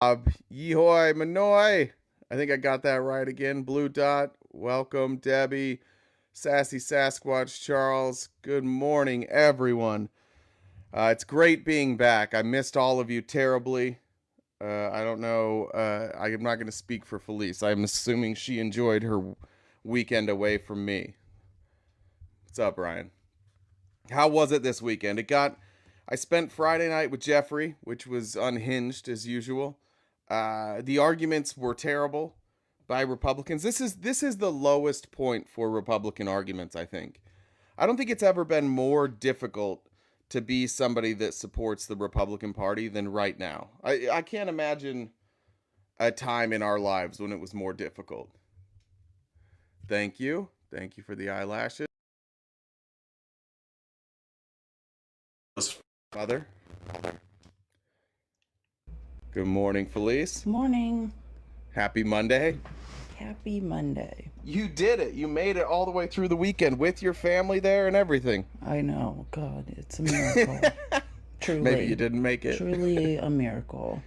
Yeehoy, Manoy. I think I got that right again. Blue Dot, welcome. Debbie, Sassy Sasquatch, Charles. Good morning, everyone. It's great being back. I missed all of you terribly. I don't know. I am not going to speak for Felice. I'm assuming she enjoyed her weekend away from me. What's up, Ryan? How was it this weekend? I spent Friday night with Jeffrey, which was unhinged as usual. The arguments were terrible by Republicans. This is the lowest point for Republican arguments, I think. I don't think it's ever been more difficult to be somebody that supports the Republican Party than right now. I can't imagine a time in our lives when it was more difficult. Thank you. Thank you for the eyelashes. Mother. Good morning, Felice. Morning. Happy Monday. Happy Monday. You did it. You made it all the way through the weekend with your family there and everything. I know. God, it's a miracle. Truly. Maybe you didn't make it. Truly a miracle.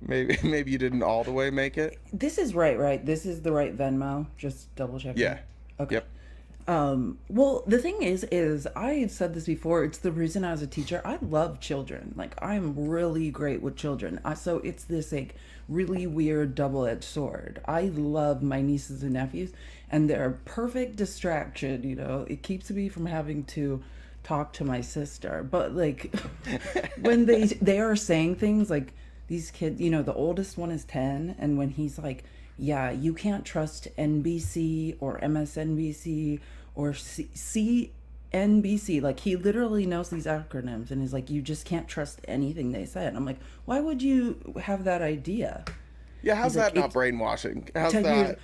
Maybe you didn't all the way make it. This is right? This is the right Venmo? Just double checking. Yeah. Okay. Yep. Well, the thing is I've said this before, it's the reason I was a teacher. I love children. Like, I'm really great with children. So it's this, like, really weird double-edged sword. I love my nieces and nephews, and they're a perfect distraction, you know? It keeps me from having to talk to my sister. But, like, when they are saying things, like, these kids, you know, the oldest one is 10, and when he's like, yeah, you can't trust NBC or MSNBC or CNBC. Like, he literally knows these acronyms and is like, you just can't trust anything they say. And I'm like, why would you have that idea? Yeah, how's He's that like, not brainwashing? How's 10 years. that?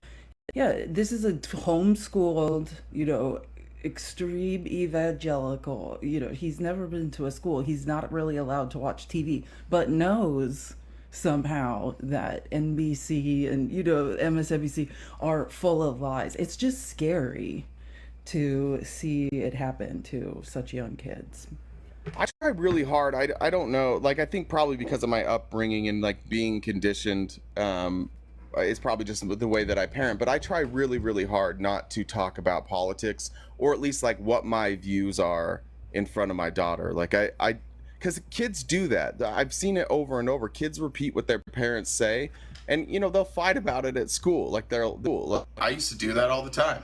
Yeah, this is a homeschooled, you know, extreme evangelical. You know, he's never been to a school. He's not really allowed to watch TV, but knows somehow that NBC and, you know, MSNBC are full of lies. It's just scary to see it happen to such young kids. I try really hard. I don't know. Like, I think probably because of my upbringing and like being conditioned, it's probably just the way that I parent. But I try really, really hard not to talk about politics, or at least like what my views are in front of my daughter. Like because kids do that. I've seen it over and over. Kids repeat what their parents say, and you know they'll fight about it at school. Like I used to do that all the time.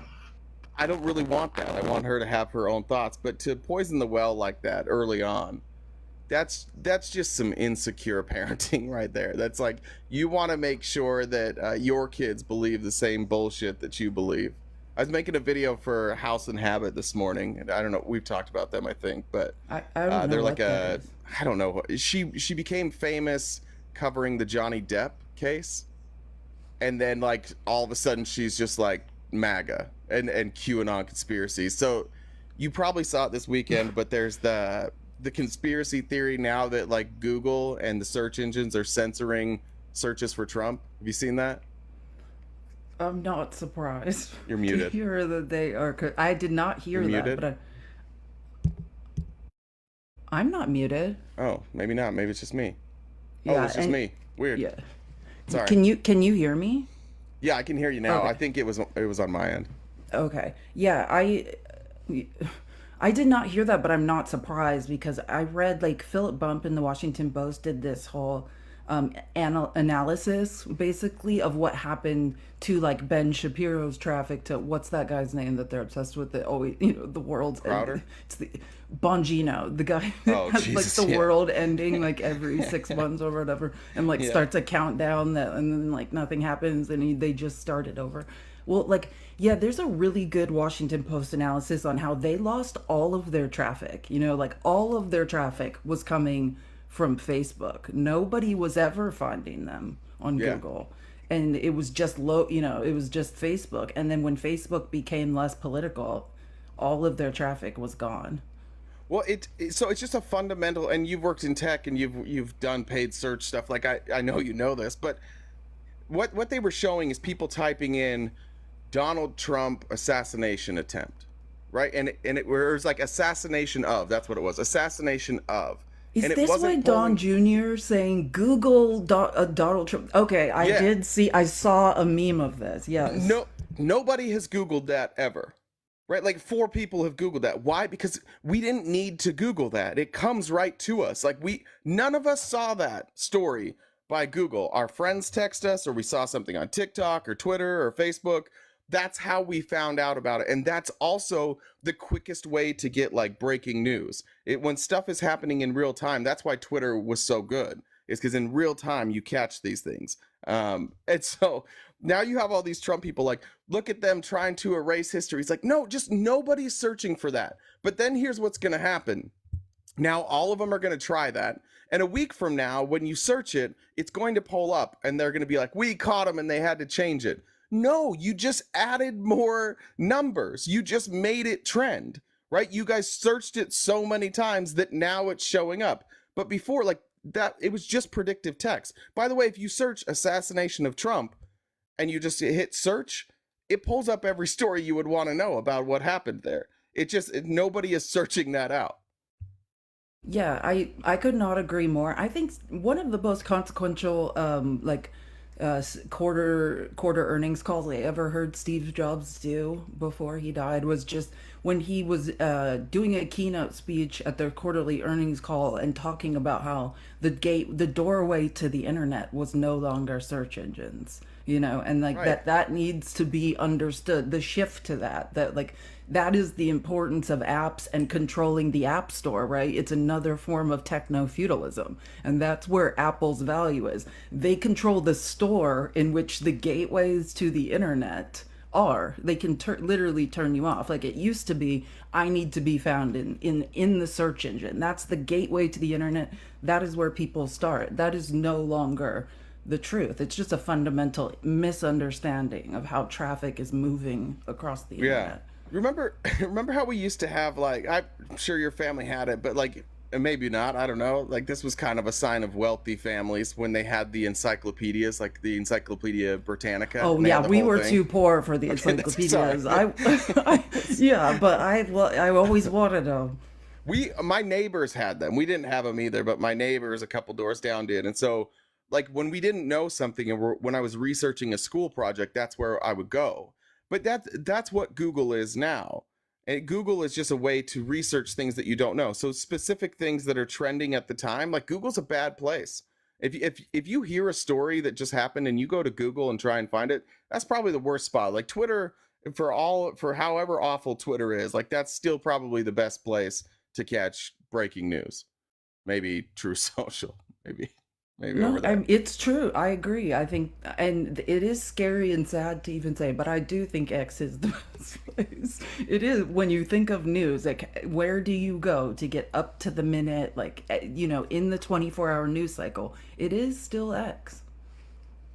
I don't really want that. I want her to have her own thoughts, but to poison the well like that early on, that's just some insecure parenting right there. That's like, you want to make sure that your kids believe the same bullshit that you believe. I was making a video for House and Habit this morning, and I don't know, we've talked about them, I think, but I don't know they're what like that a, is. I don't know. She became famous covering the Johnny Depp case, and then like all of a sudden she's just like MAGA and QAnon conspiracies. So you probably saw it this weekend, but there's the conspiracy theory now that like Google and the search engines are censoring searches for Trump. Have you seen that? I'm not surprised You're to muted. hear that they are. I did not You're hear that, muted. but I'm not muted. Oh, maybe not. Maybe it's just me. Oh, Yeah, it's just and me. Weird. yeah. Sorry. Can you hear me? Yeah, I can hear you now. I Okay. think it was on my end. Okay. Yeah, I did not hear that, but I'm not surprised because I read, like, Philip Bump in the Washington Post did this whole analysis basically of what happened to, like, Ben Shapiro's traffic to what's that guy's name that they're obsessed with, that always, you know, the world's Crowder? ending. It's the Bongino, the guy that Oh, has, like, Jesus. the Yeah. world ending like every 6 months or whatever, and like Yeah. starts a countdown that, and then like nothing happens, and they just start it over. Well, like, yeah, there's a really good Washington Post analysis on how they lost all of their traffic. You know, like, all of their traffic was coming from Facebook. Nobody was ever finding them on Yeah. Google. And it was just low, you know, it was just Facebook. And then when Facebook became less political, all of their traffic was gone. Well, so it's just a fundamental, and you've worked in tech and you've done paid search stuff. Like I know you know this, but what they were showing is people typing in Donald Trump assassination attempt, right? And it was like assassination of, that's what it was, assassination of. Is and it this why wasn't Don polling. Jr. saying Google Donald Trump? Okay, Yeah, I saw a meme of this. Yes. no, nobody has Googled that ever. Right? Like 4 people have Googled that. Why? Because we didn't need to Google that. It comes right to us. Like none of us saw that story by Google. Our friends text us, or we saw something on TikTok or Twitter or Facebook. That's how we found out about it. And that's also the quickest way to get like breaking news. When stuff is happening in real time, that's why Twitter was so good. Is because in real time you catch these things. And so now you have all these Trump people like, look at them trying to erase history. It's like, no, just nobody's searching for that. But then here's what's going to happen. Now all of them are going to try that. And a week from now, when you search it, it's going to pull up and they're going to be like, we caught them and they had to change it. No, you just added more numbers. You just made it trend, right? You guys searched it so many times that now it's showing up. But before, like that, it was just predictive text. By the way, if you search assassination of Trump and you just hit search, it pulls up every story you would want to know about what happened there. Nobody is searching that out. Yeah, I could not agree more. I think one of the most consequential quarter earnings calls I ever heard Steve Jobs do before he died was just when he was doing a keynote speech at their quarterly earnings call and talking about how the doorway to the internet was no longer search engines, and like Right. that needs to be understood. The shift to that like that is the importance of apps and controlling the app store, right? It's another form of techno feudalism. And that's where Apple's value is. They control the store in which the gateways to the internet are. They can literally turn you off. Like it used to be, I need to be found in the search engine. That's the gateway to the internet. That is where people start. That is no longer the truth. It's just a fundamental misunderstanding of how traffic is moving across the Yeah. internet. Remember how we used to have like, I'm sure your family had it, but like maybe not, I don't know. Like this was kind of a sign of wealthy families when they had the encyclopedias, like the Encyclopedia Britannica, Oh and they yeah, had the we whole were thing. too poor for the Okay, sorry. encyclopedias. Yeah, but I always wanted them. My neighbors had them. We didn't have them either, but my neighbors a couple doors down did. And so like when we didn't know something and when I was researching a school project, that's where I would go. But that's what Google is now. And Google is just a way to research things that you don't know. So specific things that are trending at the time, like Google's a bad place. If you hear a story that just happened and you go to Google and try and find it, that's probably the worst spot. Like Twitter, for however awful Twitter is, like that's still probably the best place to catch breaking news. Maybe True Social, maybe No, over there. it's true. I agree. I think, and it is scary and sad to even say, but I do think X is the best place. It is when you think of news, like where do you go to get up to the minute, like in the 24-hour news cycle? It is still X.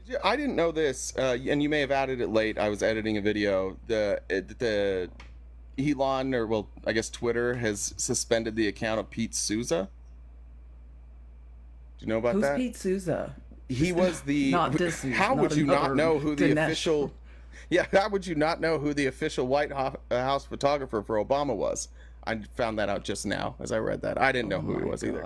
Yeah, I didn't know this, and you may have added it late. I was editing a video. The Elon, or well, I guess Twitter has suspended the account of Pete Souza. Do you know about Who's that? Pete Souza? He was the. Not D'Souza, How not would you not another know who the Dinesh. official? Yeah, how would you not know who the official White House photographer for Obama was? I found that out just now as I read that. I didn't Oh know who he my was either.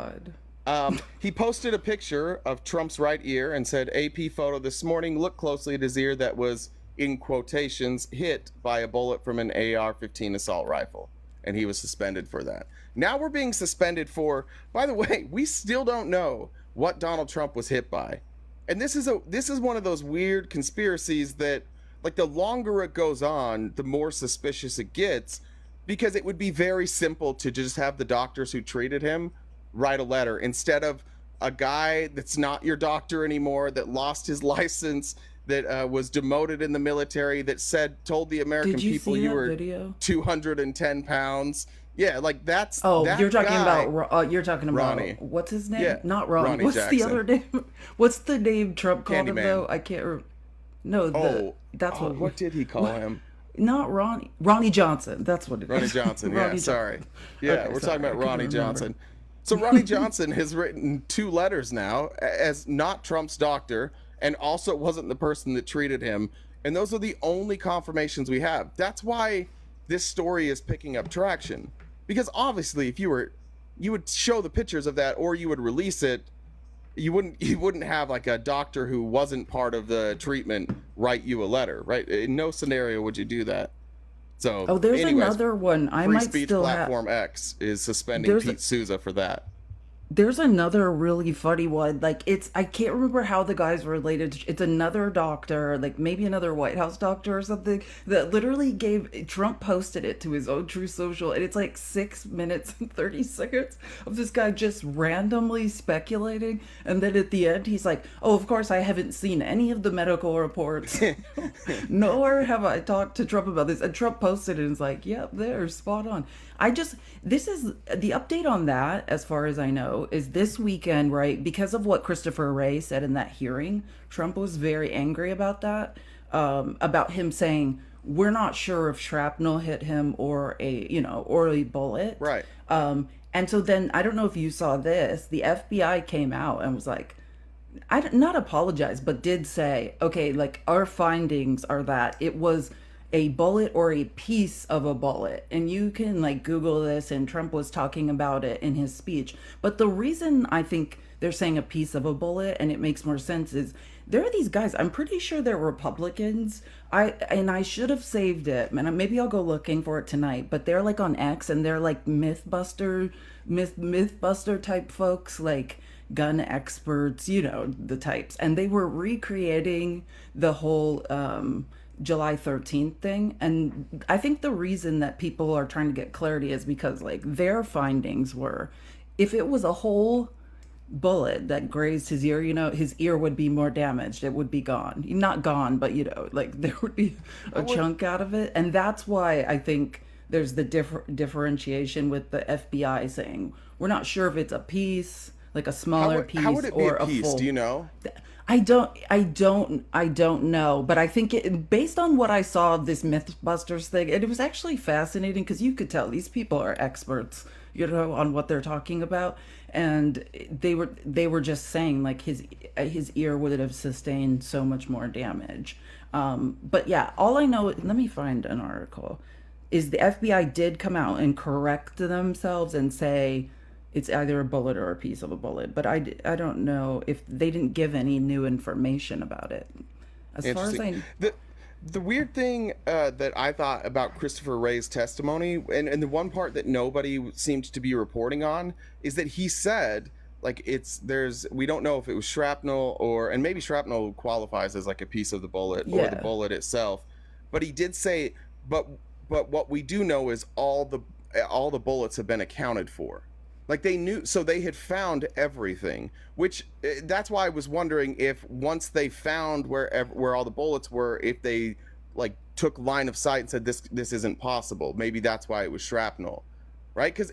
God. He posted a picture of Trump's right ear and said, AP photo this morning. Look closely at his ear that was, in quotations, hit by a bullet from an AR 15 assault rifle. And he was suspended for that. Now we're being suspended for, by the way, we still don't know what Donald Trump was hit by. And this is one of those weird conspiracies that, like, the longer it goes on, the more suspicious it gets, because it would be very simple to just have the doctors who treated him write a letter instead of a guy that's not your doctor anymore, that lost his license, that was demoted in the military, that told the American Did you people see you that were video? 210 pounds. Yeah, like that's Oh, that guy, you're talking Ronnie. about what's his name? Yeah, Not Ronnie. Ronnie What's the other Jackson, name? What's the name Trump called him Candyman. though? I can't. No, the Oh, that's oh, what. what did he call him? Not Ronnie. Ronnie Johnson. That's what it Ronnie is. Johnson. Yeah, Ronnie Johnson. sorry. Yeah, Okay, we're talking sorry. I about couldn't Ronnie remember. Johnson. So Ronnie Johnson has written 2 letters now as not Trump's doctor, and also wasn't the person that treated him. And those are the only confirmations we have. That's why this story is picking up traction. Because obviously, if you were you would show the pictures of that, or you would release it. You wouldn't have like a doctor who wasn't part of the treatment write you a letter, right? In no scenario would you do that. So, Oh, there's anyways, another one. I Free might Speech still have. Platform X is suspending There's Pete Souza for that. There's another really funny one. Like it's I can't remember how the guy's related. It's another doctor, like maybe another White House doctor or something that literally gave Trump posted it to his own True Social, and it's like 6 minutes and 30 seconds of this guy just randomly speculating, and then at the end he's like, "Oh, of course I haven't seen any of the medical reports, nor have I talked to Trump about this." And Trump posted it and is like, "Yep, they're spot on." I just this is the update on that, as far as I know, is this weekend, right? Because of what Christopher Wray said in that hearing, Trump was very angry about that, about him saying we're not sure if shrapnel hit him or or a bullet. Right. And so then I don't know if you saw this. The FBI came out and was like, not apologize, but did say, okay, like our findings are that it was a bullet or a piece of a bullet. And you can like Google this, and Trump was talking about it in his speech. But the reason I think they're saying a piece of a bullet and it makes more sense is there are these guys, I'm pretty sure they're Republicans. I should have saved it, and maybe I'll go looking for it tonight, but they're like on X, and they're like mythbuster type folks, like gun experts, the types. And they were recreating the whole July 13th thing. And I think the reason that people are trying to get clarity is because like their findings were, if it was a whole bullet that grazed his ear, his ear would be more damaged. It would be gone. Not gone, but like there would be a chunk out of it. And that's why I think there's the differentiation with the FBI saying we're not sure if it's a piece, like a smaller piece, how would it be or a piece? full. Do you know? I don't know, but I think based on what I saw of this MythBusters thing, it was actually fascinating because you could tell these people are experts, on what they're talking about, and they were just saying like his ear would have sustained so much more damage. But yeah, all I know, let me find an article, is the FBI did come out and correct themselves and say it's either a bullet or a piece of a bullet. But I don't know if they didn't give any new information about it. As far as Interesting. I The weird thing that I thought about Christopher Wray's testimony, and the one part that nobody seemed to be reporting on, is that he said like we don't know if it was shrapnel, and maybe shrapnel qualifies as like a piece of the bullet or the yeah. bullet itself, but he did say, but what we do know is all the bullets have been accounted for. Like they knew, so they had found everything, which that's why I was wondering if once they found where all the bullets were, if they like took line of sight and said this isn't possible. Maybe that's why it was shrapnel, right? Because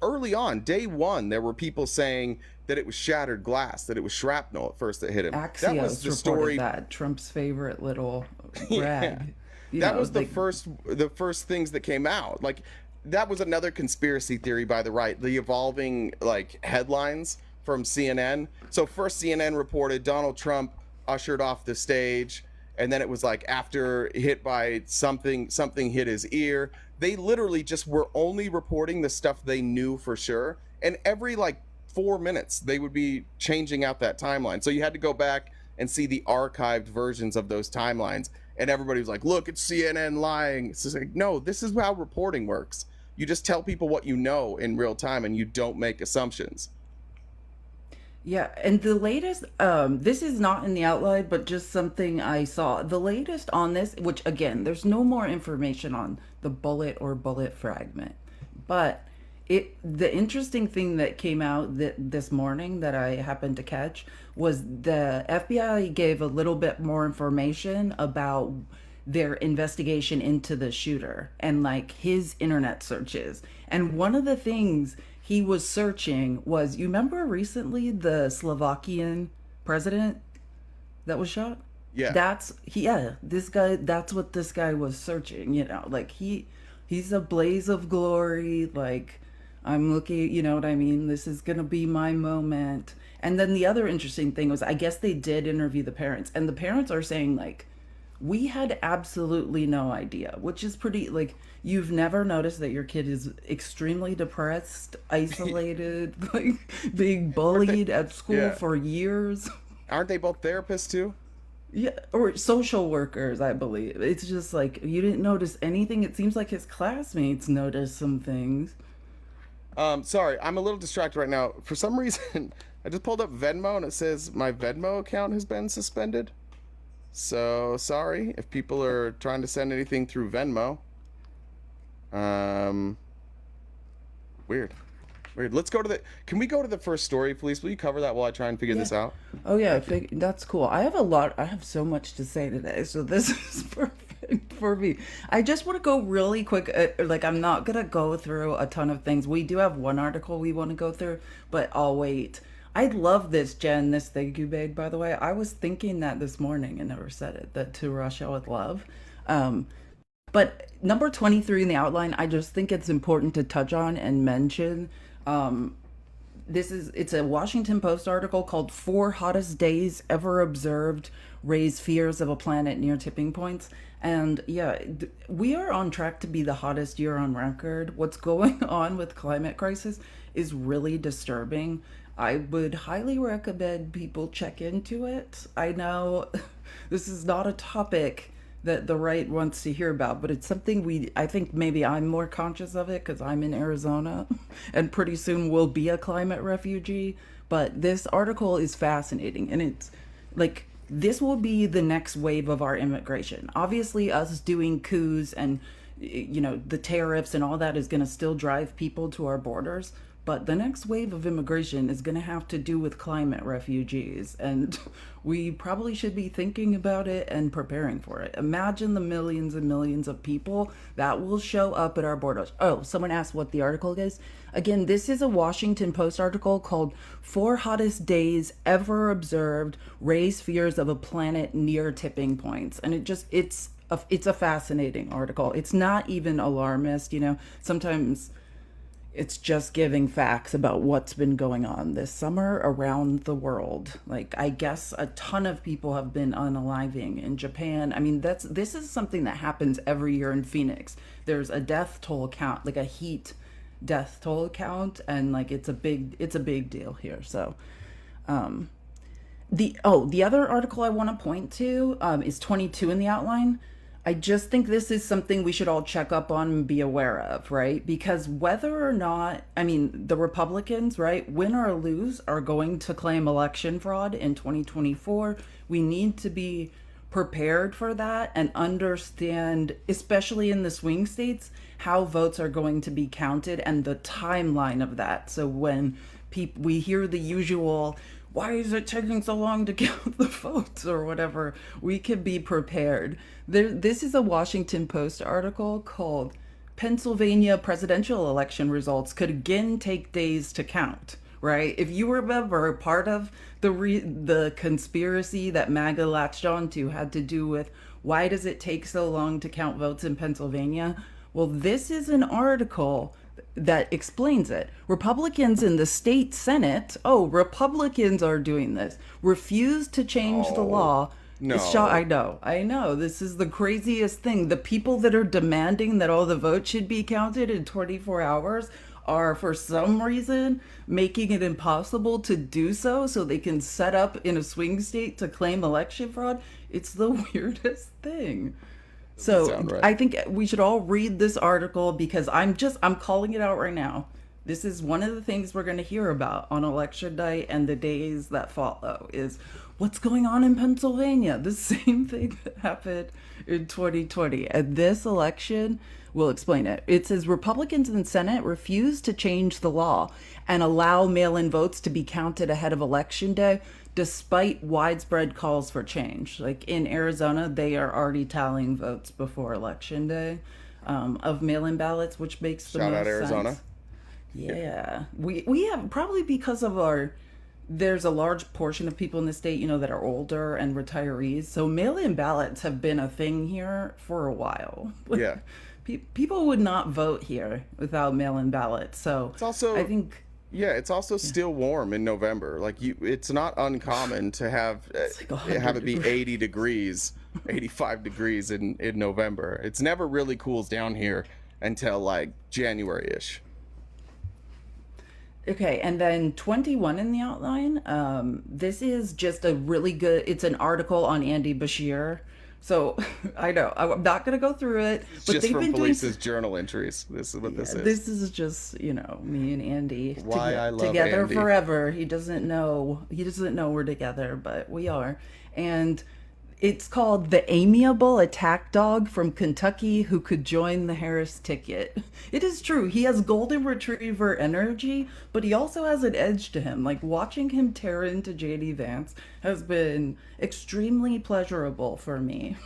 early on, day one, there were people saying that it was shattered glass, that it was shrapnel at first that hit him. That was Axios the reported story. that Trump's favorite little Yeah, rag. that was They the first things that came out. Like that was another conspiracy theory by the right, the evolving like headlines from CNN. So first CNN reported Donald Trump ushered off the stage, and then it was like after hit by something hit his ear. They literally just were only reporting the stuff they knew for sure, and every like 4 minutes they would be changing out that timeline. So you had to go back and see the archived versions of those timelines, and everybody was like, look, it's CNN lying. It's just like, no, this is how reporting works. You just tell people what you know in real time, and you don't make assumptions. Yeah, and the latest, this is not in the outline, but just something I saw. The latest on this, which again, there's no more information on the bullet or bullet fragment, but the interesting thing that came out this morning that I happened to catch was the FBI gave a little bit more information about their investigation into the shooter and like his internet searches. And one of the things he was searching was, you remember recently the Slovakian president that was shot? Yeah. Yeah, this guy, that's what this guy was searching, like he's a blaze of glory, like I'm looking, you know what I mean? This is gonna be my moment. And then the other interesting thing was, I guess they did interview the parents, and the parents are saying like, We had absolutely no idea, which is pretty like you've never noticed that your kid is extremely depressed, isolated, like being Aren't they? bullied at school Yeah. for years. Aren't they both therapists too? Yeah, or social workers, I believe. It's just like you didn't notice anything. It seems like his classmates noticed some things. Sorry, I'm a little distracted right now. For some reason, I just pulled up Venmo and it says my Venmo account has been suspended. So sorry if people are trying to send anything through Venmo. Um, weird. Weird. Let's go to the. Can we go to the first story, please? Will you cover that while I try and figure Yeah. this out? Oh yeah, Thank you. that's cool. I have a lot. I have so much to say today, so this is perfect for me. I just want to go really quick. Like I'm not gonna go through a ton of things. We do have one article we want to go through, but I'll wait. I love this, Jen. This thing you made, by the way. I was thinking that this morning and never said it. That to Russia with love. Um, but number 23 in the outline, I just think it's important to touch on and mention. Um, it's a Washington Post article called Four Hottest Days Ever Observed Raise Fears of a Planet Near Tipping Points. And yeah, we are on track to be the hottest year on record. What's going on with climate crisis is really disturbing. I would highly recommend people check into it. I know this is not a topic that the right wants to hear about, but it's something I think maybe I'm more conscious of it because I'm in Arizona and pretty soon we'll be a climate refugee. But this article is fascinating and it's like, this will be the next wave of our immigration. Obviously, us doing coups and, the tariffs and all that is going to still drive people to our borders. But the next wave of immigration is going to have to do with climate refugees. And we probably should be thinking about it and preparing for it. Imagine the millions and millions of people that will show up at our borders. Oh, someone asked what the article is. Again, this is a Washington Post article called Four Hottest Days Ever Observed Raise Fears of a Planet Near Tipping Points. And it's a fascinating article. It's not even alarmist, Sometimes it's just giving facts about what's been going on this summer around the world. Like, I guess a ton of people have been unaliving in Japan. I mean, this is something that happens every year in Phoenix. There's a death toll count, like a heat death toll count, and like it's a big deal here. So, the other article I want to point to is 22 in the outline. I just think this is something we should all check up on and be aware of, right? Because whether or not, I mean, the Republicans, right, win or lose, are going to claim election fraud in 2024. We need to be prepared for that and understand, especially in the swing states, how votes are going to be counted and the timeline of that. So when we hear the usual, why is it taking so long to count the votes or whatever, we could be prepared. This is a Washington Post article called Pennsylvania Presidential Election Results Could Again Take Days to Count, right? If you remember, part of the conspiracy that MAGA latched onto had to do with why does it take so long to count votes in Pennsylvania? Well, this is an article that explains it. Republicans in the state Senate, Republicans are doing this, refused to change the Oh, law. I no. know. This is the craziest thing. The people that are demanding that all the votes should be counted in 24 hours are, for some reason, making it impossible to do so they can set up in a swing state to claim election fraud. It's the weirdest thing. Doesn't So sound right. I think we should all read this article because I'm calling it out right now. This is one of the things we're going to hear about on election day and the days that follow is what's going on in Pennsylvania. The same thing that happened in 2020. And this election will explain it. It says Republicans in the Senate refuse to change the law and allow mail-in votes to be counted ahead of election day despite widespread calls for change. Like in Arizona, they are already tallying votes before election day of mail-in ballots, which makes the Shout out most Arizona. sense. Yeah. Yeah, we have probably because of there's a large portion of people in the state, that are older and retirees. So mail-in ballots have been a thing here for a while. Yeah. People would not vote here without mail-in ballots. So It's I also think, Yeah, it's also Yeah, still warm in November. Like it's not uncommon to it's like have 100 it be degrees. 80 degrees, 85 degrees in November. It's never really cools down here until like January-ish. Okay, and then 21 in the outline. This is just a really good, it's an article on Andy Bashir. So I know I'm not going to go through it, This is but just they've from been doing, police's journal entries. This is what yeah, this is. this is just, me and Andy Why I love together Andy. forever. He doesn't know we're together, but we are. And it's called The Amiable Attack Dog from Kentucky Who Could Join the Harris Ticket. It is true. He has golden retriever energy, but he also has an edge to him. Like watching him tear into JD Vance has been extremely pleasurable for me.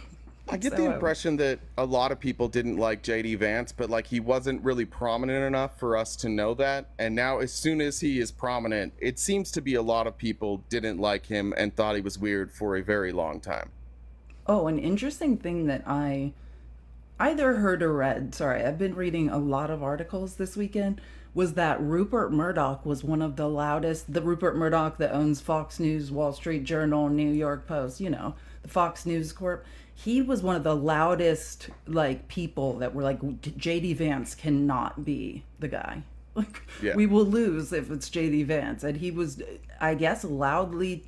I get the So impression that a lot of people didn't like JD Vance, but like he wasn't really prominent enough for us to know that. And now, as soon as he is prominent, it seems to be a lot of people didn't like him and thought he was weird for a very long time. oh, an interesting thing that I either heard or read, sorry, I've been reading a lot of articles this weekend, was that Rupert Murdoch was one of the loudest, the Rupert Murdoch that owns Fox News, Wall Street Journal, New York Post, the Fox News Corp. He was one of the loudest, like, people that were like, JD Vance cannot be the guy. Like, Yeah. we will lose if it's JD Vance. And he was, I guess, loudly,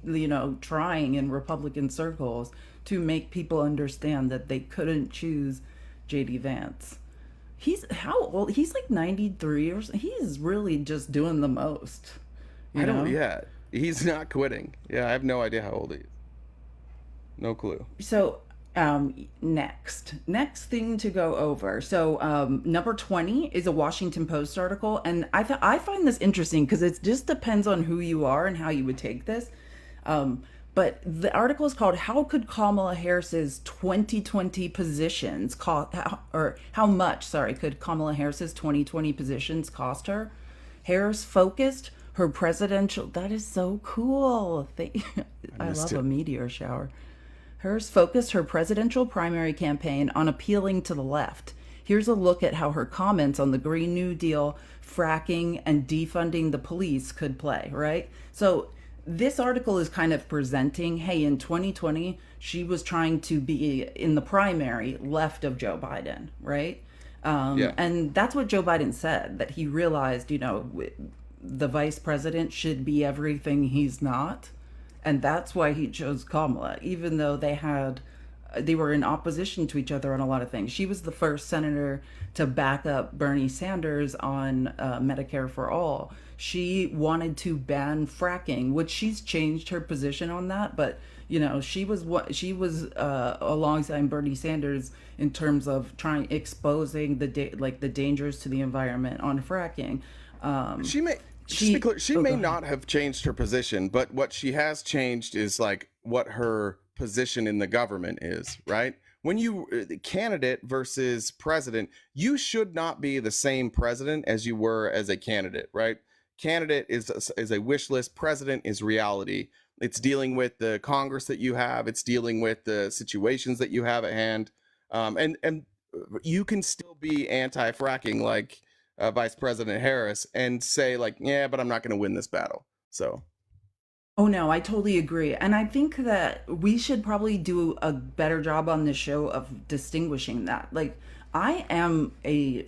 trying in Republican circles to make people understand that they couldn't choose JD Vance. He's how old? He's like 93 or something. He's really just doing the most, you I don't, know? yeah. He's not quitting. Yeah, I have no idea how old he is. No clue. So, next thing to go over. So, number 20 is a Washington Post article. And I find this interesting because it just depends on who you are and how you would take this. Um, but the article is called "How Could Kamala Harris's 2020 Positions Cost?" Or how much? Sorry, could Kamala Harris's 2020 positions cost her? Harris focused her presidential. That is so cool. I I missed love a it. meteor shower. Harris focused her presidential primary campaign on appealing to the left. Here's a look at how her comments on the Green New Deal, fracking, and defunding the police could play, right? So, this article is kind of presenting hey, in 2020, she was trying to be in the primary left of Joe Biden, right? Yeah. And that's what Joe Biden said, that he realized, the vice president should be everything he's not, and that's why he chose Kamala, even though they were in opposition to each other on a lot of things. She was the first senator to back up Bernie Sanders on Medicare for all. She wanted to ban fracking, which she's changed her position on that, but she was alongside Bernie Sanders in terms of trying exposing the dangers to the environment on fracking. Um, She may just to be she clear, she oh, go may ahead. not have changed her position, but what she has changed is like what her position in the government is, right? When you candidate versus president, you should not be the same president as you were as a candidate, right? Candidate is a wish list, president is reality. It's dealing with the Congress that you have, it's dealing with the situations that you have at hand. And you can still be anti-fracking like Vice President Harris and say like, yeah, but I'm not going to win this battle. So Oh no, I totally agree. And I think that we should probably do a better job on this show of distinguishing that. Like, I am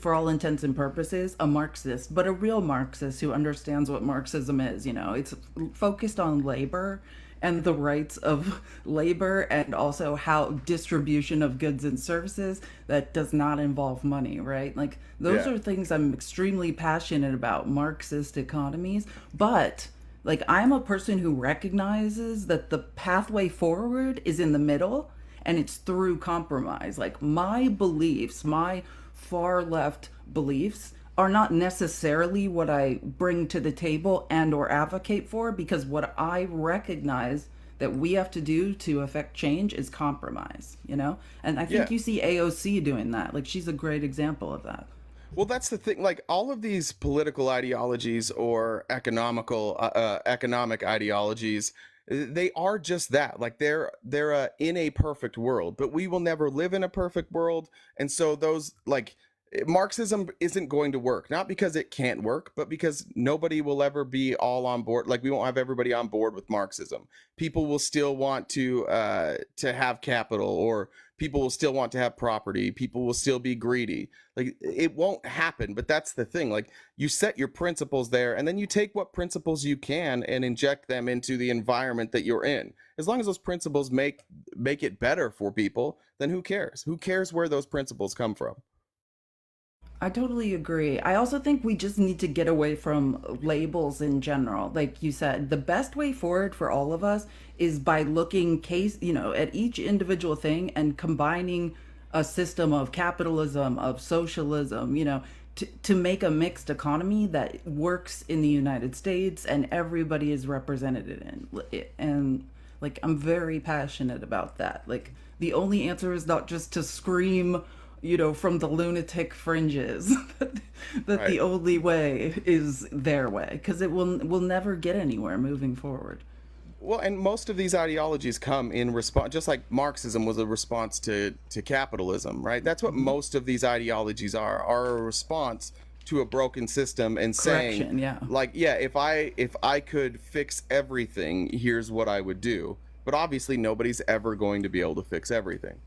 for all intents and purposes, a Marxist, but a real Marxist who understands what Marxism is. It's focused on labor and the rights of labor and also how distribution of goods and services that does not involve money, right? Like, those yeah, are things I'm extremely passionate about, Marxist economies. But like, I'm a person who recognizes that the pathway forward is in the middle and it's through compromise. Like, my beliefs, my far left beliefs are not necessarily what I bring to the table and or advocate for, because what I recognize that we have to do to affect change is compromise. And I yeah. think you see AOC doing that. Like, she's a great example of that. Well, that's the thing. Like all of these political ideologies or economic ideologies, they are just that. Like they're in a perfect world, but we will never live in a perfect world. And so those like Marxism isn't going to work, not because it can't work, but because nobody will ever be all on board. Like we won't have everybody on board with Marxism. People will still want to have capital, or people will still want to have property. People will still be greedy. Like it won't happen. But that's the thing. Like you set your principles there, and then you take what principles you can and inject them into the environment that you're in. As long as those principles make it better for people, then who cares? Who cares where those principles come from? I totally agree. I also think we just need to get away from labels in general. Like you said, the best way forward for all of us is by looking at each individual thing and combining a system of capitalism, of socialism, to make a mixed economy that works in the United States and everybody is represented in it. And like I'm very passionate about that. Like the only answer is not just to scream from the lunatic fringes that Right. the only way is their way, because it will never get anywhere moving forward. Well, and most of these ideologies come in response, just like Marxism was a response to capitalism, right? That's what Mhm. most of these ideologies are a response to a broken system and saying, Correction, yeah. like, yeah, if I could fix everything, here's what I would do. But obviously, nobody's ever going to be able to fix everything.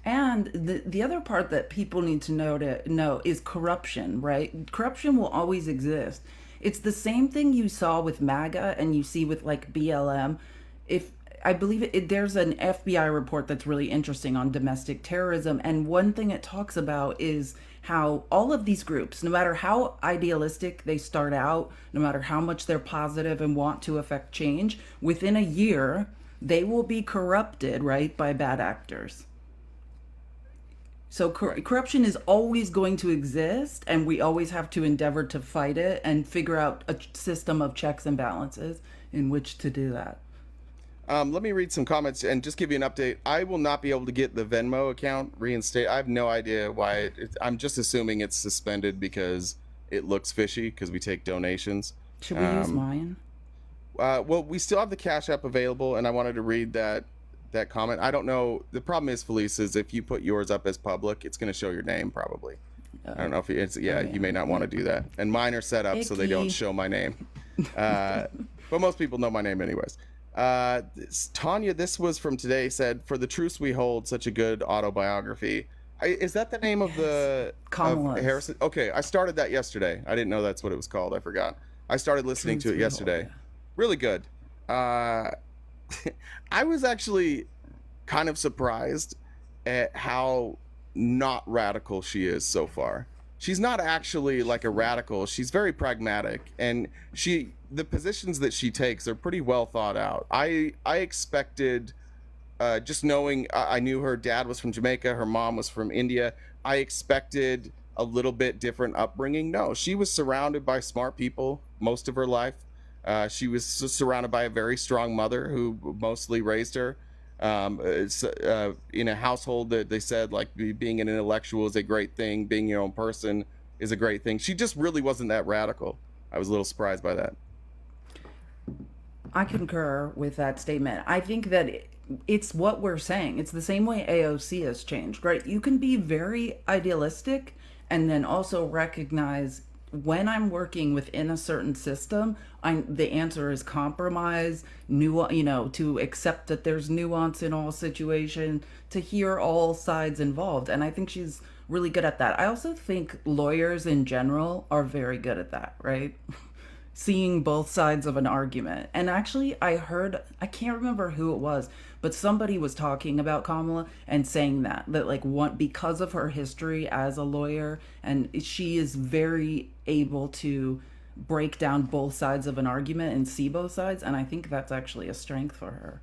And the other part that people need to know is corruption, right? Corruption will always exist. It's the same thing you saw with MAGA and you see with like BLM. If I believe there's an FBI report that's really interesting on domestic terrorism, and one thing it talks about is how all of these groups, no matter how idealistic they start out, no matter how much they're positive and want to affect change, within a year they will be corrupted, right, by bad actors. So Right. corruption is always going to exist, and we always have to endeavor to fight it and figure out a system of checks and balances in which to do that. Let me read some comments and just give you an update. I will not be able to get the Venmo account reinstated. I have no idea why. I'm just assuming it's suspended because it looks fishy because we take donations. Should we use Um, mine? well, we still have the Cash App available, and I wanted to read that comment. I don't know. The problem is, Felice, is if you put yours up as public, it's going to show your name probably. I don't know if it's, yeah, Okay. you may not want to do that. And mine are set up so they don't Icky. show my name. Uh, but most people know my name anyways. Tanya, this was from today, said, "For the truths we hold, such a good autobiography." Is that the name of Yes. of Kamala's Harrison? Okay, I started that yesterday. I didn't know that's what it was called. I forgot. I started listening to Truths it We Hold. yesterday. Yeah. Really good. Uh, I was actually kind of surprised at how not radical she is so far. She's not actually like a radical. She's very pragmatic, and the positions that she takes are pretty well thought out. I expected, just knowing I knew her dad was from Jamaica, her mom was from India. I expected a little bit different upbringing. No, she was surrounded by smart people most of her life. She was surrounded by a very strong mother who mostly raised her. It's in a household that they said like being an intellectual is a great thing, being your own person is a great thing. She just really wasn't that radical. I was a little surprised by that. I concur with that statement. I think that it's what we're saying. It's the same way AOC has changed, right? You can be very idealistic and then also recognize when I'm working within a certain system, the answer is compromise, to accept that there's nuance in all situations, to hear all sides involved. And I think she's really good at that. I also think lawyers in general are very good at that, right? Seeing both sides of an argument. And actually, I can't remember who it was, but somebody was talking about Kamala and saying that like one, because of her history as a lawyer, and she is very able to break down both sides of an argument and see both sides. And I think that's actually a strength for her.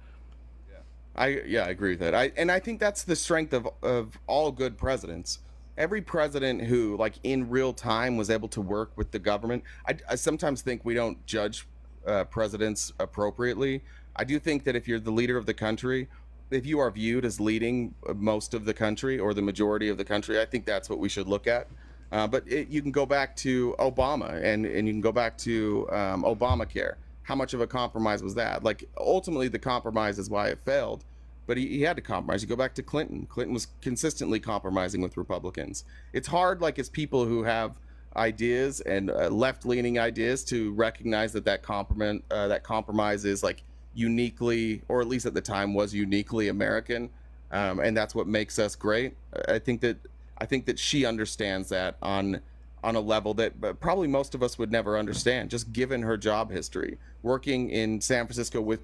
I agree with that. I think that's the strength of all good presidents. Every president who like in real time was able to work with the government. I sometimes think we don't judge presidents appropriately. I do think that if you're the leader of the country, if you are viewed as leading most of the country or the majority of the country, I think that's what we should look at. You can go back to Obama, and you can go back to Obamacare. How much of a compromise was that? Like ultimately, the compromise is why it failed. but he had to compromise. You go back to Clinton. Clinton was consistently compromising with Republicans. It's hard, like as people who have ideas and left-leaning ideas, to recognize that that compromise is like uniquely, or at least at the time was uniquely American, and that's what makes us great. I think that she understands that on a level that probably most of us would never understand, just given her job history, working in San Francisco with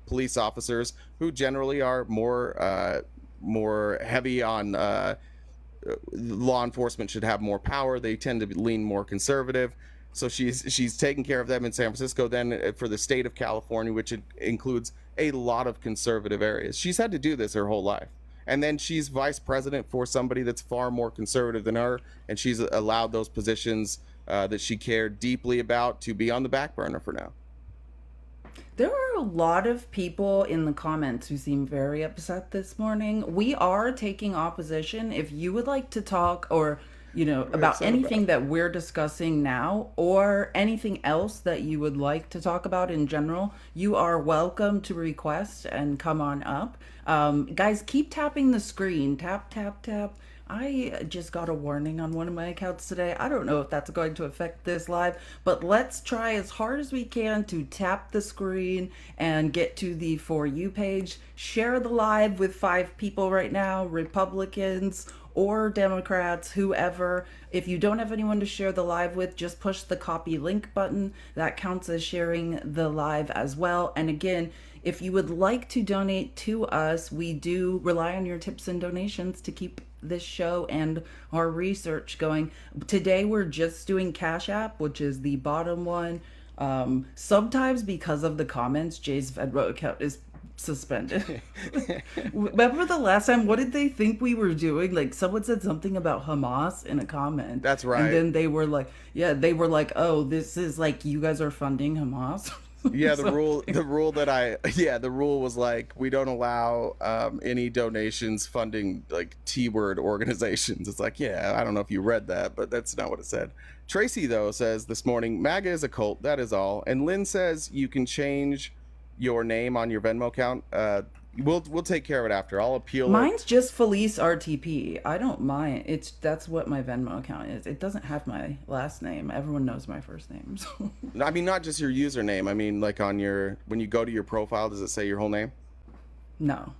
police officers who generally are more heavy on law enforcement should have more power. They tend to lean more conservative. So she's taking care of them in San Francisco. Then for the state of California, which includes a lot of conservative areas, she's had to do this her whole life. And then she's vice president for somebody that's far more conservative than her, and she's allowed those positions that she cared deeply about to be on the back burner for now. There are a lot of people in the comments who seem very upset this morning. We are taking opposition. If you would like to talk or, about anything that we're discussing now or anything else that you would like to talk about in general, you are welcome to request and come on up. Guys, keep tapping the screen. Tap, tap, tap. I just got a warning on one of my accounts today. I don't know if that's going to affect this live, but let's try as hard as we can to tap the screen and get to the For You page. Share the live with 5 people right now, Republicans or Democrats, whoever. If you don't have anyone to share the live with, just push the copy link button. That counts as sharing the live as well. And again, if you would like to donate to us, we do rely on your tips and donations to keep this show and our research going. Today we're just doing Cash App, which is the bottom one. Sometimes because of the comments, Jay's Venmo account is suspended. Remember the last time, what did they think we were doing? Like someone said something about Hamas in a comment. That's right. And then they were like, oh, this is like you guys are funding Hamas. Yeah, the rule was like, we don't allow any donations funding like T-word organizations. It's like, yeah, I don't know if you read that, but that's not what it said. Tracy though says this morning, MAGA is a cult, that is all. And Lynn says you can change your name on your Venmo account. We'll take care of it after. I'll appeal. Mine's just Felice RTP. I don't mind. That's what my Venmo account is. It doesn't have my last name. Everyone knows my first name. So. I mean, not just your username. I mean, like when you go to your profile, does it say your whole name? No.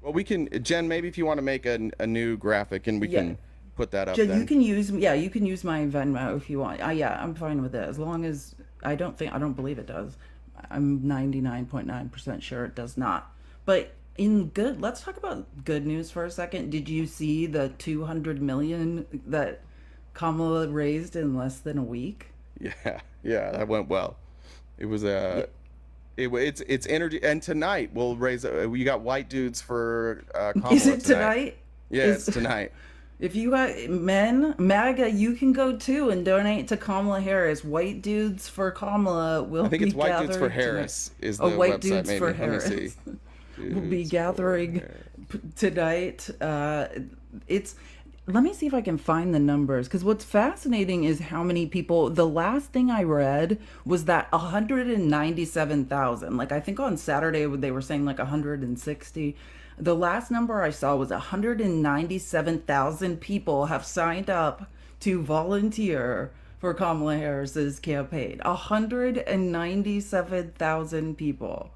Well, we can, Jen, maybe if you want to make a new graphic and we can put that up. Jen, then. you can use my Venmo if you want. I'm fine with it as long as I don't believe it does. I'm 99.9% sure it does not. But let's talk about good news for a second. Did you see the $200 million that Kamala raised in less than a week? Yeah, that went well. It was it's energy, and tonight we'll raise. We got white dudes for Kamala. Is it tonight? Yeah, it's tonight. If you got men, MAGA, you can go too and donate to Kamala Harris. White Dudes for Kamala will be I think it's White Dudes for Harris is the White website. Dudes Maybe. for Harris. We'll be gathering tonight. Let me see if I can find the numbers, because what's fascinating is how many people. The last thing I read was that 197,000. Like I think on Saturday they were saying like 160. The last number I saw was 197,000 people have signed up to volunteer for Kamala Harris's campaign. 197,000 people.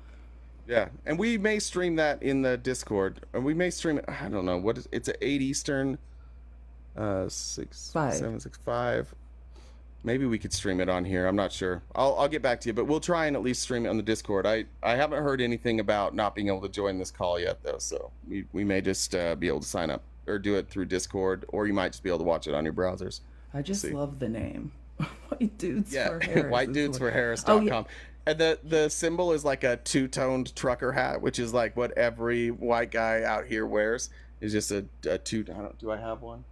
Yeah, and we may stream that in the Discord, and we may stream it. I don't know it's at 8 Eastern, 765. Maybe we could stream it on here. I'm not sure. I'll get back to you, but we'll try and at least stream it on the Discord. I haven't heard anything about not being able to join this call yet, though, so we may just be able to sign up or do it through Discord, or you might just be able to watch it on your browsers. I just love the name. White Dudes for Harris. whitedudesforharris.com. Yeah. And the symbol is like a two-toned trucker hat, which is like what every white guy out here wears. Is just a two. Do I have one?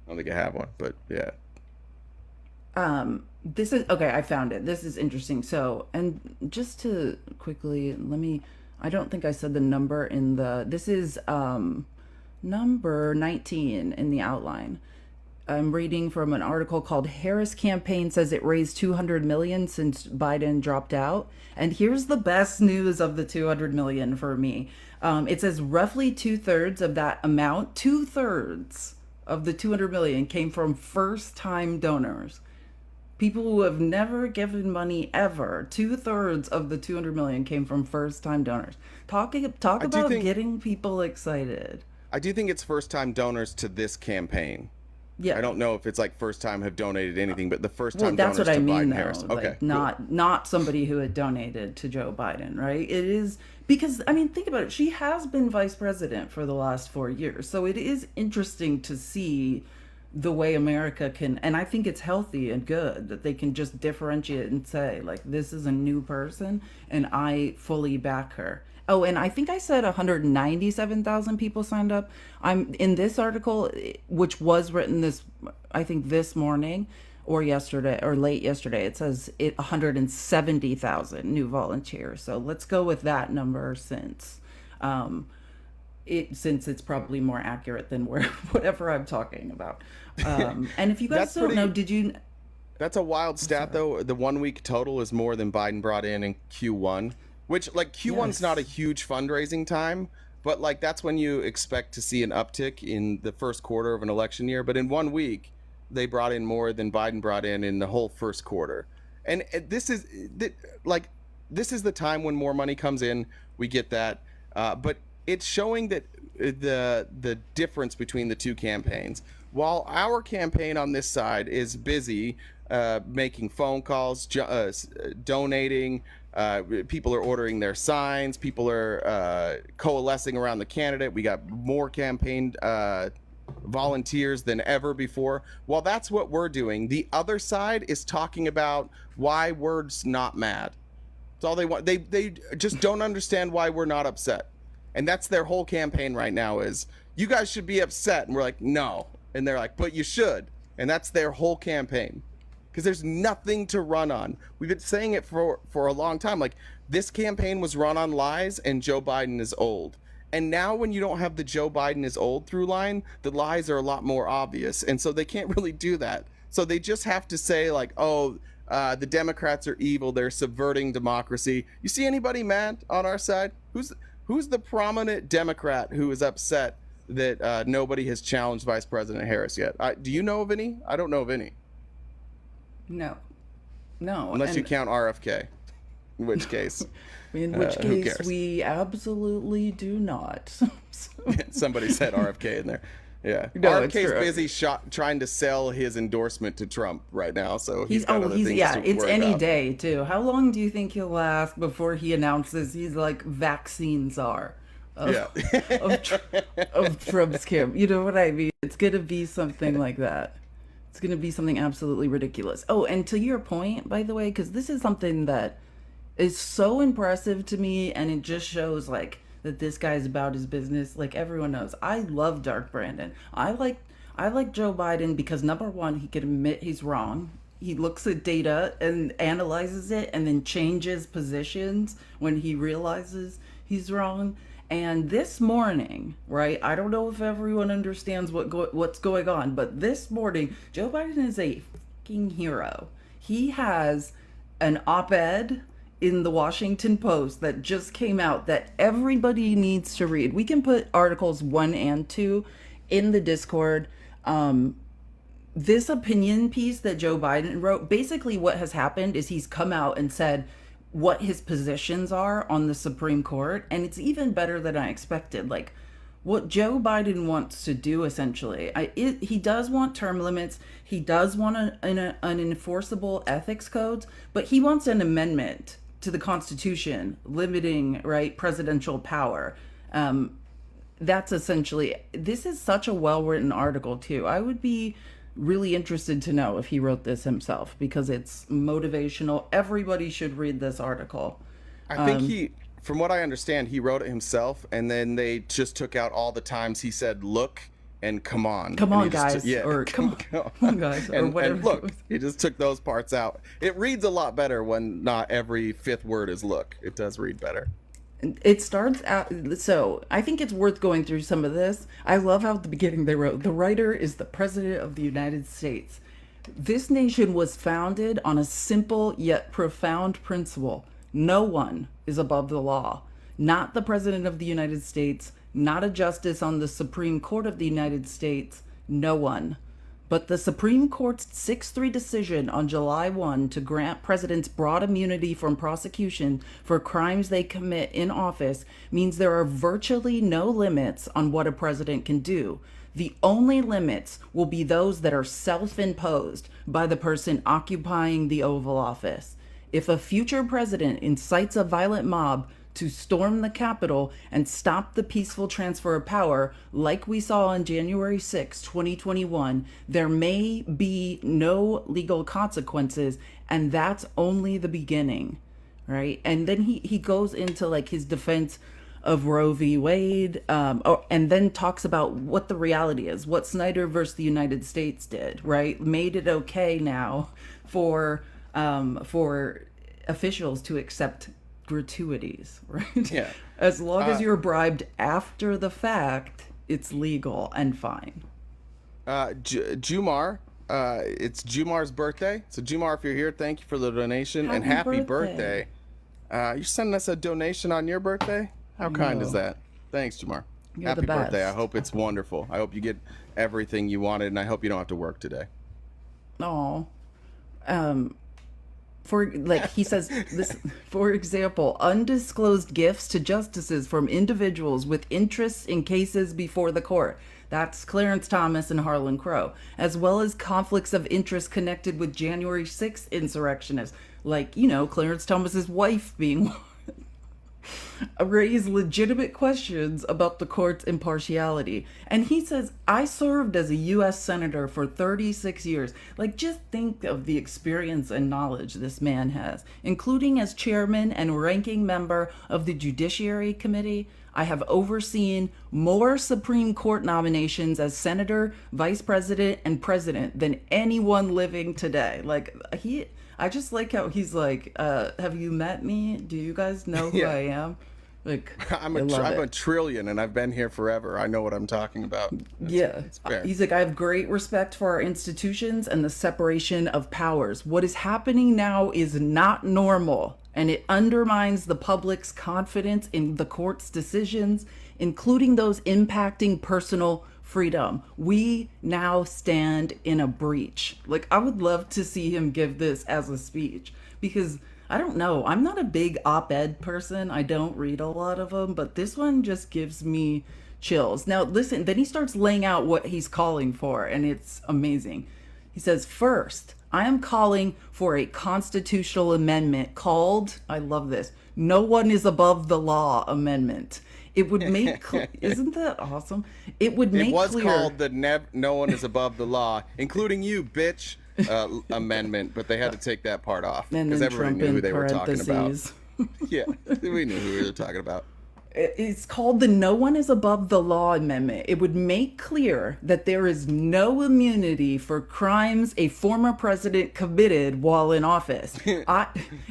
I don't think I have one, but yeah. This is okay. I found it. This is interesting. So, and just to quickly, I don't think I said the number this is, number 19 in the outline. I'm reading from an article called Harris Campaign says it raised 200 million since Biden dropped out. And here's the best news of the 200 million for me. It says roughly two-thirds of that amount, two-thirds of the 200 million came from first-time donors. People who have never given money ever. Two-thirds of the 200 million came from first-time donors. Talk I do about think getting people excited. I do think it's first time donors to this campaign. Yeah. I don't know if it's like first time have donated anything, but the first Well, time that's donors what I to mean, Biden though. Harris. Okay, Like, cool. not somebody who had donated to Joe Biden, right? It is because I mean, think about it. She has been vice president for the last 4 years, so it is interesting to see the way America can, and I think it's healthy and good that they can just differentiate and say, like, this is a new person, and I fully back her. Oh, and I think I said 197,000 people signed up. I'm in this article, which was written I think this morning or yesterday or late yesterday. It says 170,000 new volunteers. So let's go with that number um, since it's probably more accurate than whatever I'm talking about. And if you guys That's don't know, pretty. did you? That's a wild stat, Sorry. though. The 1 week total is more than Biden brought in Q1, which, like, Q1's not a Yes. huge fundraising time, but, like, that's when you expect to see an uptick in the first quarter of an election year. But in 1 week, they brought in more than Biden brought in the whole first quarter. And like, this is the time when more money comes in. We get that. But it's showing that the difference between the two campaigns. While our campaign on this side is busy making phone calls, donating, people are ordering their signs, people are coalescing around the candidate. We got more campaign volunteers than ever before. While that's what we're doing, the other side is talking about why we're not mad. That's all they want. They just don't understand why we're not upset. And that's their whole campaign right now is, you guys should be upset. And we're like, no. And they're like, but you should. And that's their whole campaign. Because there's nothing to run on. We've been saying it for a long time. Like, this campaign was run on lies and Joe Biden is old. And now when you don't have the Joe Biden is old through line, the lies are a lot more obvious. And so they can't really do that. So they just have to say, like, oh, the Democrats are evil. They're subverting democracy. You see anybody mad on our side? Who's the prominent Democrat who is upset that nobody has challenged Vice President Harris yet? Do you know of any? I don't know of any. No, no, Unless you and count RFK, in which case, in which who case cares? we absolutely do not. So- Somebody said RFK in there. Yeah, no, it's RFK's true. busy trying to sell his endorsement to Trump right now, so he's got other He's things yeah, to it's worry any about. day too. How long do you think he'll last before he announces he's like vaccine czar Yeah. of of, Tr- of Trump's camp? You know what I mean? It's gonna be something like that. It's gonna be something absolutely ridiculous. Oh, and to your point, by the way, because this is something that is so impressive to me, and it just shows like that this guy's about his business. Like everyone knows, I love Dark Brandon. I like Joe Biden because number one, he can admit he's wrong. He looks at data and analyzes it, and then changes positions when he realizes he's wrong. And this morning, right? I don't know if everyone understands what's going on, but this morning, Joe Biden is a fucking hero. He has an op-ed in the Washington Post that just came out that everybody needs to read. We can put articles 1 and 2 in the Discord. This opinion piece that Joe Biden wrote, basically what has happened is he's come out and said what his positions are on the Supreme Court, and it's even better than I expected. Like what Joe Biden wants to do essentially, he does want term limits, he does want an enforceable ethics codes, but he wants an amendment to the Constitution limiting right presidential power. That's essentially, this is such a well-written article too. I would be really interested to know if he wrote this himself because it's motivational. Everybody should read this article. I think from what I understand, he wrote it himself, and then they just took out all the times he said "look" and "come on." Come And on, he just guys, yeah, or come on, guys, or whatever. And look, he just took those parts out. It reads a lot better when not every fifth word is "look." It does read better. It starts out, so I think it's worth going through some of this. I love how at the beginning they wrote, the writer is the President of the United States. This nation was founded on a simple yet profound principle. No one is above the law. Not the President of the United States, not a justice on the Supreme Court of the United States, no one. But the Supreme Court's 6-3 decision on July 1 to grant presidents broad immunity from prosecution for crimes they commit in office means there are virtually no limits on what a president can do. The only limits will be those that are self-imposed by the person occupying the Oval Office. If a future president incites a violent mob to storm the Capitol and stop the peaceful transfer of power, like we saw on January 6, 2021, there may be no legal consequences, and that's only the beginning, right? And then he goes into like his defense of Roe v. Wade, and then talks about what the reality is, what Snyder versus the United States did, right? Made it okay now for officials to accept gratuities, right? Yeah. As long as you're bribed after the fact, it's legal and fine. Jumar, it's Jumar's birthday. So Jumar, if you're here, thank you for the donation and Happy happy birthday. birthday. You're sending us a donation on your birthday? How kind is know. that? Thanks, Jamar. You're Happy the birthday. I best. hope it's wonderful. I hope you get everything you wanted, and I hope you don't have to work today. Oh, for like he says this, for example, undisclosed gifts to justices from individuals with interests in cases before the court. That's Clarence Thomas and Harlan Crow, as well as conflicts of interest connected with January 6th insurrectionists, like, Clarence Thomas's wife being raise legitimate questions about the court's impartiality. And he says, I served as a U.S. Senator for 36 years. Like, just think of the experience and knowledge this man has, including as chairman and ranking member of the Judiciary Committee. I have overseen more Supreme Court nominations as senator, vice president, and president than anyone living today. Like, I just like how he's like, have you met me? Do you guys know who I am? Like, I'm I love a it. trillion, and I've been here forever. I know what I'm talking about. It's fair. He's like, I have great respect for our institutions and the separation of powers. What is happening now is not normal, and it undermines the public's confidence in the court's decisions, including those impacting personal freedom. We now stand in a breach. Like, I would love to see him give this as a speech, because I don't know, I'm not a big op-ed person. I don't read a lot of them, but this one just gives me chills. Now listen, then he starts laying out what he's calling for, and it's amazing. He says, first, I am calling for a constitutional amendment called, I love this, No One is Above the Law Amendment. It would make, isn't that awesome? It would make It was clear. called the No One is Above the Law, including you, bitch, amendment, but they had to take that part off And because then everybody Trump knew who in they were talking about. parentheses. Yeah, we knew who we were talking about. It's called the No One is Above the Law Amendment. It would make clear that there is no immunity for crimes a former president committed while in office.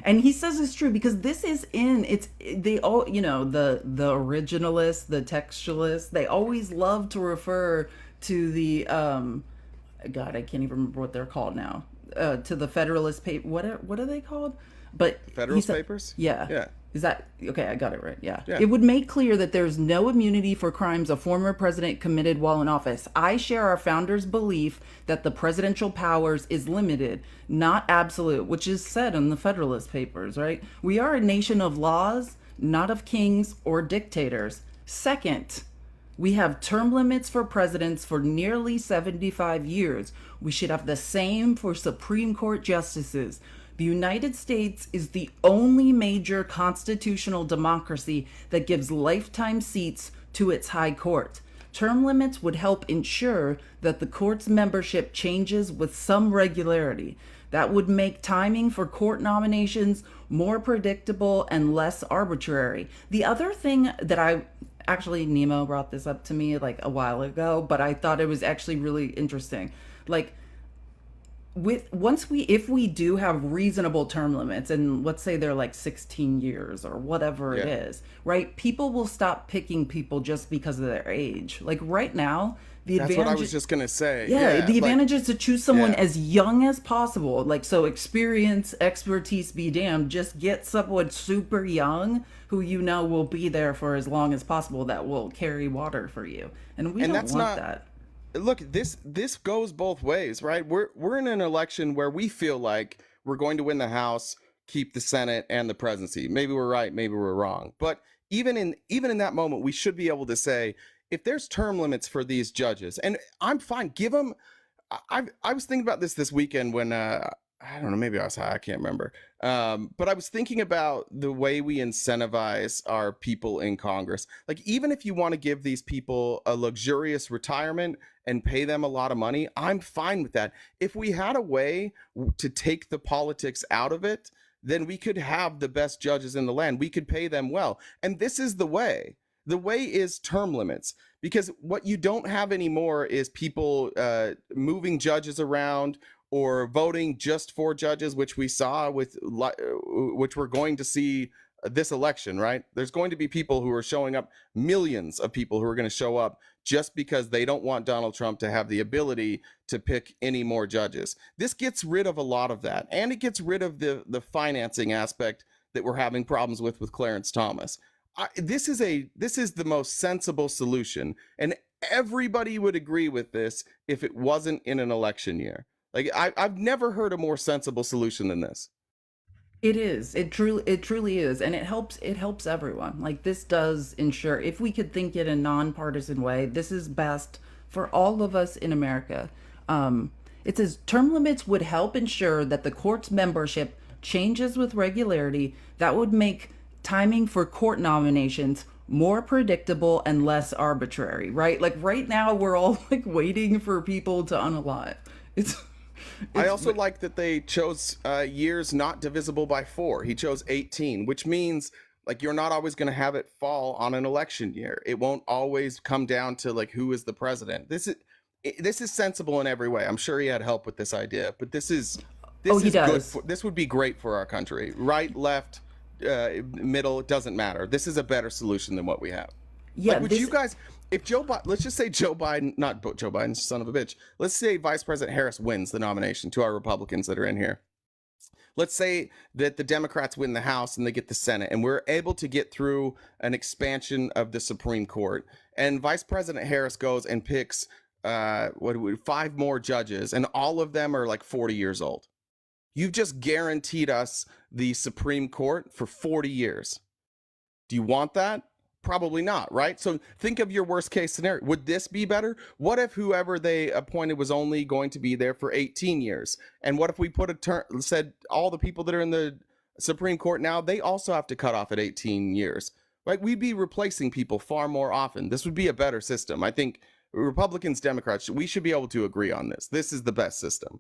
And he says it's true because this is they all, the originalists, the textualists, they always love to refer to the, God, I can't even remember what they're called now, to the Federalist paper. What are they called? But Federalist Papers? Yeah. Yeah. Is that okay? I got it right. Yeah. Yeah. It would make clear that there's no immunity for crimes a former president committed while in office. I share our founders' belief that the presidential powers is limited, not absolute, which is said in the Federalist Papers, right? We are a nation of laws, not of kings or dictators. Second, we have term limits for presidents for nearly 75 years. We should have the same for Supreme Court justices. The United States is the only major constitutional democracy that gives lifetime seats to its high court. Term limits would help ensure that the court's membership changes with some regularity. That would make timing for court nominations more predictable and less arbitrary. The other thing that actually, Nemo brought this up to me like a while ago, but I thought it was actually really interesting. Like, with once we if we do have reasonable term limits, and let's say they're like 16 years or whatever it Yeah. is, right? People will stop picking people just because of their age. Like right now, the That's what I advantage was just gonna say. yeah, Yeah, the like advantage is to choose someone yeah. as young as possible. Like, so experience, expertise be damned. Just get someone super young who you know will be there for as long as possible, that will carry water for you. And we And don't that's want not that. look, this goes both ways, right? We're in an election where we feel like we're going to win the House, keep the Senate and the presidency. Maybe we're right, maybe we're wrong. But even in that moment, we should be able to say if there's term limits for these judges, and I'm fine, give them. I was thinking about this weekend when I don't know, maybe I was high, I can't remember. But I was thinking about the way we incentivize our people in Congress. Like, even if you want to give these people a luxurious retirement and pay them a lot of money, I'm fine with that. If we had a way to take the politics out of it, then we could have the best judges in the land. We could pay them well. And this is the way. The way is term limits, because what you don't have anymore is people moving judges around or voting just for judges, which we saw with which we're going to see this election, right? There's going to be people who are showing up, millions of people who are going to show up just because they don't want Donald Trump to have the ability to pick any more judges. This gets rid of a lot of that, and it gets rid of the financing aspect that we're having problems with Clarence Thomas. This is the most sensible solution, and everybody would agree with this if it wasn't in an election year. Like, I've never heard a more sensible solution than this. It is. It truly is. And it helps everyone. Like, this does ensure, if we could think in a nonpartisan way, this is best for all of us in America. It says term limits would help ensure that the court's membership changes with regularity. That would make timing for court nominations more predictable and less arbitrary, right? Like right now we're all like waiting for people to unalive. It's I it's also like that they chose years not divisible by four. He chose 18, which means like you're not always going to have it fall on an election year. It won't always come down to like who is the president. This is sensible in every way. I'm sure he had help with this idea, but oh, this he is good does. for this would be great for our country. Right, left, middle, it doesn't matter. This is a better solution than what we have. Yeah, Like, would you this guys, if Joe Biden, let's just say Joe Biden, not Joe Biden, son of a bitch, let's say Vice President Harris wins the nomination, to our Republicans that are in here. Let's say that the Democrats win the House and they get the Senate, and we're able to get through an expansion of the Supreme Court. And Vice President Harris goes and picks five more judges, and all of them are like 40 years old. You've just guaranteed us the Supreme Court for 40 years. Do you want that? Probably not, right? So think of your worst case scenario. Would this be better? What if whoever they appointed was only going to be there for 18 years? And what if we put a term, said all the people that are in the Supreme Court now, they also have to cut off at 18 years, right? We'd be replacing people far more often. This would be a better system. I think Republicans, Democrats, we should be able to agree on this. This is the best system.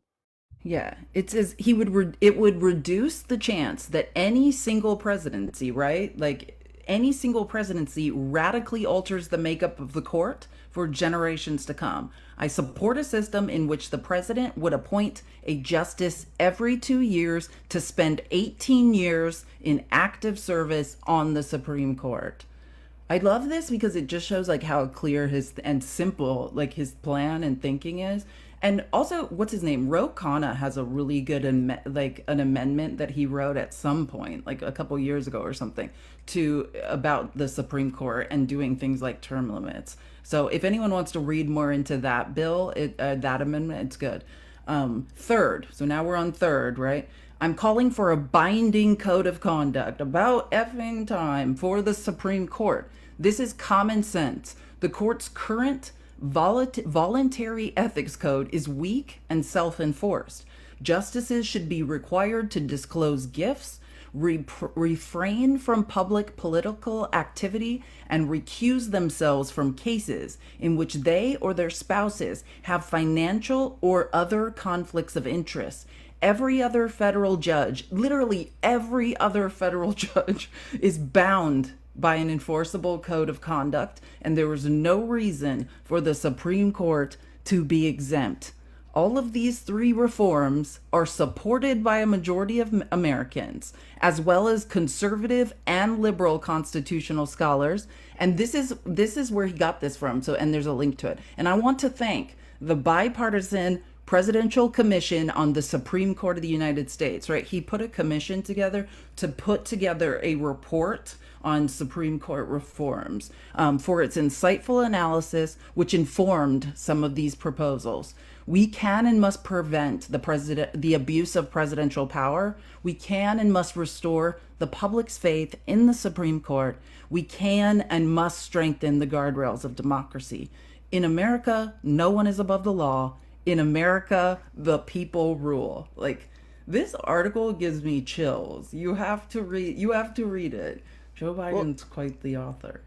Yeah, it says it would reduce the chance that any single presidency, right? Like any single presidency radically alters the makeup of the court for generations to come. I support a system in which the president would appoint a justice every 2 years to spend 18 years in active service on the Supreme Court. I love this because it just shows like how clear his and simple like his plan and thinking is. And also, what's his name? Ro Khanna has a really good like an amendment that he wrote at some point, like a couple years ago or something, to about the Supreme Court and doing things like term limits. So if anyone wants to read more into that bill, that amendment, it's good. Third, so now we're on third, right? I'm calling for a binding code of conduct about effing time for the Supreme Court. This is common sense. The court's current voluntary ethics code is weak and self enforced. Justices should be required to disclose gifts, refrain from public political activity, and recuse themselves from cases in which they or their spouses have financial or other conflicts of interest. Every other federal judge, literally every other federal judge, is bound by an enforceable code of conduct, and there was no reason for the Supreme Court to be exempt. All of these three reforms are supported by a majority of Americans, as well as conservative and liberal constitutional scholars. And this is where he got this from. So, and there's a link to it. And I want to thank the bipartisan Presidential Commission on the Supreme Court of the United States, right? He put a commission together to put together a report on Supreme Court reforms for its insightful analysis, which informed some of these proposals. We can and must prevent the abuse of presidential power. We can and must restore the public's faith in the Supreme Court. We can and must strengthen the guardrails of democracy. In America, no one is above the law. In America, the people rule. Like, this article gives me chills. You have to read it. Joe Well, Biden's quite the author.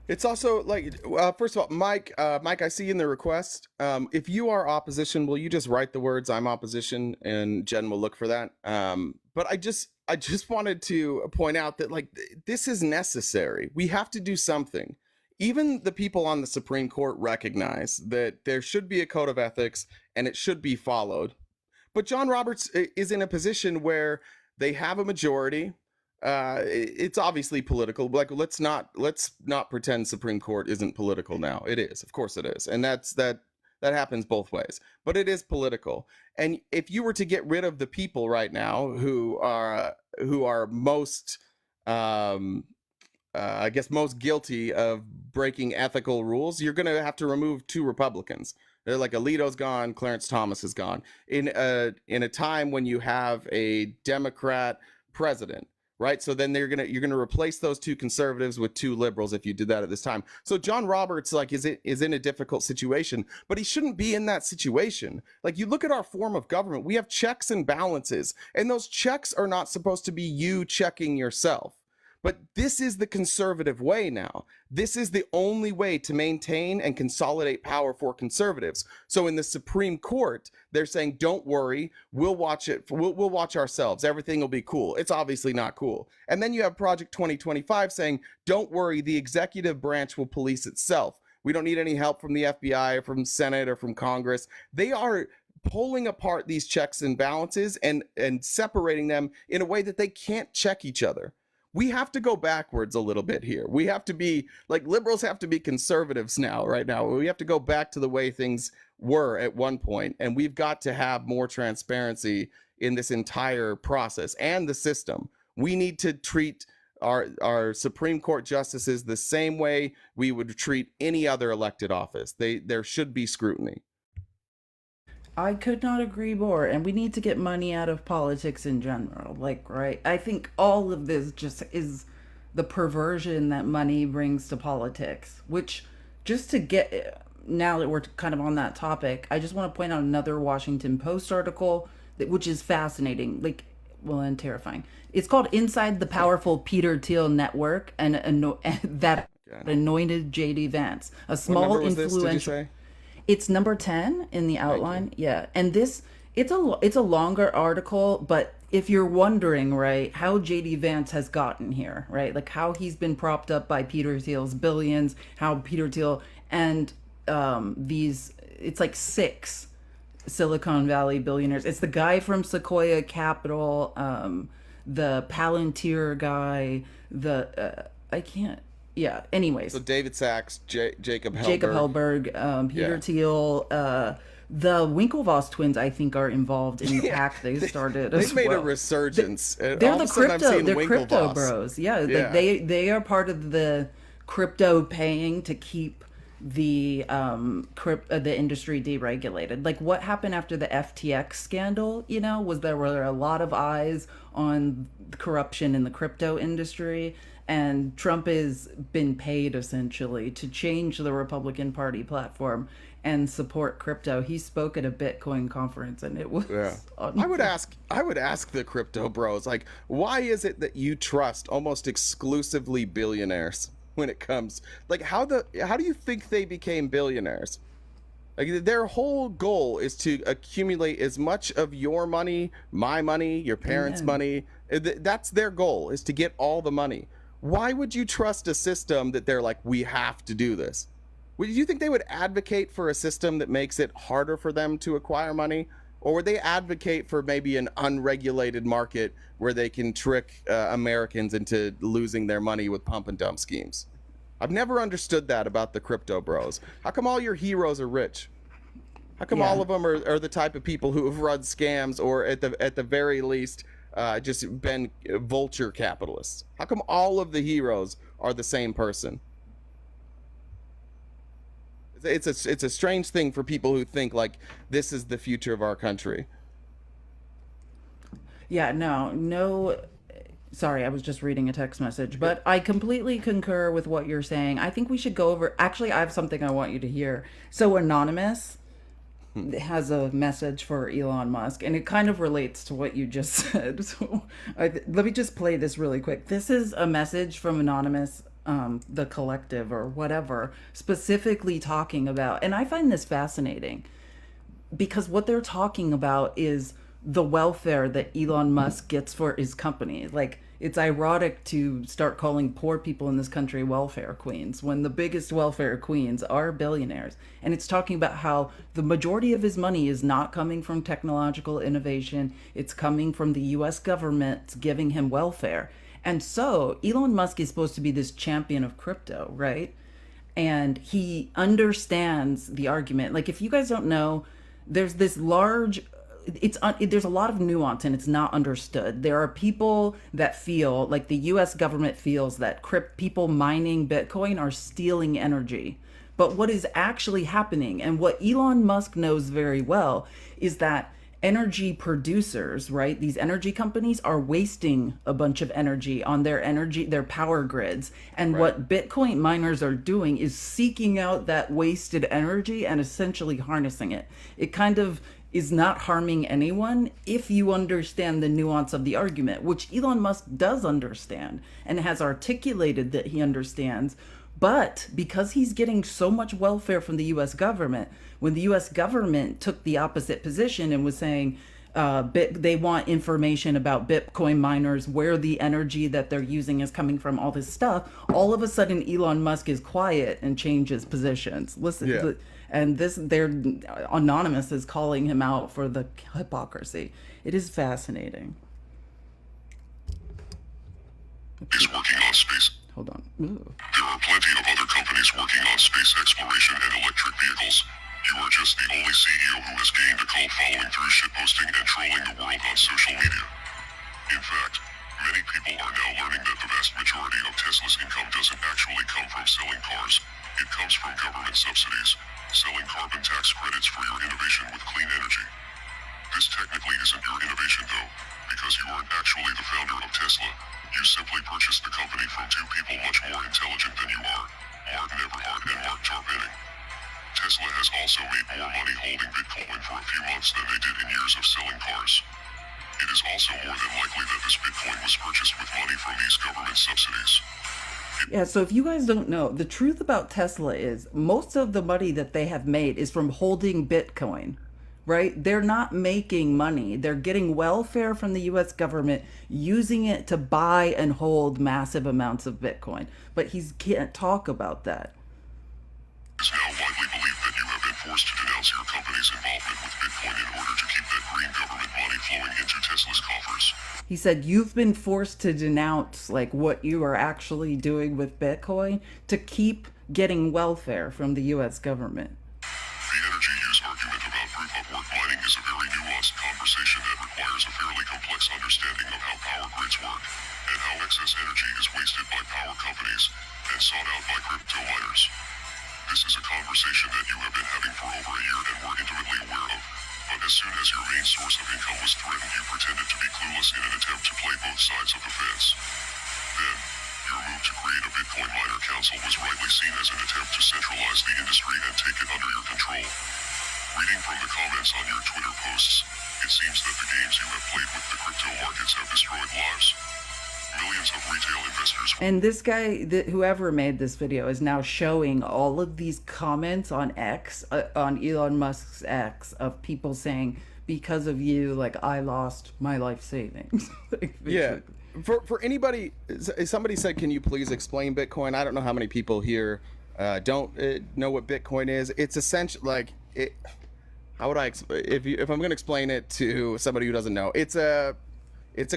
it's also like, first of all, Mike, I see in the request. If you are opposition, will you just write the words "I'm opposition" and Jen will look for that. But I just wanted to point out that like this is necessary. We have to do something. Even the people on the Supreme Court recognize that there should be a code of ethics and it should be followed. But John Roberts is in a position where they have a majority. It's obviously political. Like let's not pretend Supreme Court isn't political now. It is, of course, it is, and that happens both ways. But it is political. And if you were to get rid of the people right now who are most I guess most guilty of breaking ethical rules, you're going to have to remove two Republicans. They're like Alito's gone, Clarence Thomas is gone. In a time when you have a Democrat president, right? So then you're gonna replace those two conservatives with two liberals if you did that at this time. So John Roberts like is in a difficult situation, but he shouldn't be in that situation. Like you look at our form of government, we have checks and balances, and those checks are not supposed to be you checking yourself. But this is the conservative way now. This is the only way to maintain and consolidate power for conservatives. So in the Supreme Court, they're saying, don't worry, we'll watch it. We'll watch ourselves. Everything will be cool. It's obviously not cool. And then you have Project 2025 saying, don't worry, the executive branch will police itself. We don't need any help from the FBI or from Senate or from Congress. They are pulling apart these checks and balances and separating them in a way that they can't check each other. We have to go backwards a little bit here. We have to be like liberals have to be conservatives now, right now. We have to go back to the way things were at one point, and we've got to have more transparency in this entire process and the system. We need to treat our Supreme Court justices the same way we would treat any other elected office. There should be scrutiny. I could not agree more. And we need to get money out of politics in general. Like, right? I think all of this just is the perversion that money brings to politics, which just to get now that we're kind of on that topic, I just want to point out another Washington Post article which is fascinating. Like, well, and terrifying. It's called "Inside the Powerful Peter Thiel Network," and that anointed JD Vance, a What small number was this, did you influential. say? It's number 10 in the Thank you. outline. Yeah. And this it's a longer article, but if you're wondering, right, how JD Vance has gotten here, right? Like how he's been propped up by Peter Thiel's billions, how Peter Thiel and these it's like six Silicon Valley billionaires. It's the guy from Sequoia Capital, the Palantir guy, the I can't yeah, anyways, So David Sachs, Jacob Jacob Hellberg. Hellberg, Peter Yeah. Thiel, the Winklevoss twins, I think, are involved in the Yeah, pack they started they've as made a well. resurgence. They're All of the a sudden, I'm seeing crypto Winklevoss. bros. Yeah, like Yeah. they are part of the crypto paying to keep the industry deregulated. Like what happened after the FTX scandal, was there were a lot of eyes on corruption in the crypto industry, and Trump has been paid essentially to change the Republican Party platform and support crypto. He spoke at a Bitcoin conference and it was Yeah. I would ask the crypto bros, like, why is it that you trust almost exclusively billionaires when it comes like how do you think they became billionaires? Like their whole goal is to accumulate as much of your money, my money, your parents' Amen. money. That's their goal, is to get all the money. Why would you trust a system that they're like, we have to do this? Do you think they would advocate for a system that makes it harder for them to acquire money? Or would they advocate for maybe an unregulated market where they can trick Americans into losing their money with pump and dump schemes? I've never understood that about the crypto bros. How come all your heroes are rich? How come all Yeah. of them are the type of people who have run scams or at the very least just been vulture capitalists? How come all of the heroes are the same person? It's a strange thing for people who think like this is the future of our country. Yeah, no. Sorry, I was just reading a text message, but I completely concur with what you're saying. I think we should go over. Actually, I have something I want you to hear. So, Anonymous has a message for Elon Musk, and it kind of relates to what you just said. So, let me just play this really quick. This is a message from Anonymous, the collective or whatever, specifically talking about, and I find this fascinating because what they're talking about is the welfare that Elon Musk gets for his company. Like, it's ironic to start calling poor people in this country welfare queens when the biggest welfare queens are billionaires. And it's talking about how the majority of his money is not coming from technological innovation, it's coming from the US government giving him welfare. And so Elon Musk is supposed to be this champion of crypto, right? And he understands the argument. Like, if you guys don't know, there's this large there's a lot of nuance and it's not understood. There are people that feel like the US government feels that people mining Bitcoin are stealing energy. But what is actually happening, and what Elon Musk knows very well, is that energy producers, right? These energy companies are wasting a bunch of energy on their power grids. And Right. what Bitcoin miners are doing is seeking out that wasted energy and essentially harnessing it. It kind of is not harming anyone if you understand the nuance of the argument, which Elon Musk does understand and has articulated that he understands. But because he's getting so much welfare from the US government, when the US government took the opposite position and was saying they want information about Bitcoin miners, where the energy that they're using is coming from, all this stuff, all of a sudden Elon Musk is quiet and changes positions. Listen, Yeah. and their Anonymous is calling him out for the hypocrisy. It is fascinating. Is working on space. Hold on. Ooh. There are plenty of other companies working on space exploration and electric vehicles. You are just the only CEO who has gained a cult following through shitposting and trolling the world on social media. In fact, many people are now learning that the vast majority of Tesla's income doesn't actually come from selling cars. It comes from government subsidies, selling carbon tax credits for your innovation with clean energy. This technically isn't your innovation though, because you aren't actually the founder of Tesla. You simply purchased the company from two people much more intelligent than you are, Martin Everhart and Mark Tarpenning. Tesla has also made more money holding Bitcoin for a few months than they did in years of selling cars. It is also more than likely that this Bitcoin was purchased with money from these government subsidies. Yeah, so if you guys don't know, the truth about Tesla is most of the money that they have made is from holding Bitcoin, right? They're not making money. They're getting welfare from the US government, using it to buy and hold massive amounts of Bitcoin. But he can't talk about that. It is now widely believed that you have been forced to denounce your company's involvement with Bitcoin in order to keep that green government money flowing into Tesla's coffers. He said you've been forced to denounce like what you are actually doing with Bitcoin to keep getting welfare from the US government. The energy use argument about proof of work mining is a very nuanced conversation that requires a fairly complex understanding of how power grids work and how excess energy is wasted by power companies and sought out by crypto miners. This is a conversation that you have been having for over a year and were intimately aware of, but as soon as your main source of income was threatened, you pretended to be clueless in an attempt to play both sides of the fence. Then, your move to create a Bitcoin miner council was rightly seen as an attempt to centralize the industry and take it under your control. Reading from the comments on your Twitter posts, it seems that the games you have played with the crypto markets have destroyed lives. Millions of retail investors. And this guy, whoever made this video, is now showing all of these comments on X, on Elon Musk's X, of people saying, because of you, like, I lost my life savings. Like, Yeah. For anybody, somebody said, can you please explain Bitcoin? I don't know how many people here don't know what Bitcoin is, it's essentially like it. How would I if I'm going to explain it to somebody who doesn't know? It's a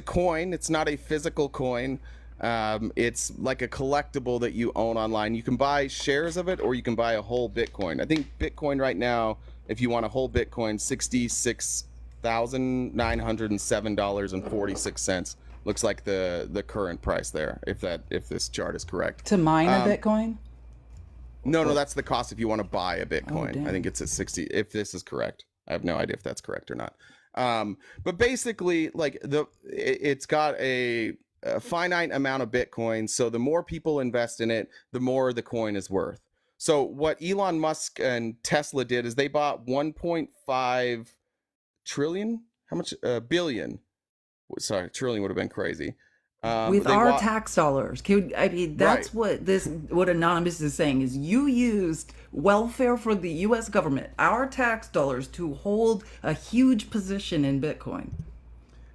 coin. It's not a physical coin. It's like a collectible that you own online. You can buy shares of it, or you can buy a whole Bitcoin. I think Bitcoin right now, if you want a whole Bitcoin, $66,907.46 looks like the current price there. If this chart is correct. To mine a Bitcoin? No, that's the cost if you want to buy a Bitcoin. damn. I think it's at 60. If this is correct, I have no idea if that's correct or not. But basically, like it's got a finite amount of Bitcoin. So the more people invest in it, the more the coin is worth. So what Elon Musk and Tesla did is they bought 1.5 trillion. How much? Billion. Sorry, trillion would have been crazy. With They our wa- tax dollars. I mean, that's Right. what Anonymous is saying is you used welfare for the US government, our tax dollars, to hold a huge position in Bitcoin.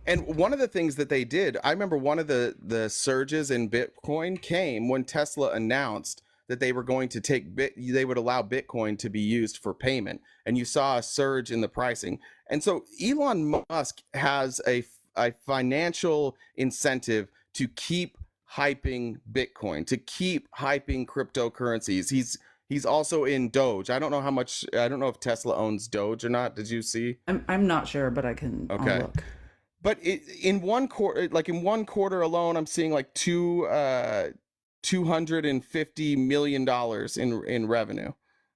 And one of the things that they did, I remember one of the surges in Bitcoin came when Tesla announced that they were going to they would allow Bitcoin to be used for payment, and you saw a surge in the pricing. And so Elon Musk has a financial incentive to keep hyping Bitcoin, to keep hyping cryptocurrencies. He's also in Doge. I don't know how much. I don't know if Tesla owns Doge or not. Did you see? I'm not sure, but I'll Okay. look. But in one quarter, like in one quarter alone, I'm seeing like $250 million in revenue,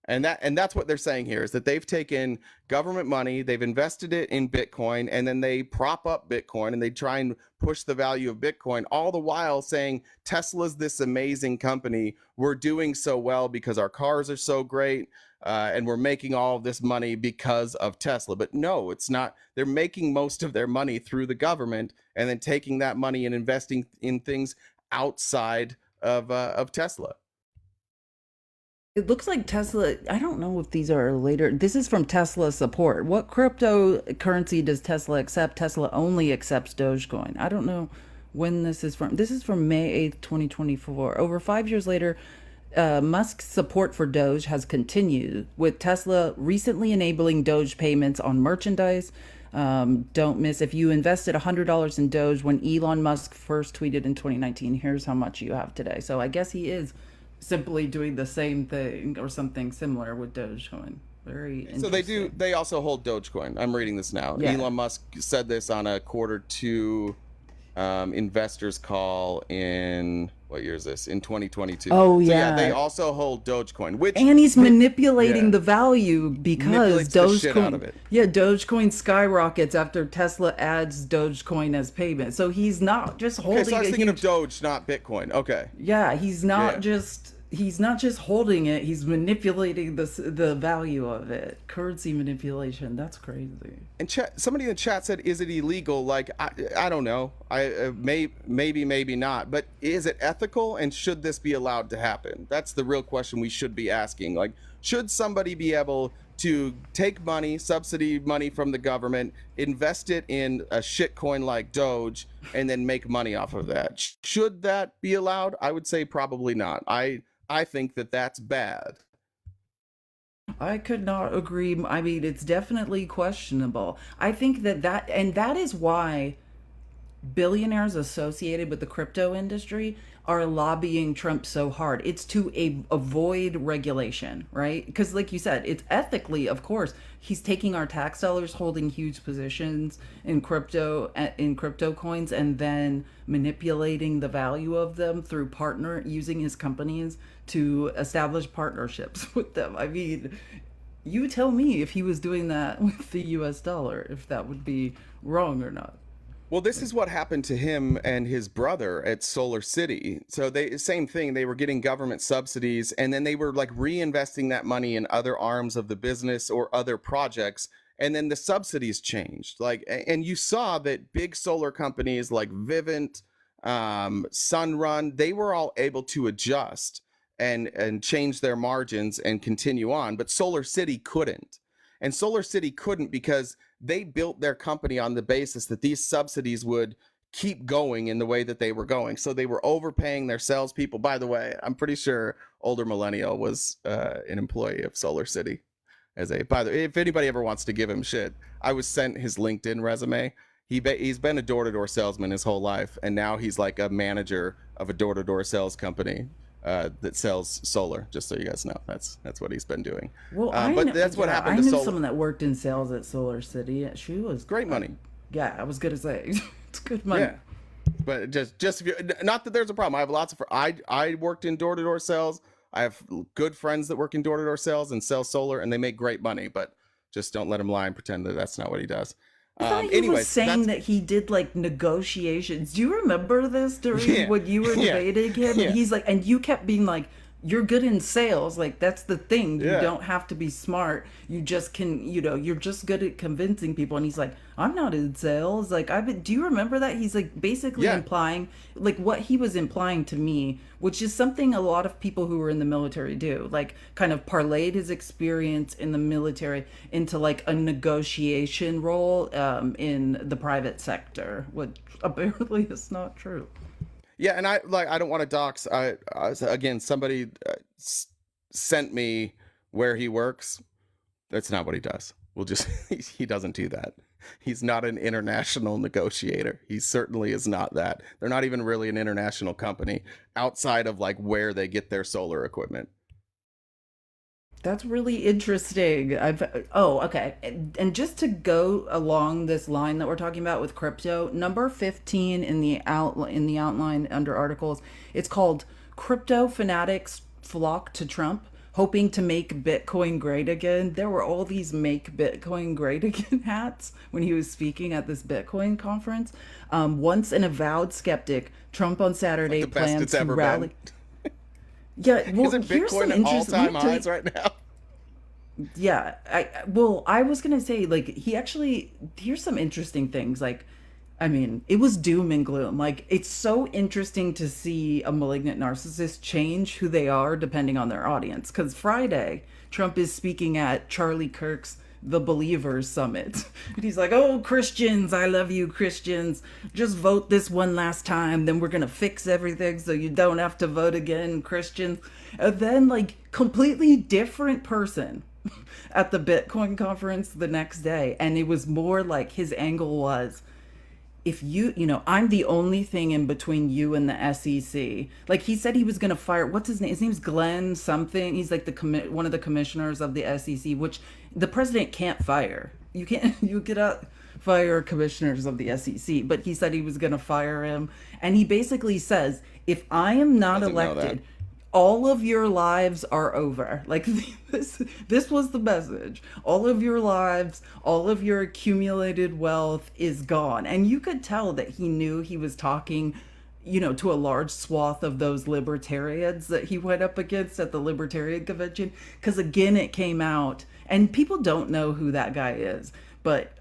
and that's what they're saying here is that they've taken government money, they've invested it in Bitcoin, and then they prop up Bitcoin and they try and push the value of Bitcoin, all the while saying Tesla's this amazing company. We're doing so well because our cars are so great. And we're making all of this money because of Tesla. But no, it's not. They're making most of their money through the government and then taking that money and investing in things outside of Tesla. It looks like Tesla. I don't know if these are later. This is from Tesla support. What cryptocurrency does Tesla accept? Tesla only accepts Dogecoin. I don't know when this is from. This is from May 8th, 2024. Over 5 years later, Musk's support for Doge has continued, with Tesla recently enabling Doge payments on merchandise. Don't miss if you invested $100 in Doge when Elon Musk first tweeted in 2019. Here's how much you have today. So I guess he is simply doing the same thing or something similar with Dogecoin. Very interesting. So they also hold Dogecoin. I'm reading this now. Yeah. Elon Musk said this on a Q2 investors call in what year is this? In 2022. Oh, So yeah. they also hold Dogecoin, which And he's manipulating yeah. the value because Manipulates the shit Dogecoin, out of it. yeah, Dogecoin skyrockets after Tesla adds Dogecoin as payment. So he's not just holding. Okay, so I was a thinking huge, of Doge, not Bitcoin. Okay. yeah, he's not Yeah. just holding it. He's manipulating the value of it. Currency manipulation. That's crazy. And somebody in the chat said, "Is it illegal?" Like, I don't know. Maybe not. But is it ethical? And should this be allowed to happen? That's the real question we should be asking. Like, should somebody be able to take money, subsidy money from the government, invest it in a shit coin like Doge, and then make money off of that? Should that be allowed? I would say probably not. I think that that's bad. I could not agree. I mean, it's definitely questionable. I think that is why billionaires associated with the crypto industry are lobbying Trump so hard. It's to avoid regulation, right? Because, like you said, it's ethically, of course, he's taking our tax dollars, holding huge positions in crypto coins, and then manipulating the value of them through using his companies to establish partnerships with them. I mean, you tell me if he was doing that with the US dollar, if that would be wrong or not. Well, this is what happened to him and his brother at Solar City. So same thing, they were getting government subsidies and then they were like reinvesting that money in other arms of the business or other projects. And then the subsidies changed. And you saw that big solar companies like Vivint, Sunrun, they were all able to adjust and change their margins and continue on, but Solar City couldn't. And Solar City couldn't because they built their company on the basis that these subsidies would keep going in the way that they were going. So they were overpaying their salespeople. By the way, I'm pretty sure older millennial was an employee of Solar City. By the way, if anybody ever wants to give him shit, I was sent his LinkedIn resume. He's been a door-to-door salesman his whole life, and now he's like a manager of a door-to-door sales company that sells solar. Just so you guys know, that's what he's been doing. Well, But that's what happened I to knew solar. someone that worked in sales at Solar City. She was Great money. Yeah, I was gonna say it's good money. Yeah, but just if you, not that there's a problem. I have lots of I worked in door-to-door sales. I have good friends that work in door-to-door sales and sell solar, and they make great money. But just don't let him lie and pretend that that's not what he does. I thought he was saying that he did like negotiations. Do you remember this during when you were debating him? And he's like, and you kept being like, you're good in sales. Like, that's the thing. You don't have to be smart. You just can, you're just good at convincing people. And he's like, I'm not in sales. Like, do you remember that? He's like basically implying, like what he was implying to me, which is something a lot of people who were in the military do, like kind of parlayed his experience in the military into like a negotiation role in the private sector, which apparently is not true. Yeah, and I don't want to dox. Again, somebody sent me where he works. That's not what he does. We'll just he doesn't do that. He's not an international negotiator. He certainly is not that. They're not even really an international company outside of like where they get their solar equipment. That's really interesting. Okay. And just to go along this line that we're talking about with crypto, number 15 in the outline under articles, it's called Crypto Fanatics Flock to Trump, hoping to make Bitcoin great again. There were all these make Bitcoin great again hats when he was speaking at this Bitcoin conference. Once an avowed skeptic, Trump on Saturday Like the best plans it's to ever rally. been. Yeah, well, Isn't here's some Bitcoin at interesting. all-time highs right now? Yeah, I was gonna say, like, here's some interesting things. Like, I mean, it was doom and gloom. Like, it's so interesting to see a malignant narcissist change who they are depending on their audience. Because Friday, Trump is speaking at Charlie Kirk's The Believers Summit. And he's like, oh, Christians, I love you, Christians. Just vote this one last time, then we're gonna fix everything so you don't have to vote again, Christians. And then, like, completely different person at the Bitcoin conference the next day. And it was more like his angle was, if I'm the only thing in between you and the SEC. Like, he said he was going to fire, what's his name? His name's Glenn something. He's like one of the commissioners of the SEC, which the president can't fire. You cannot fire commissioners of the SEC. But he said he was going to fire him. And he basically says, if I am not elected, all of your lives are over. Like, this was the message. All of your lives, all of your accumulated wealth is gone. And you could tell that he knew he was talking, to a large swath of those libertarians that he went up against at the Libertarian Convention. Because again, it came out, and people don't know who that guy is. But,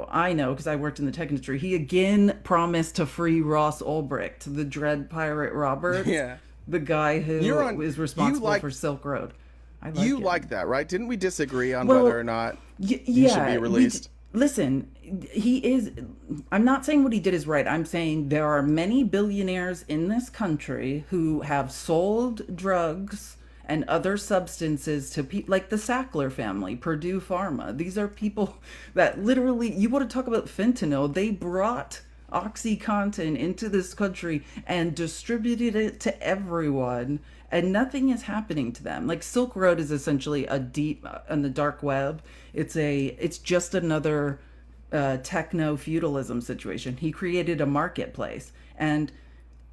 I know because I worked in the tech industry. He again promised to free Ross Ulbricht, the Dread Pirate Roberts. Yeah. The guy who is responsible for Silk Road. You like that, right? Didn't we disagree on whether or not he should be released? Listen, he is. I'm not saying what he did is right. I'm saying there are many billionaires in this country who have sold drugs and other substances to people like the Sackler family, Purdue Pharma. These are people that literally, you want to talk about fentanyl, they brought OxyContin into this country and distributed it to everyone, and nothing is happening to them. Like, Silk Road is essentially a deep on the dark web. It's just another techno feudalism situation. He created a marketplace, and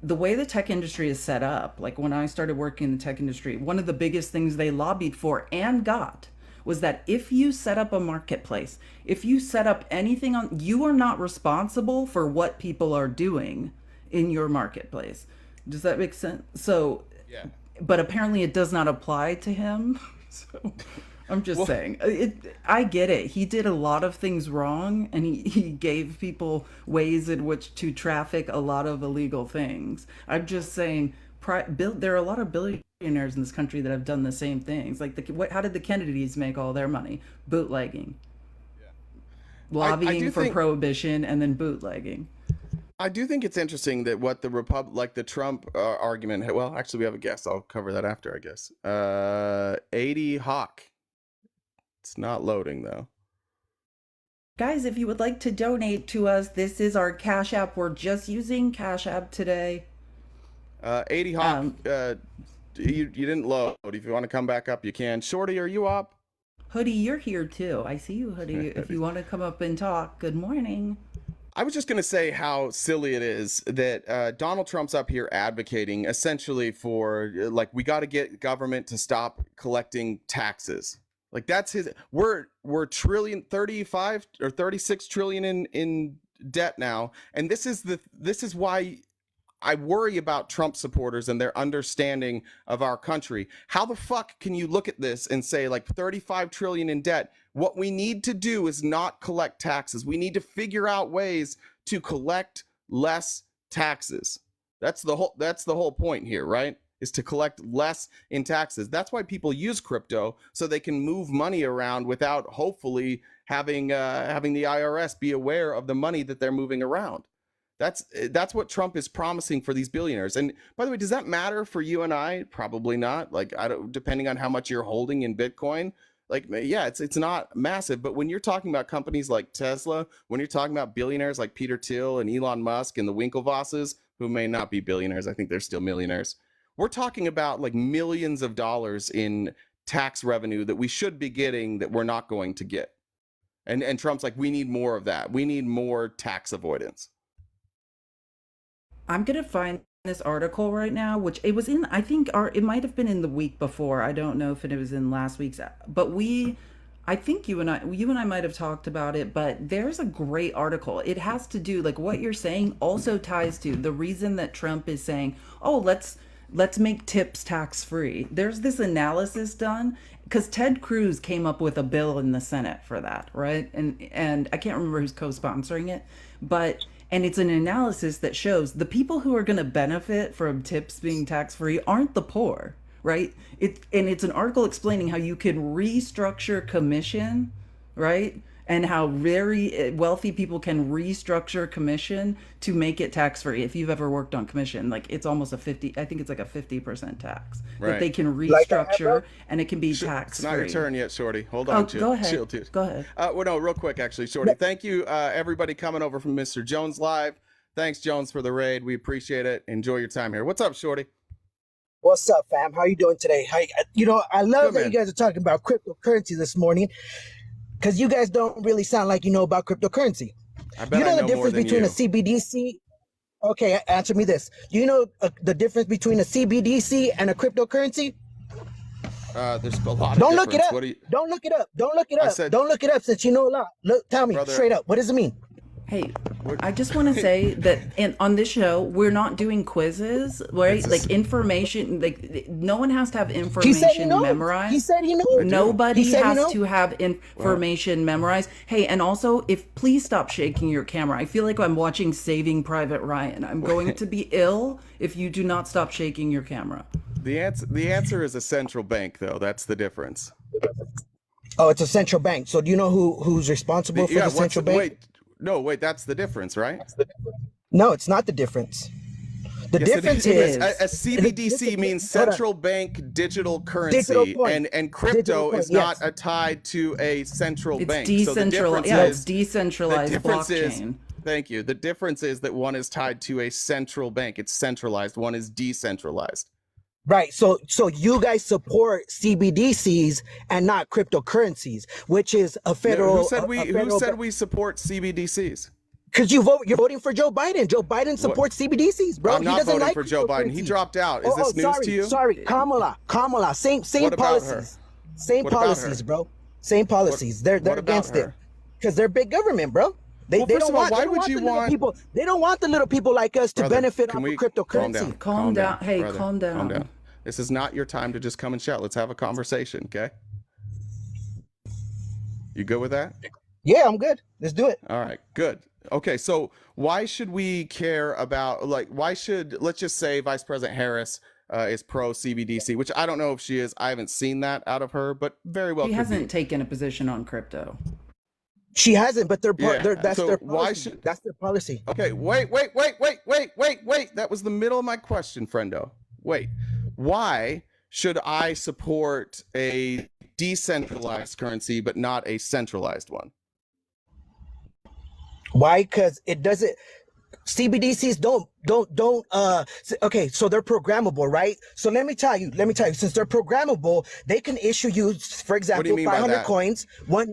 the way the tech industry is set up, like when I started working in the tech industry, one of the biggest things they lobbied for and got was that if you set up a marketplace, if you set up anything on, you are not responsible for what people are doing in your marketplace. Does that make sense? So, yeah. But apparently it does not apply to him. So I'm just saying, I get it. He did a lot of things wrong, and he gave people ways in which to traffic a lot of illegal things. I'm just saying, there are a lot of billionaires in this country that have done the same things. Like, how did the Kennedys make all their money? Bootlegging. Yeah. Lobbying for prohibition and then bootlegging. I do think it's interesting that what the like the Trump argument. Well, actually, we have a guest. I'll cover that after, I guess. 80 Hawk. It's not loading though. Guys, if you would like to donate to us, this is our Cash App. We're just using Cash App today. 80 Hawk. You didn't load. If you want to come back up, you can. Shorty, are you up? Hoodie, you're here too. I see you, Hoodie. If you want to come up and talk, good morning. I was just going to say how silly it is that Donald Trump's up here advocating essentially for like we got to get government to stop collecting taxes. Like that's his. We're 35 or 36 trillion in debt now, and this is why I worry about Trump supporters and their understanding of our country. How the fuck can you look at this and say like 35 trillion in debt? What we need to do is not collect taxes. We need to figure out ways to collect less taxes. That's the whole point here, right? Is to collect less in taxes. That's why people use crypto, so they can move money around without hopefully having the IRS be aware of the money that they're moving around. That's what Trump is promising for these billionaires. And by the way, does that matter for you and I? Probably not. Like, I don't, depending on how much you're holding in Bitcoin. Like, yeah, it's not massive. But when you're talking about companies like Tesla, when you're talking about billionaires like Peter Thiel and Elon Musk and the Winklevosses, who may not be billionaires, I think they're still millionaires. We're talking about like millions of dollars in tax revenue that we should be getting that we're not going to get. And Trump's like, we need more of that. We need more tax avoidance. I'm gonna find this article right now, which it was in. I think it might have been in the week before. I don't know if it was in last week's, but I think you and I might have talked about it. But there's a great article. It has to do like what you're saying. Also ties to the reason that Trump is saying, "Oh, let's make tips tax free." There's this analysis done because Ted Cruz came up with a bill in the Senate for that, right? And I can't remember who's co-sponsoring it, but. And it's an analysis that shows the people who are going to benefit from tips being tax-free aren't the poor, right? It's an article explaining how you can restructure commission, right? And how very wealthy people can restructure commission to make it tax-free. If you've ever worked on commission, like it's almost I think it's like a 50% tax that they can restructure and it can be tax-free. It's not your turn yet, Shorty. Hold on. Go ahead. Go ahead. Well, no, real quick, actually, Shorty. Thank you, everybody coming over from Mr. Jones Live. Thanks, Jones, for the raid. We appreciate it. Enjoy your time here. What's up, Shorty? What's up, fam? How you doing today? I love that you guys are talking about cryptocurrency this morning. Because you guys don't really sound like you know about cryptocurrency. I bet you know the difference between a CBDC? Okay, answer me this. Do you know the difference between a CBDC and a cryptocurrency? There's a lot of Don't difference. look it up. Don't look it up. Don't look it up. Don't look it up since you know a lot. Look, tell me straight up. What does it mean? Hey, I just want to say that on this show, we're not doing quizzes, right? Like information, like no one has to have information memorized. He said he knows. Nobody has to have information memorized. Hey, and also, please stop shaking your camera. I feel like I'm watching Saving Private Ryan. I'm going to be ill if you do not stop shaking your camera. The answer is a central bank, though. That's the difference. Oh, it's a central bank. So do you know who's responsible for the central bank? Wait, that's the difference, right? No, it's not the difference. The difference is a CBDC means central bank digital currency, and crypto is not tied to a central bank. Decentralized. So it's decentralized blockchain. Thank you. The difference is that one is tied to a central bank. It's centralized. One is decentralized. Right. So you guys support CBDCs and not cryptocurrencies, which is a federal. Who said we support CBDCs? Because you're voting for Joe Biden. Joe Biden supports CBDCs, bro. I'm not voting for Joe Biden. He dropped out. Is this news to you? Sorry, Kamala. Same policies. Same policies, bro. Same policies. They're against it because they're big government, bro. They don't want the little people like us to benefit off of cryptocurrency. Calm down. Hey, calm down. This is not your time to just come and shout. Let's have a conversation, okay? You good with that? Yeah, I'm good. Let's do it. All right, good. Okay, so why should we care about, let's just say Vice President Harris is pro CBDC, which I don't know if she is. I haven't seen that out of her, but very well. She hasn't taken a position on crypto. She hasn't, but that's so their policy. Why should... That's their policy. Okay, wait. That was the middle of my question, friendo. Wait, why should I support a decentralized currency but not a centralized one? Why? Because it doesn't. CBDCs don't okay, so they're programmable, right? So let me tell you, since they're programmable, they can issue you, for example, 500 coins. What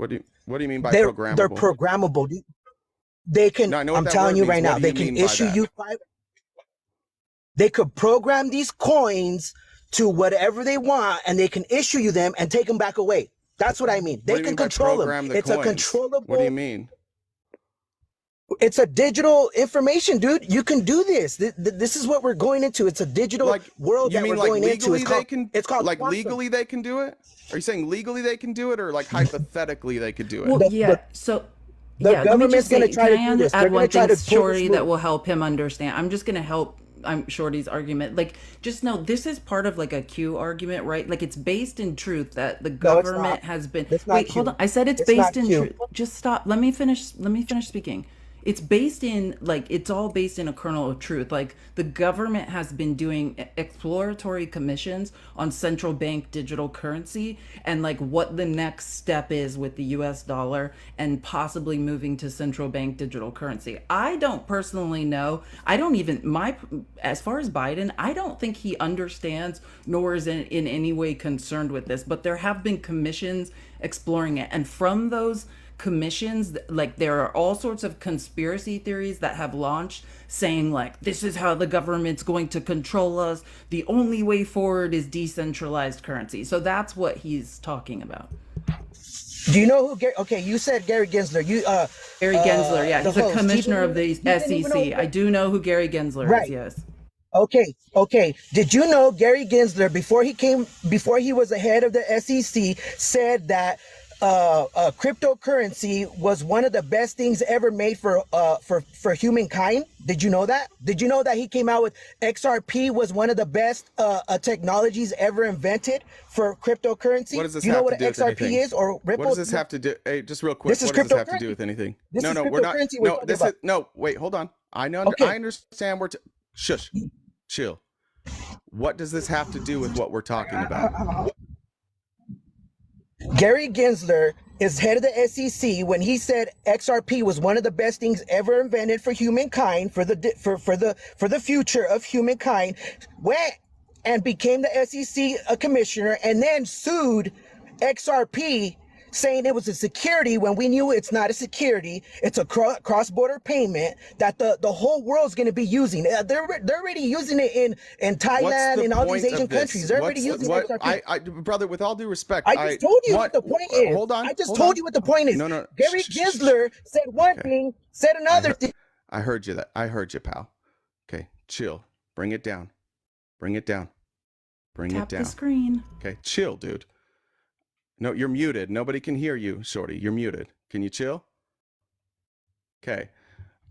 do you mean by programmable? They're programmable. They can, no, I'm telling you right now, they can issue you they could program these coins to whatever they want, and they can issue you them and take them back away. That's what I mean. They can control them. It's a controllable. What do you mean? It's a digital information, dude. You can do this. This is what we're going into. It's a digital world that we're going into. It's called like quantum. Legally they can do it? Are you saying legally they can do it, or like hypothetically they could do it? Well, the government's going to try to do this. Add one thing, Shorty, that will help him understand. I'm just going to help Shorty's argument. Like, just know this is part of like a Q argument, right? Like, it's based in truth that the government has been. Wait, hold on. I said it's based in truth. Just stop. Let me finish speaking. It's based in, like, it's all based in a kernel of truth. Like, the government has been doing exploratory commissions on central bank digital currency and, like, what the next step is with the US dollar and possibly moving to central bank digital currency. I don't personally know. As far as Biden, I don't think he understands nor is in any way concerned with this. But there have been commissions exploring it. And from those commissions, like, there are all sorts of conspiracy theories that have launched saying, like, this is how the government's going to control us. The only way forward is decentralized currency. So that's what he's talking about. Do you know who? Okay, you said Gary Gensler. Gary Gensler, yeah, he's a commissioner of the SEC. I do know who Gary Gensler is. Yes. Okay. Did you know Gary Gensler, before he was the head of the SEC, said that cryptocurrency was one of the best things ever made for humankind? Did you know that? Did you know that he came out with XRP was one of the best technologies ever invented for cryptocurrency? What does this do you know have what to do XRP with anything? Is or Ripple? What does this have to do? Hey, just real quick. This is what does this have to do with anything? We're not. No, this is no. Wait, hold on. I know. Okay. I understand. Shush. Chill. What does this have to do with what we're talking about? Gary Gensler is head of the SEC when he said XRP was one of the best things ever invented for humankind, for the future of humankind, went and became the SEC a commissioner and then sued XRP, saying it was a security when we knew it's not a security. It's a cross-border payment that the whole world's going to be using. They're already using it in Thailand and all these Asian countries. They're already using XRP. Brother, with all due respect, I just told you what the point is. Hold on. I just told you what the point is. No. Gary Gensler said one thing, said another thing. I heard you, pal. Okay, chill. Bring it down. Tap the screen. Okay, chill, dude. No, you're muted. Nobody can hear you, Shorty. You're muted. Can you chill? Okay.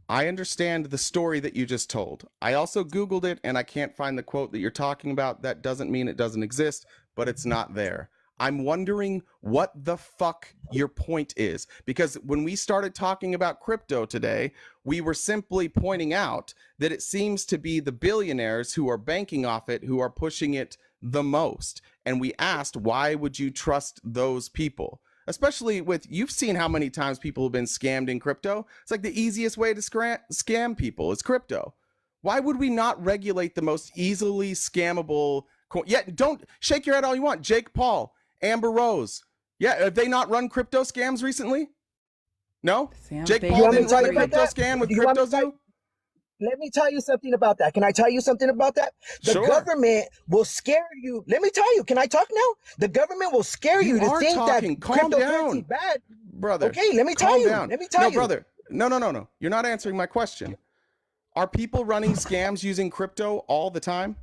I understand the story that you just told. I also Googled it, and I can't find the quote that you're talking about. That doesn't mean it doesn't exist, but it's not there. I'm wondering what the fuck your point is. Because when we started talking about crypto today, we were simply pointing out that it seems to be the billionaires who are banking off it who are pushing it the most. And we asked, why would you trust those people? Especially with, you've seen how many times people have been scammed in crypto. It's like the easiest way to scam people is crypto. Why would we not regulate the most easily scammable coin? Yeah, don't shake your head all you want. Jake Paul, Amber Rose. Yeah, have they not run crypto scams recently? No? Jake Paul didn't run a crypto scam with CryptoZoo? Let me tell you something about that. Can I tell you something about that? The government will scare you. Let me tell you. Can I talk now? The government will scare you to think that cryptocurrency is bad. Brother. Okay, let me tell you. Let me tell you. No, brother. No. You're not answering my question. Are people running scams using crypto all the time?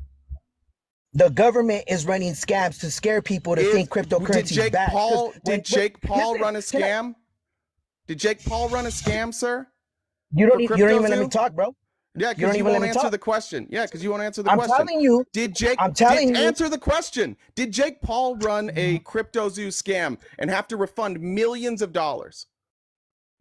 The government is running scams to scare people to think cryptocurrency is bad. Did Jake Paul run a scam? Did Jake Paul run a scam, sir? You don't even let me talk, bro. Yeah, because you won't answer the question. Yeah, because you won't answer the question. I'm telling you. Answer the question. Did Jake Paul run a CryptoZoo scam and have to refund millions of dollars?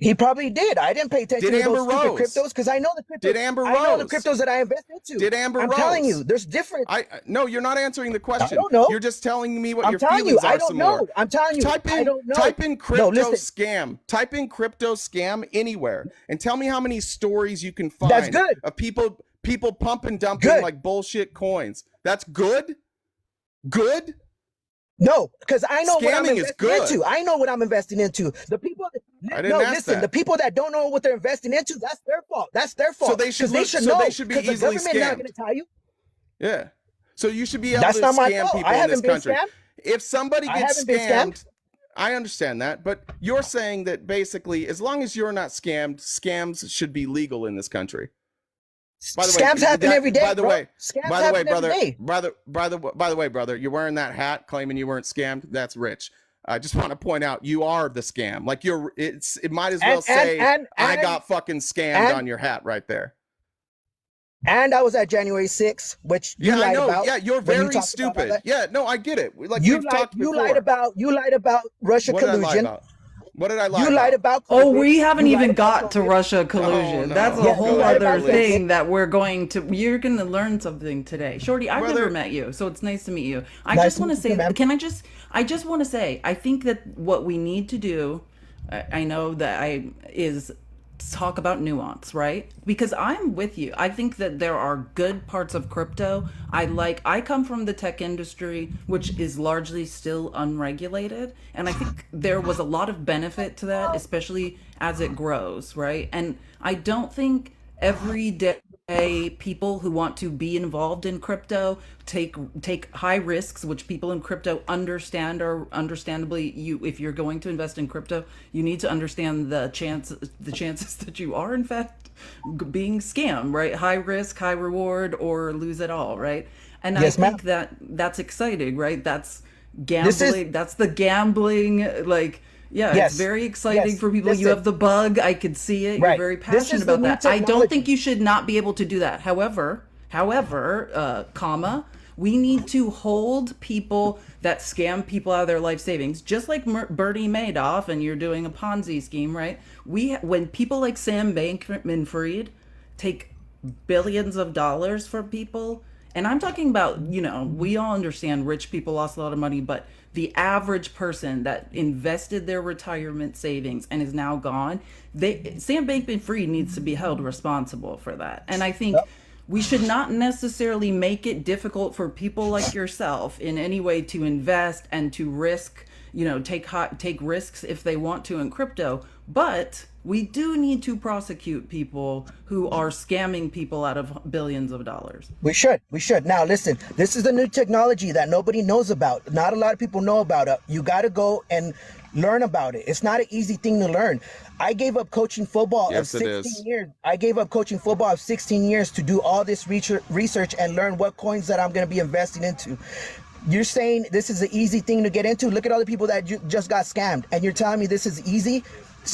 He probably did. I didn't pay attention to those stupid cryptos because I know the cryptos. Did Amber Rose? I know the cryptos that I invest into. Did Amber Rose? I'm telling you, there's different. No, you're not answering the question. I don't know. You're just telling me what I'm your telling feelings you, are. I don't know. I'm telling you, I don't know. Type in crypto scam. Type in crypto scam anywhere, and tell me how many stories you can find. That's good. Of people pump and dumping like bullshit coins. That's good. Good. No, because I know what I'm Scamming investing into. I know what I'm investing into. The people the people that don't know what they're investing into, that's their fault. That's their fault. So they should know. They should be easily the government scammed. not going to tell you. Yeah. So you should be able That's to not my scam fault. people I in this haven't been country. scammed. If somebody I gets haven't been scammed, scammed. I understand that, but you're saying that basically, as long as you're not scammed, scams should be legal in this country. By the Scams happen every day. By the way, brother, you're wearing that hat claiming you weren't scammed. That's rich. I just want to point out you are the scam. Like it might as well say I got fucking scammed on your hat right there. And I was at January 6th, which you lied about. Yeah, you're very stupid. Yeah, no, I get it. Like you lied about Russia collusion. What did I lie about? You lied about COVID. Oh, we haven't even got to Russia collusion. No. That's a whole other thing that you're going to learn something today. Shorty, I've never met you, so it's nice to meet you. I just want to say, I just want to say, I think that what we need to do, I know that is talk about nuance, right? Because I'm with you. I think that there are good parts of crypto. I come from the tech industry, which is largely still unregulated. And I think there was a lot of benefit to that, especially as it grows, right? And I don't think every day people who want to be involved in crypto take high risks, which people in crypto understand, or understandably, if you're going to invest in crypto, you need to understand the chances that you are in fact being scammed, right? High risk, high reward, or lose it all, right? And I think that's exciting, right? That's gambling. That's the gambling, like. Yeah, it's very exciting for people. You have the bug. I could see it. You're very passionate about that. I don't think you should not be able to do that. However, we need to hold people that scam people out of their life savings, just like Bernie Madoff, and you're doing a Ponzi scheme, right? When people like Sam Bankman-Fried take billions of dollars from people, and I'm talking about, we all understand rich people lost a lot of money, but the average person that invested their retirement savings and is now gone, Sam Bankman-Fried needs to be held responsible for that. And I think we should not necessarily make it difficult for people like yourself in any way to invest and to risk, take risks if they want to in crypto. But we do need to prosecute people who are scamming people out of billions of dollars. We should. Now, listen, this is a new technology that nobody knows about. Not a lot of people know about it. You got to go and learn about it. It's not an easy thing to learn. I gave up coaching football of 16 years. I gave up coaching football of 16 years to do all this research and learn what coins that I'm going to be investing into. You're saying this is an easy thing to get into? Look at all the people that just got scammed, and you're telling me this is easy?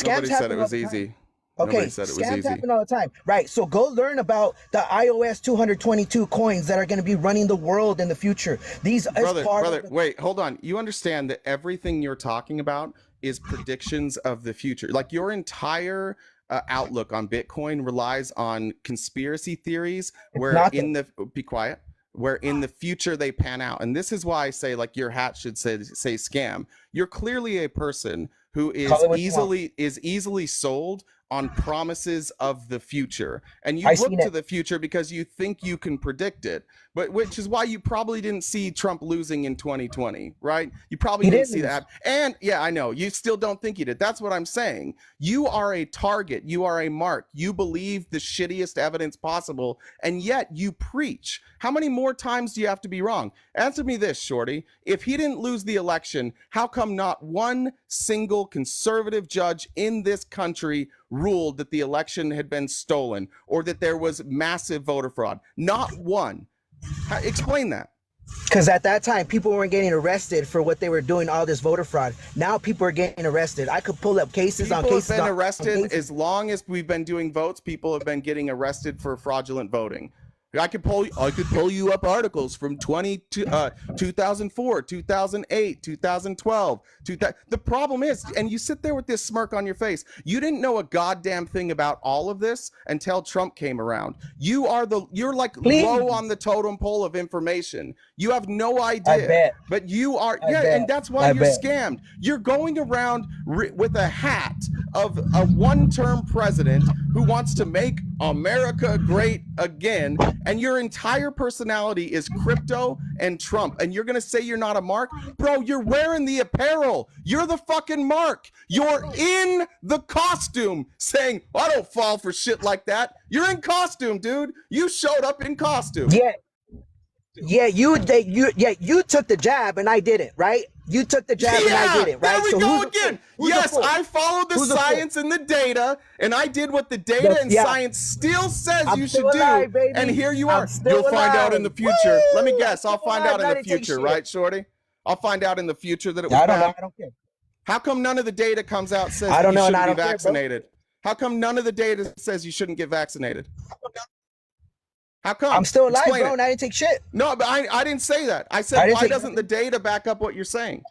Nobody said it was easy. Okay, scams happen all the time. Right, so go learn about the iOS 222 coins that are going to be running the world in the future. Wait, hold on. You understand that everything you're talking about is predictions of the future. Like your entire outlook on Bitcoin relies on conspiracy theories where in the future they pan out. And this is why I say, like, your hat should say scam. You're clearly a person who is easily sold on promises of the future, and you look to the future because you think you can predict it, but which is why you probably didn't see Trump losing in 2020, right? You probably didn't see that. And yeah, I know you still don't think he did. That's what I'm saying. You are a target. You are a mark. You believe the shittiest evidence possible, and yet you preach. How many more times do you have to be wrong? Answer me this, Shorty. If he didn't lose the election, how come not one single conservative judge in this country ruled that the election had been stolen or that there was massive voter fraud? Not one. Explain that. Because at that time, people weren't getting arrested for what they were doing, all this voter fraud. Now people are getting arrested. I could pull up cases on cases. People have been arrested as long as we've been doing votes. People have been getting arrested for fraudulent voting. I could pull you up articles from 2004, 2008, 2012. The problem is, and you sit there with this smirk on your face, you didn't know a goddamn thing about all of this until Trump came around. You're like low on the totem pole of information. You have no idea. I bet. But you are, and that's why you're scammed. You're going around with a hat of a one-term president who wants to make America great again, and your entire personality is crypto and Trump, and you're gonna say you're not a mark? Bro, you're wearing the apparel. You're the fucking mark. You're in the costume saying, I don't fall for shit like that. You're in costume, dude. You showed up in costume. Yeah, you took the jab and I didn't, right? You took the jab and I didn't, right? There we go again. Yes, I followed the science and the data, and I did what the data and science still says you should do. And here you are. You'll find out in the future. Woo! Let me guess. I'll find out in the future, right, Shorty? I'll find out in the future that it was bad. I don't care. How come none of the data comes out says you shouldn't be vaccinated? How come none of the data says you shouldn't get vaccinated? How come? I'm still alive, bro, and I didn't take shit. No, but I didn't say that. I said, why doesn't the data back up what you're saying?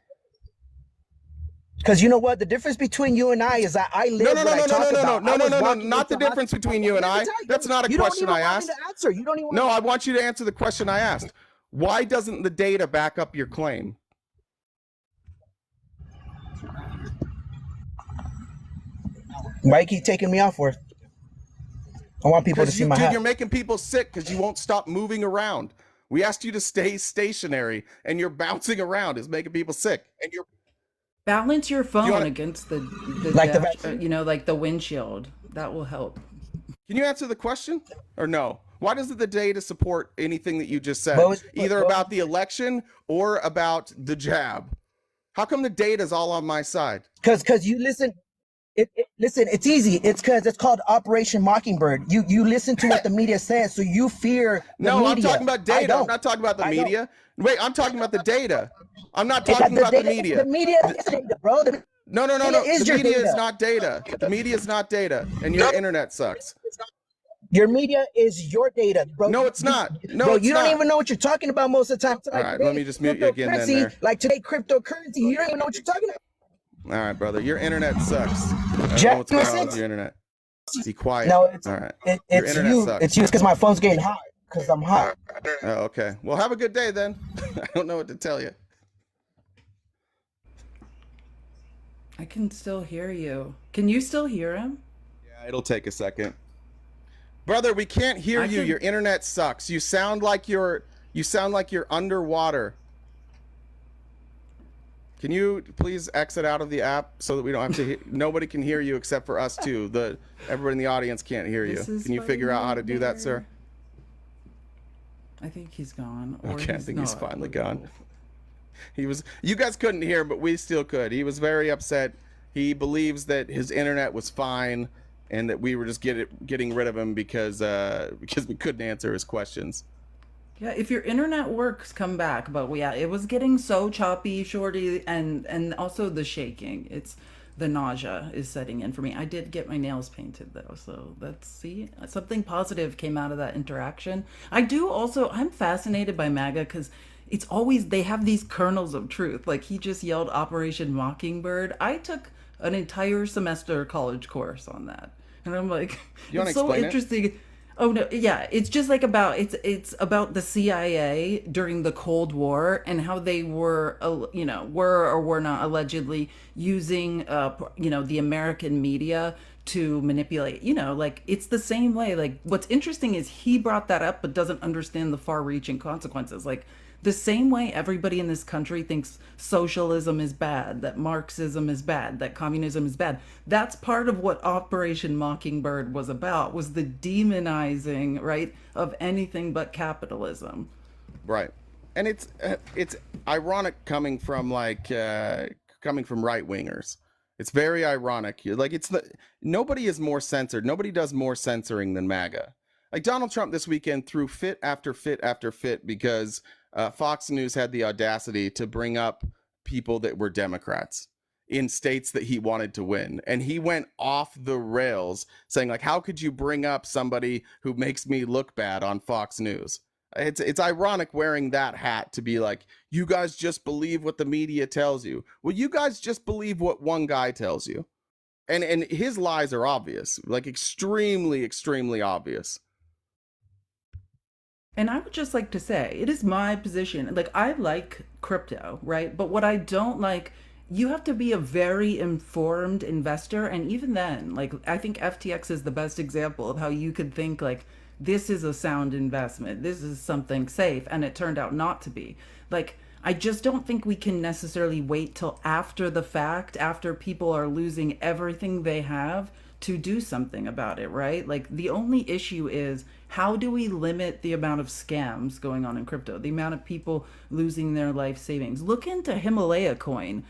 Because you know what? The difference between you and I is that I live what I talk about. No, not the difference between you and I. That's not a question I asked. You don't even No, I want you to answer the question I asked. Why doesn't the data back up your claim? Why you keep taking me off for? I want people to see my hat. You're making people sick because you won't stop moving around. We asked you to stay stationary, and you're bouncing around. It's making people sick. And you're balance your phone against the like the windshield. That will help. Can you answer the question or no? Why doesn't the data support anything that you just said, either about the election or about the jab? How come the data's all on my side? Because you listen. Listen, it's easy. It's because it's called Operation Mockingbird. You listen to what the media says, so you fear the media. I'm talking about data. I'm not talking about the media. Wait, I'm talking about the data. I'm not talking about the media. The media is data, bro. No. The media is not data. The media is not data, and your internet sucks. Your media is your data, bro. No, it's not. No, bro, it's you don't not. even know what you're talking about most of the time. All right, let me just mute you again then there. Like today, cryptocurrency, you don't even know what you're talking about. All right, brother. Your internet sucks. I don't know what's going on with your internet. Be quiet. No, it's all right. It's you. Sucks. It's you because my phone's getting hot because I'm hot. Oh, okay. Well, have a good day then. I don't know what to tell you. I can still hear you. Can you still hear him? Yeah, it'll take a second. Brother, we can't hear you. Your internet sucks. You sound like you're underwater. Can you please exit out of the app so that we don't have to nobody can hear you except for us two. Everybody in the audience can't hear you. Can you figure out how to do that, sir? I think he's gone. Okay, I think he's finally gone. You guys couldn't hear, but we still could. He was very upset. He believes that his internet was fine and that we were just getting rid of him because we couldn't answer his questions. Yeah, if your internet works, come back. But yeah, it was getting so choppy, Shorty, and also the shaking. It's the nausea is setting in for me. I did get my nails painted though, so see, something positive came out of that interaction. I'm fascinated by MAGA because it's always they have these kernels of truth. Like he just yelled Operation Mockingbird. I took an entire semester college course on that, and I'm like, it's so interesting. Oh no, yeah, it's just like it's about the CIA during the Cold War and how they were or were not allegedly using the American media to manipulate, like it's the same way. Like what's interesting is he brought that up but doesn't understand the far-reaching consequences. Like the same way everybody in this country thinks socialism is bad, that Marxism is bad, that communism is bad. That's part of what Operation Mockingbird was about, was the demonizing, right, of anything but capitalism. Right. And it's ironic coming from right wingers. It's very ironic. Like nobody is more censored. Nobody does more censoring than MAGA. Like Donald Trump this weekend threw fit after fit after fit because Fox News had the audacity to bring up people that were Democrats. in states that he wanted to win. And he went off the rails saying, like, how could you bring up somebody who makes me look bad on Fox News? It's ironic wearing that hat to be like, you guys just believe what the media tells you. Well, you guys just believe what one guy tells you. And his lies are obvious, like extremely, extremely obvious. And I would just like to say, it is my position. Like, I like crypto, right? But what I don't like, you have to be a very informed investor. And even then, like, I think FTX is the best example of how you could think, like, this is a sound investment. This is something safe. And it turned out not to be. Like, I just don't think we can necessarily wait till after the fact, after people are losing everything they have, to do something about it, right? Like, the only issue is, how do we limit the amount of scams going on in crypto, the amount of people losing their life savings? Look into Himalaya coin.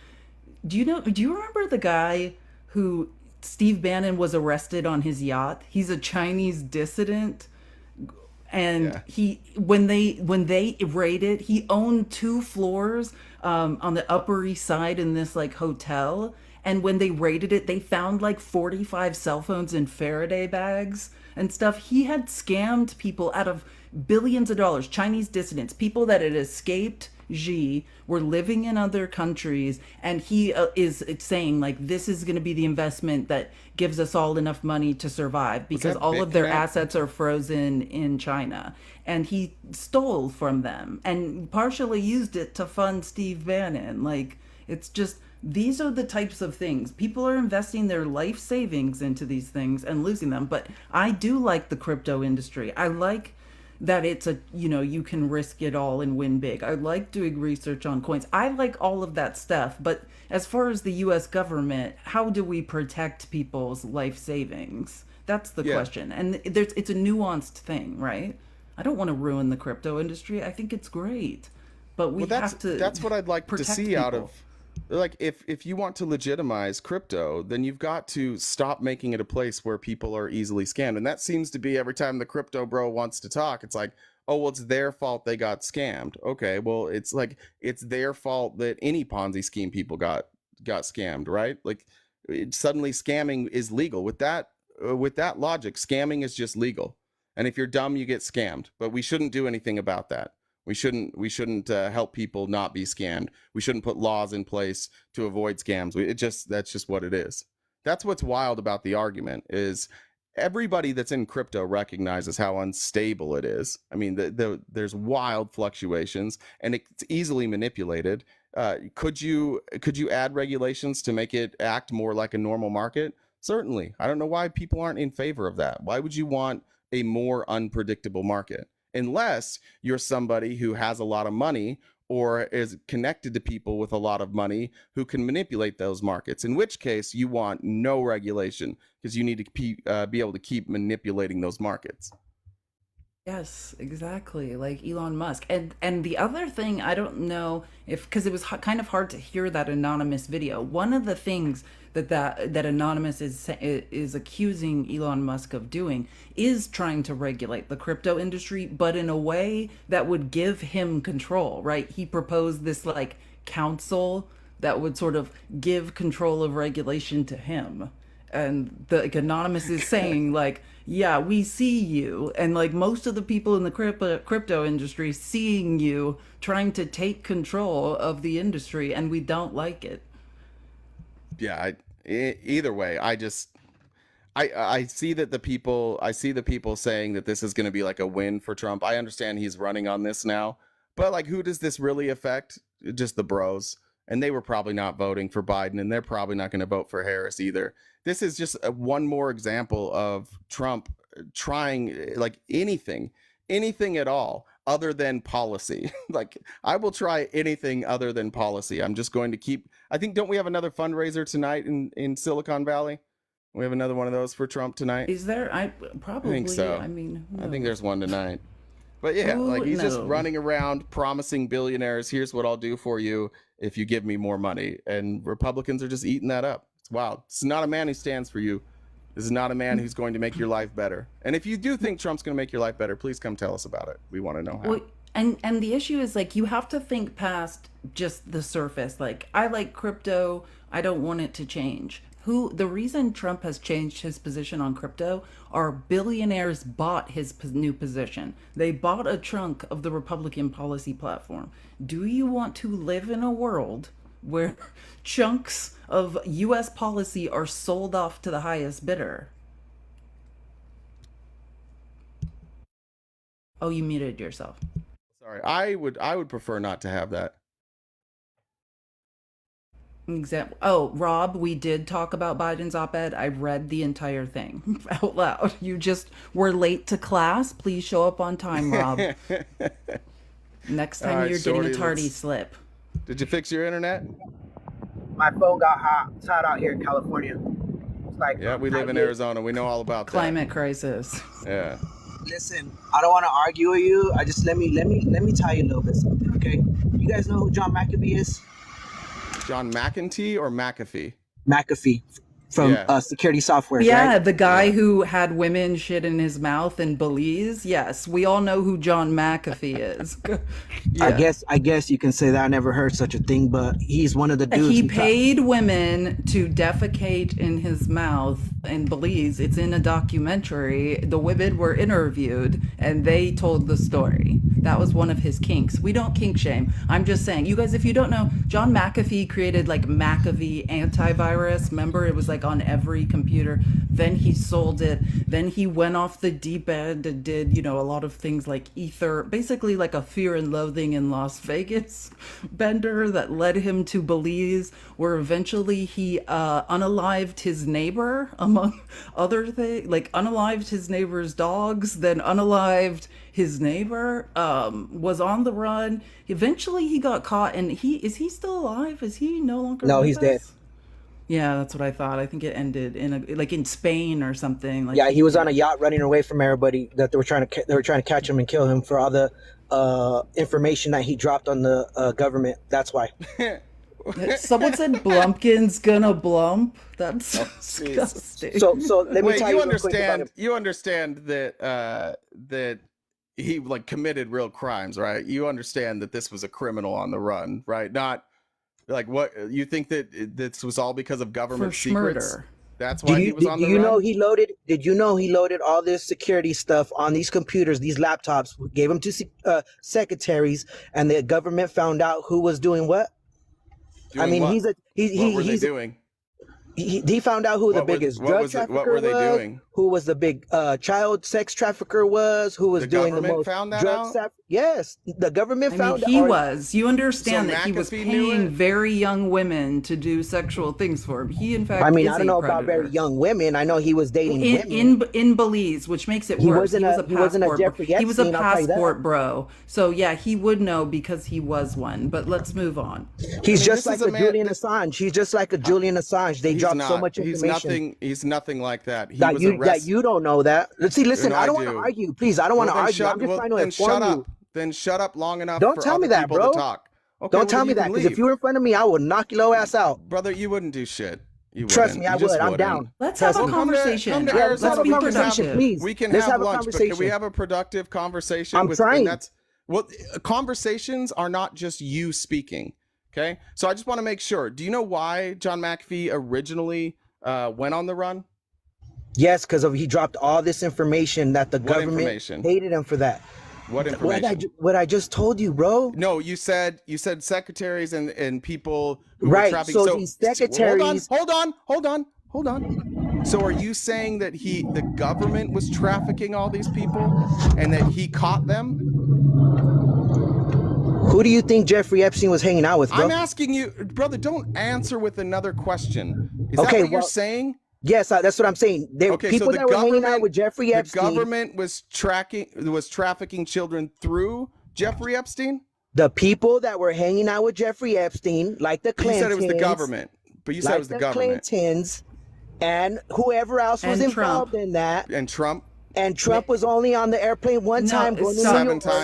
Do you remember the guy who Steve Bannon was arrested on his yacht? He's a Chinese dissident. And Yeah. he, when they raided, he owned 2 floors on the Upper East Side in this like hotel. And when they raided it, they found like 45 cell phones in Faraday bags and stuff. He had scammed people out of billions of dollars, Chinese dissidents, people that had escaped Xi, were living in other countries, and he is saying like, this is going to be the investment that gives us all enough money to survive, because that all of their Bitcoin? assets are frozen in China. And he stole from them and partially used it to fund Steve Bannon. Like, it's just, these are the types of things. People are investing their life savings into these things and losing them. But I do like the crypto industry. I like that it's a, you can risk it all and win big. I like doing research on coins. I like all of that stuff. But as far as the US government, how do we protect people's life savings? That's the question. And it's a nuanced thing, right? I don't want to ruin the crypto industry. I think it's great. But we have to that's what I'd like to protect see out people. of, like, if you want to legitimize crypto, then you've got to stop making it a place where people are easily scammed. And that seems to be every time the crypto bro wants to talk, it's like, oh, well, it's their fault they got scammed. Okay, well, it's like, it's their fault that any Ponzi scheme people got scammed, right? Like, suddenly scamming is legal. With that logic, scamming is just legal. And if you're dumb, you get scammed. But we shouldn't do anything about that. We shouldn't help people not be scammed. We shouldn't put laws in place to avoid scams. That's just what it is. That's what's wild about the argument is everybody that's in crypto recognizes how unstable it is. I mean, there's wild fluctuations and it's easily manipulated. Could you add regulations to make it act more like a normal market? Certainly. I don't know why people aren't in favor of that. Why would you want a more unpredictable market? Unless you're somebody who has a lot of money or is connected to people with a lot of money who can manipulate those markets, in which case you want no regulation because you need to be able to keep manipulating those markets. Yes, exactly. Like Elon Musk. And the other thing, I don't know if, because it was kind of hard to hear that anonymous video. One of the things that anonymous is accusing Elon Musk of doing is trying to regulate the crypto industry, but in a way that would give him control, right? He proposed this like council that would sort of give control of regulation to him. And the like, anonymous is saying like, yeah, we see you, and like most of the people in the crypto industry seeing you trying to take control of the industry, and we don't like it. Yeah, either way, I see that I see the people saying that this is going to be like a win for Trump. I understand he's running on this now, but like, who does this really affect? Just the bros. And they were probably not voting for Biden, and they're probably not going to vote for Harris either. This is just one more example of Trump trying like anything at all other than policy. Like, I will try anything other than policy. I'm just going to keep, I think, don't we have another fundraiser tonight in Silicon Valley? We have another one of those for Trump tonight. Is there? I probably. I think so. I mean, I think there's one tonight. But yeah, like he's just running around promising billionaires, here's what I'll do for you if you give me more money. And Republicans are just eating that up. It's wild. This is not a man who stands for you. This is not a man who's going to make your life better. And if you do think Trump's going to make your life better, please come tell us about it. We want to know how. Well, and the issue is like, you have to think past just the surface. Like, I like crypto. I don't want it to change. The reason Trump has changed his position on crypto are billionaires bought his new position. They bought a chunk of the Republican policy platform. Do you want to live in a world where chunks of US policy are sold off to the highest bidder? Oh, you muted yourself. Sorry. I would prefer not to have that. Example. Oh, Rob, we did talk about Biden's op-ed. I read the entire thing out loud. You just were late to class. Please show up on time, Rob. Next time right, you're Shorty, getting a tardy slip. Did you fix your internet? My phone got hot. It's hot out here in California. It's like Yeah, we live in Arizona. We know all about Climate crisis. that. Yeah. Listen, I don't want to argue with you. I just let me tell you a little bit something, okay? You guys know who John McAfee is? John McEntee or McAfee? McAfee from Security Software. Yeah, right? the guy who had women shit in his mouth in Belize. Yes, we all know who John McAfee is. Yeah. I guess you can say that. I never heard such a thing, but he's one of the dudes. He paid women to defecate in his mouth in Belize. It's in a documentary. The women were interviewed and they told the story. That was one of his kinks. We don't kink shame. I'm just saying, you guys, if you don't know, John McAfee created like McAfee antivirus. Remember, it was like on every computer. Then he sold it. Then he went off the deep end and did, a lot of things like Ether, basically like a Fear and Loathing in Las Vegas bender that led him to Belize, where eventually he unalived his neighbor, among other things, like unalived his neighbor's dogs, then unalived his neighbor, was on the run. Eventually he got caught, and is he still alive? Is he no longer No, with he's us? dead. Yeah, that's what I thought. I think it ended in Spain or something. Like Yeah, he was on a yacht running away from everybody that they were trying to catch him and kill him for all the information that he dropped on the government. That's why. Someone said Blumpkin's gonna blump. That's Jesus. disgusting. So let me Wait, tell you you real quick about him. understand that that he like committed real crimes, right? You understand that this was a criminal on the run, right? Not like what you think that this was all because of government For secrets. schmurder. That's why he was on the Did you know run. Did you know he loaded all this security stuff on these computers, these laptops, gave them to secretaries, and the government found out who was doing what? Doing what? What were they doing? He found out who the biggest drug trafficker what were they doing? Who was the big child sex trafficker was, who was The doing the government most found that drug out? Yes, the government found He out. was. You understand So that he was McAfee knew paying it? very young women to do sexual things for him. He, in fact, I mean, is I don't know a about predator. very young women. I know he was dating women. In Belize, which makes it He worse. wasn't a Jeffrey He was a Epstein, I'll tell you that. passport bro. So yeah, he would know because he was one. But let's move on. He's I mean, just this like is a a man- Julian Assange. He's just like a Julian Assange. They He's dropped so not. much information. He's nothing like that. He That was you arrested. don't know that. See, listen, No, I I don't want to do. argue. Please, I don't want to Well, then argue. I'm just trying to then inform shut you. up. Then shut up long enough Don't for tell other me that, people bro. to talk. Okay, Don't well, tell then me you that, can because if leave. you were in front of me, I will knock your low ass out. Brother, you wouldn't do shit. You Trust wouldn't. me, I You just would. I'm wouldn't. down. Let's Trust have a me. conversation. Come to Yeah, Arizona. let's have a be conversation, productive. please. We can Let's have have a lunch, but can conversation. we have a productive conversation? I'm trying. And that's well, conversations are not just you speaking. Okay, so I just want to make sure. Do you know why John McAfee originally went on the run? Yes, because he dropped all this information that the What government information? hated him for that. What information? What I just told you, bro. No, you said secretaries and people who were Right. trafficking. So these secretaries. Hold on. So are you saying that the government was trafficking all these people and that he caught them? Who do you think Jeffrey Epstein was hanging out with, bro? I'm asking you, brother, don't answer with another question. Is Okay, that what you're well, saying? Yes, that's what I'm saying. Okay, People so the that were hanging out government with Jeffrey the Epstein. government was trafficking children through Jeffrey Epstein? The people that were hanging out with Jeffrey Epstein, like the You Clintons. said it was the government. But you said it was the government. Clintons and whoever else was And involved Trump. in that. And Trump? And Trump was only on the airplane one time. Going to New Seven York. times.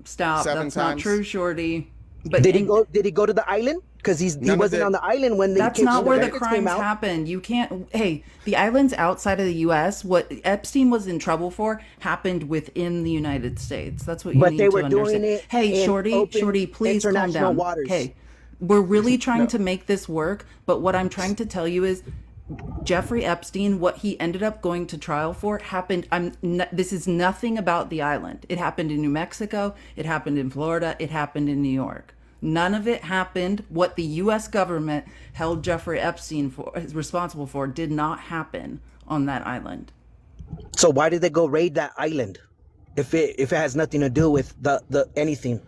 Stop. Seven That's times. not true, Shorty. But Did he go to the island? Because he None of wasn't it. on the island when That's not where the records crimes came out. happened. You can't. Hey, the islands outside of the U.S. What Epstein was in trouble for happened within the United States. That's what you But need they to were doing understand. it Hey, in Shorty, open please calm international down. waters. Hey, We're really trying to make this work, but what I'm trying to tell you is Jeffrey Epstein, what he ended up going to trial for happened. This is nothing about the island. It happened in New Mexico. It happened in Florida. It happened in New York. None of it happened. What the U.S. government held Jeffrey Epstein is responsible for did not happen on that island. So why did they go raid that island if it has nothing to do with the anything?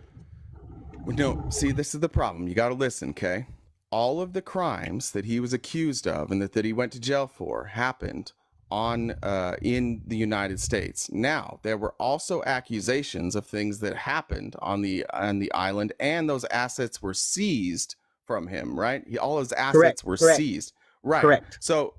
No, see, this is the problem. You got to listen, okay? All of the crimes that he was accused of and that he went to jail for happened in the United States. Now, there were also accusations of things that happened on the island, and those assets were seized from him, right? All his assets were seized. Right. Correct. So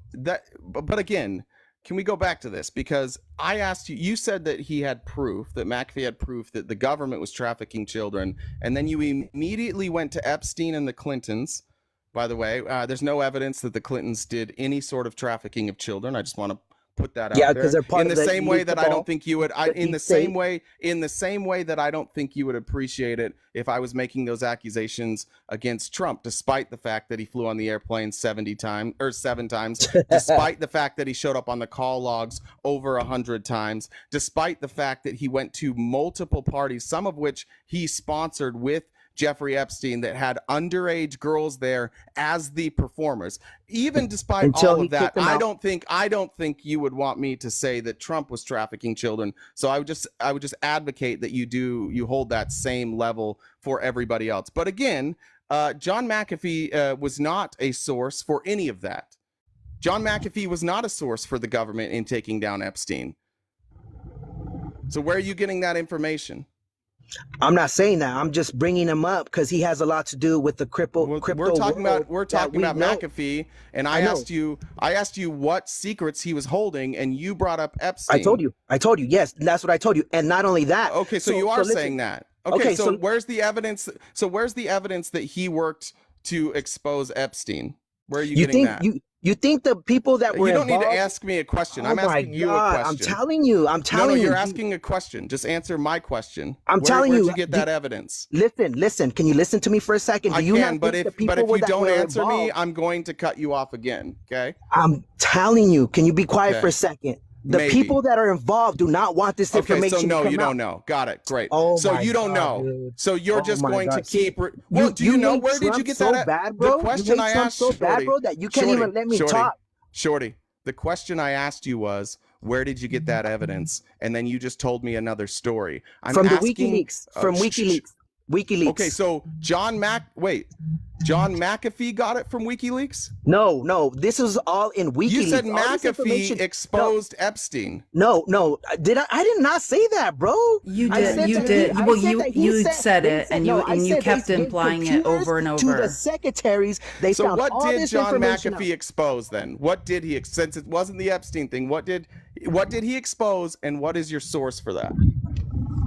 but again, can we go back to this? Because I asked you, you said that he had proof, that McAfee had proof that the government was trafficking children, and then you immediately went to Epstein and the Clintons. By the way, there's no evidence that the Clintons did any sort of trafficking of children. I just want to put that out there. Yeah, because they're part in of the same way that I don't think you would. In the same way that I don't think you would appreciate it if I was making those accusations against Trump, despite the fact that he flew on the airplane 7 times, despite the fact that he showed up on the call logs over 100 times, despite the fact that he went to multiple parties, some of which he sponsored with Jeffrey Epstein, that had underage girls there as the performers. Even despite all of that, I don't think you would want me to say that Trump was trafficking children. So I would just advocate that you hold that same level for everybody else. But again, John McAfee was not a source for any of that. John McAfee was not a source for the government in taking down Epstein. So where are you getting that information? I'm not saying that. I'm just bringing him up because he has a lot to do with the crypto. We're talking about McAfee, and I asked you what secrets he was holding, and you brought up Epstein. I told you. Yes, that's what I told you. And not only that. Okay, so you are saying that. Okay, so where's the evidence? So where's the evidence that he worked to expose Epstein? Where are you getting that? You think the people that were involved... You don't need need to ask me a question. I'm asking you a question. I'm telling you. No, you're asking a question. Just answer my question. Telling you. Where'd you get that evidence? Listen. Can you listen to me for a second? I can, but if you don't answer me, I'm going to cut you off again, okay? I'm telling you. Can you be quiet for a second? The people that are involved do not want this information. Okay, so no, you don't know. Got it. Great. So you don't know. Dude. So you're just going to keep. Well, do you know where did you get that? Bad, bro? The question I asked so bad, bro, that you can't even let me talk. Shorty, the question I asked you was, where did you get that evidence? And then you just told me another story. From the WikiLeaks. From WikiLeaks. WikiLeaks. Okay, so John McAfee got it from WikiLeaks? No, this is all in WikiLeaks. You said McAfee exposed Epstein. No, I did not say that, bro. You did. Well, you said it, and you kept implying it over and over. To the secretaries, so what did John McAfee expose then? What did he, since it wasn't the Epstein thing, what did he expose, and what is your source for that?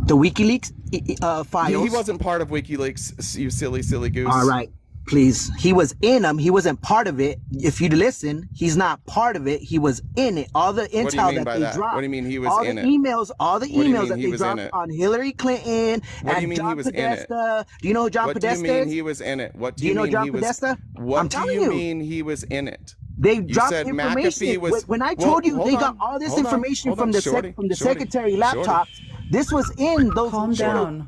The WikiLeaks files. He wasn't part of WikiLeaks, you silly goose. All right, please. He was in them. He wasn't part of it. If you listen, he's not part of it. He was in it. All the intel that they dropped. What do you mean he was in it? All the emails that they dropped on Hillary Clinton and John Podesta. Do you know who John Podesta is? What do you mean he was in it? What do you mean John Podesta? What do you mean he was in it? They dropped information. When I told you they got all this information from the secretary laptops, this was in those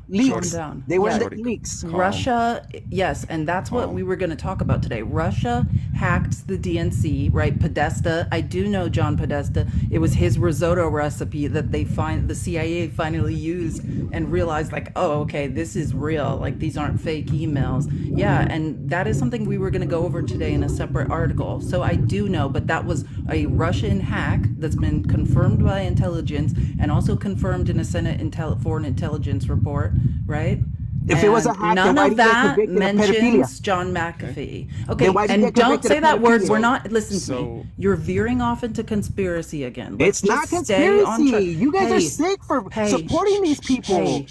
leaks. They were in the leaks. Russia, yes, and that's what we were going to talk about today. Russia hacked the DNC, right? Podesta. I do know John Podesta. It was his risotto recipe that the CIA finally used and realized, like, oh, okay, this is real. Like, these aren't fake emails. Yeah, and that is something we were going to go over today in a separate article. So I do know, but that was a Russian hack that's been confirmed by intelligence and also confirmed in a Senate Foreign Intelligence report, right? If it was a hack, none of that mentions John McAfee. Okay, and don't say that word. We're not. Listen to me. You're veering off into conspiracy again. It's not conspiracy. You guys are sick for supporting these people.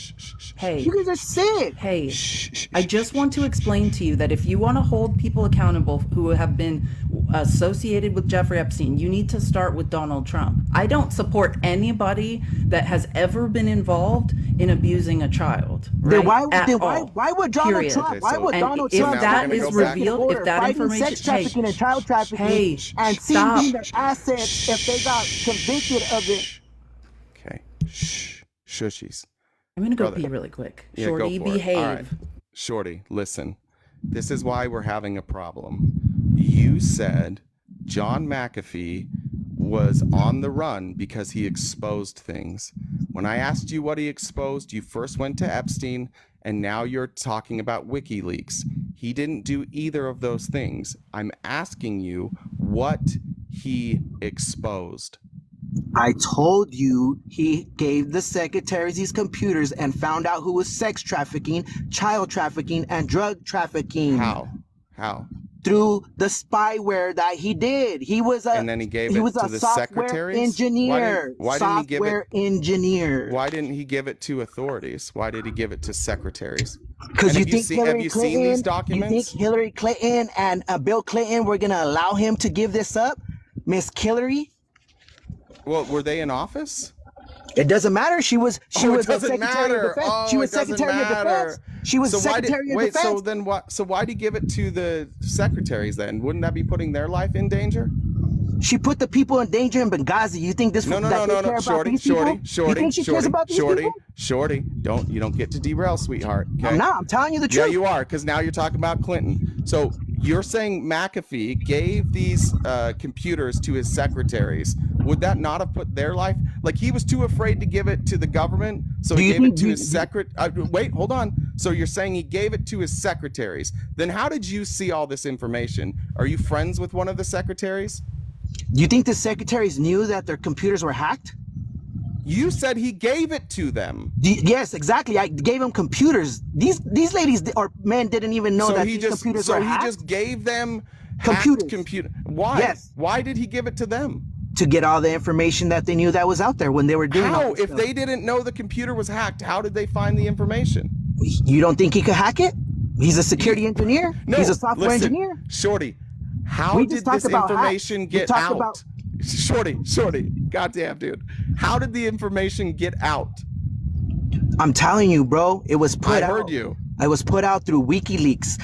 Hey, you guys are sick. Hey, I just want to explain to you that if you want to hold people accountable who have been associated with Jeffrey Epstein. You need to start with Donald Trump. I don't support anybody that has ever been involved in abusing a child. Right? Why would Donald Trump? Why would Donald Trump? If that is revealed, if that information, sex trafficking and child trafficking, and seizing their assets if they got convicted of it. Okay, shushies. I'm gonna go pee really quick. Yeah, Shorty, behave. All right. Shorty, listen. This is why we're having a problem. You said John McAfee was on the run because he exposed things. When I asked you what he exposed, you first went to Epstein, and now you're talking about WikiLeaks. He didn't do either of those things. I'm asking you what he exposed. I told you he gave the secretaries these computers and found out who was sex trafficking, child trafficking, and drug trafficking. How? Through the spyware that he did. He was and then he gave it to the secretaries? Engineer. Why didn't he give it? Engineer. Why didn't he give it to authorities? Why did he give it to secretaries? Because have you seen these documents? You think Hillary Clinton and Bill Clinton were gonna allow him to give this up, Miss Hillary? Well, were they in office? It doesn't matter. She was Secretary of Defense. She was Secretary of Defense. She was Secretary of Defense. So then what? So why did he give it to the secretaries then? Wouldn't that be putting their life in danger? She put the people in danger in Benghazi. You think this? No. Shorty. You think she cares about these people? Shorty. You don't get to derail, sweetheart. Okay? I'm not. I'm telling you the truth. Yeah, you are, because now you're talking about Clinton. So you're saying McAfee gave these computers to his secretaries. Would that not have put their life? Like, he was too afraid to give it to the government, so he gave it to his wait, hold on. So you're saying he gave it to his secretaries. Then how did you see all this information? Are you friends with one of the secretaries? Do you think the secretaries knew that their computers were hacked? You said he gave it to them. Yes, exactly. I gave them computers. These ladies or men didn't even know that these computers were hacked. So he just gave them computers. Why? Yes. Why did he give it to them? To get all the information that they knew that was out there when they were doing How? If they didn't know the computer was hacked, how did they find the information? You don't think he could hack it? He's a security engineer? No, he's a software engineer? Shorty, how did this information get out? Shorty, goddamn dude. How did the information get out? I'm telling you, bro, it was put out. I heard you. It was put out through WikiLeaks.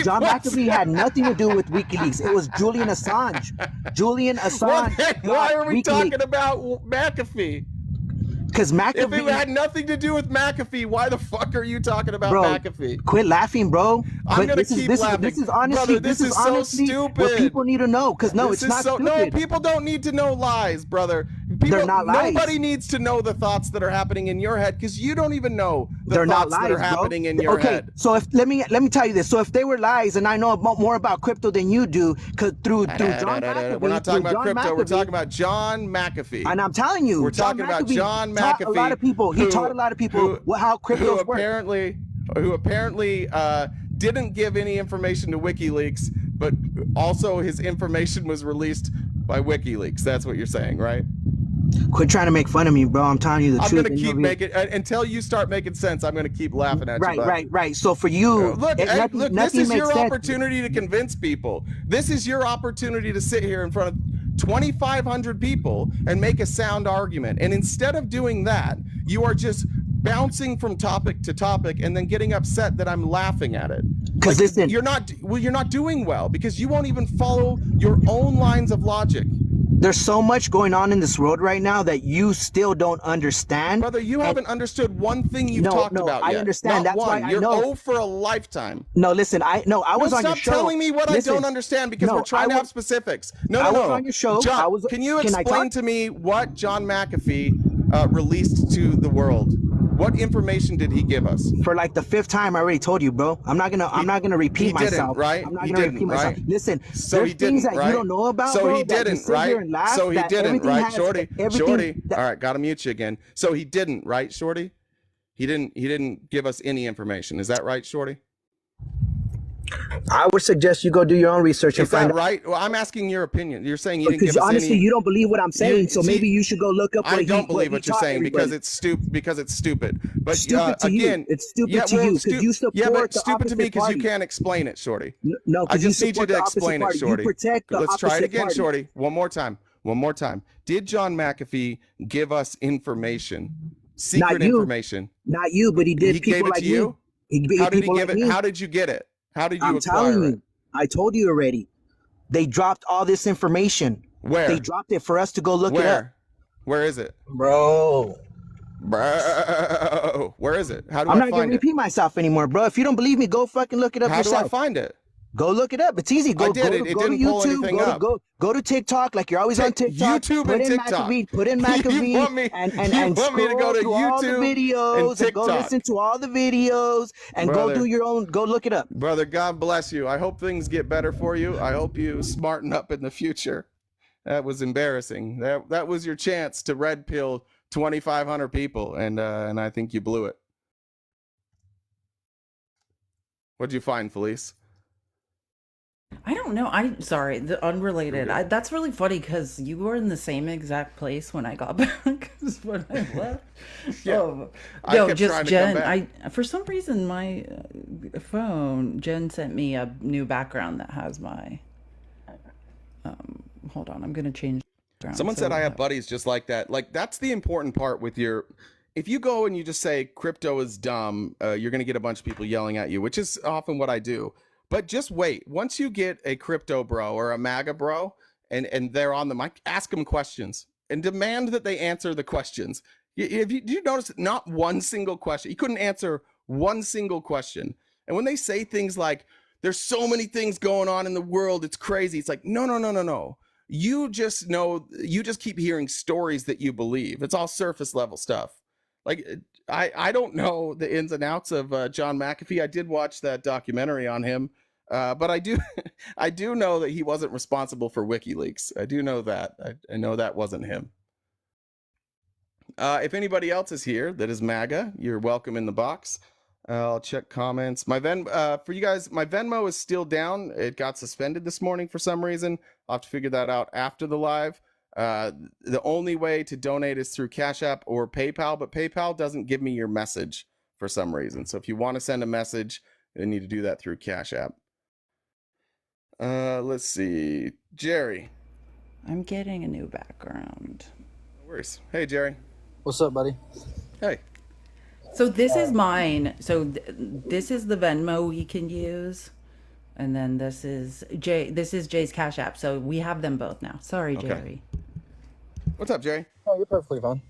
John McAfee had nothing to do with WikiLeaks. It was Julian Assange. Well, why are we talking about McAfee? Because McAfee. If it had nothing to do with McAfee, why the fuck are you talking about McAfee? Quit laughing, bro. I'm gonna keep laughing. This is honestly, brother, this is so stupid. What people need to know, because it's not stupid. No, people don't need to know lies, brother. They're not lies. Nobody needs to know the thoughts that are happening in your head, because you don't even know the thoughts that are happening in your head. So if let me tell you this. So if they were lies, and I know more about crypto than you do, because through John McAfee, we're not talking about crypto. We're talking about John McAfee. And I'm telling you, we're talking about John McAfee. A lot of people. He taught a lot of people how cryptos work. Who apparently didn't give any information to WikiLeaks, but also his information was released by WikiLeaks. That's what you're saying, right? Quit trying to make fun of me, bro. I'm telling you the truth. I'm gonna keep making until you start making sense. I'm gonna keep laughing at you. Right. So for you, look, this is your opportunity to convince people. This is your opportunity to sit here in front of 2,500 people and make a sound argument. And instead of doing that, you are just bouncing from topic to topic and then getting upset that I'm laughing at it. Because listen, you're not doing well, because you won't even follow your own lines of logic. There's so much going on in this world right now that you still don't understand. Brother, you haven't understood one thing you've talked about yet. I understand. Not That's one. why I know. You're 0 for a lifetime. No, listen, I was on your show. Stop telling me what I don't understand, because we're trying to have specifics. I was on your show. John, can you explain to me what John McAfee released to the world? What information did he give us? For like the 5th time, I already told you, bro. I'm not gonna repeat myself. Right? I'm not gonna repeat myself. Listen, there's things that you don't know about. So bro, he didn't, right? So he didn't, right, Shorty? Shorty. All right, gotta mute you again. So he didn't, right, Shorty? He didn't give us any information. Is that right, Shorty? I would suggest you go do your own research and Is that find out. right? Well, I'm asking your opinion. You're saying you didn't give Because us honestly, any. you don't believe what I'm saying, so see, maybe you should go look up I don't believe what what you're taught saying everybody. because it's stupid. But Stupid to again, you. It's stupid yeah, to well, you because you support yeah, but the stupid to me opposite because you party. can't explain it, Shorty. No, I because you just need you support to the opposite explain it, party. Shorty. You protect the Let's try it opposite again, party. Shorty. One more time. One more time. Did John McAfee give us information? Secret information? Not you, but he did. He People gave it like to you? me. How did he People give like it? me. How did you get it? How did you I'm acquire telling it? you. I told you already. They dropped all this information. Where? They dropped it for us to go look it up. Where is it? Bro, where is it? How do I'm I not gonna find it? repeat myself anymore, bro. If you don't believe me, go fucking look it up How yourself. do I find it? Go look it up. It's easy. Go I did it. to It didn't pull YouTube. anything up. Go to TikTok, like you're always on TikTok. YouTube and TikTok. Put in McAfee. You want me to go to through all the YouTube videos and go TikTok? listen to all the videos and Brother, go do your own. Go look it up. Brother, God bless you. I hope things get better for you. I hope you smarten up in the future. That was embarrassing. That was your chance to red pill 2,500 people, and I think you blew it. What'd you find, Felice? I don't know. I'm sorry. The unrelated. That's really funny because you were in the same exact place when I got back as when I left. Yeah. No, just Jen. For some reason my phone. Jen sent me a new background that has my. Hold on, I'm gonna change. Someone said I have buddies just like that. Like that's the important part with your. If you go and you just say crypto is dumb, you're gonna get a bunch of people yelling at you, which is often what I do. But just wait. Once you get a crypto bro or a MAGA bro, and they're on the mic, ask them questions and demand that they answer the questions. Did you notice not one single question? You couldn't answer one single question. And when they say things like, "There's so many things going on in the world, it's crazy," it's like, no. You just keep hearing stories that you believe. It's all surface level stuff. Like I don't know the ins and outs of John McAfee. I did watch that documentary on him, but I do know that he wasn't responsible for WikiLeaks. I do know that. I know that wasn't him. If anybody else is here that is MAGA, you're welcome in the box. I'll check comments. For you guys, my Venmo is still down. It got suspended this morning for some reason. I'll have to figure that out after the live. The only way to donate is through Cash App or PayPal, but PayPal doesn't give me your message for some reason. So if you want to send a message, you need to do that through Cash App. Let's see. Jerry. I'm getting a new background. No worries. Hey, Jerry. What's up, buddy? Hey. So this is mine. So this is the Venmo we can use. And then this is Jay's Cash App. So we have them both now. Sorry, Okay. Jerry. What's up, Jerry? Oh, you're perfectly fine.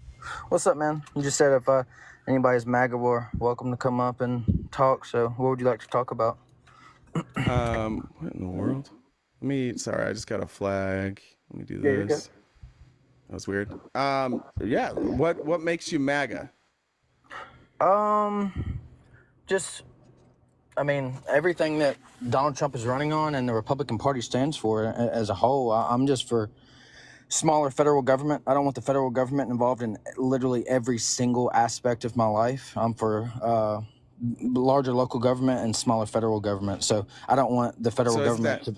What's up, man? You just said if anybody's MAGA, we're welcome to come up and talk. So what would you like to talk about? What in the world? Sorry, I just got a flag. Let me do Yeah, you're this. good. That was weird. Yeah. What makes you MAGA? Just, I mean, everything that Donald Trump is running on and the Republican Party stands for as a whole. I'm just for smaller federal government. I don't want the federal government involved in literally every single aspect of my life. I'm for larger local government and smaller federal government. So I don't want the federal government to.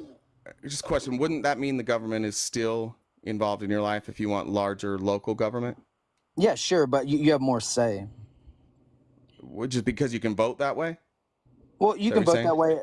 Just a question. Wouldn't that mean the government is still involved in your life if you want larger local government? Yeah, sure, but you have more say. Just because you can vote that way? Well, you can vote that way,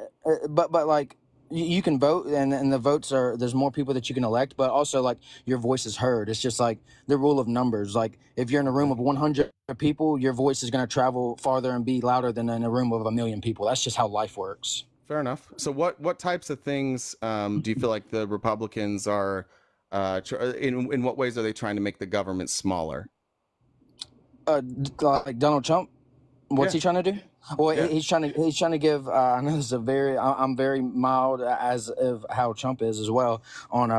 but like you can vote, and the votes are, there's more people that you can elect, but also like your voice is heard. It's just like the rule of numbers. Like if you're in a room of 100 people, your voice is going to travel farther and be louder than in a room of 1 million people. That's just how life works. Fair enough. So what types of things do you feel like the Republicans are in what ways are they trying to make the government smaller? Like Donald Trump, what's he trying to do? Well, he's trying to give. I know this is I'm very mild as of how Trump is as well on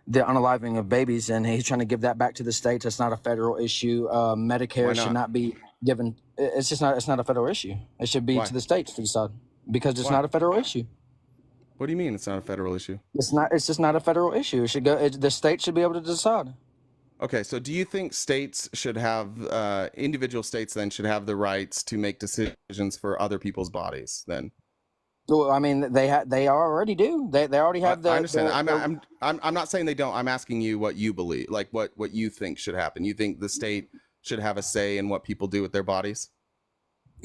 the unaliving of babies, and he's trying to give that back to the states. It's not a federal issue. Medicare should not be given. It's just not. It's not a federal issue. It should be to the states to decide because it's not a federal issue. What do you mean it's not a federal issue? It's not. It's just not a federal issue. It should go. The states should be able to decide. Okay, so do you think states should have, individual states then should have the rights to make decisions for other people's bodies then? Well, I mean, they already do. They already have I understand. I'm not saying they don't. I'm asking you what you believe, like what you think should happen. You think the state should have a say in what people do with their bodies?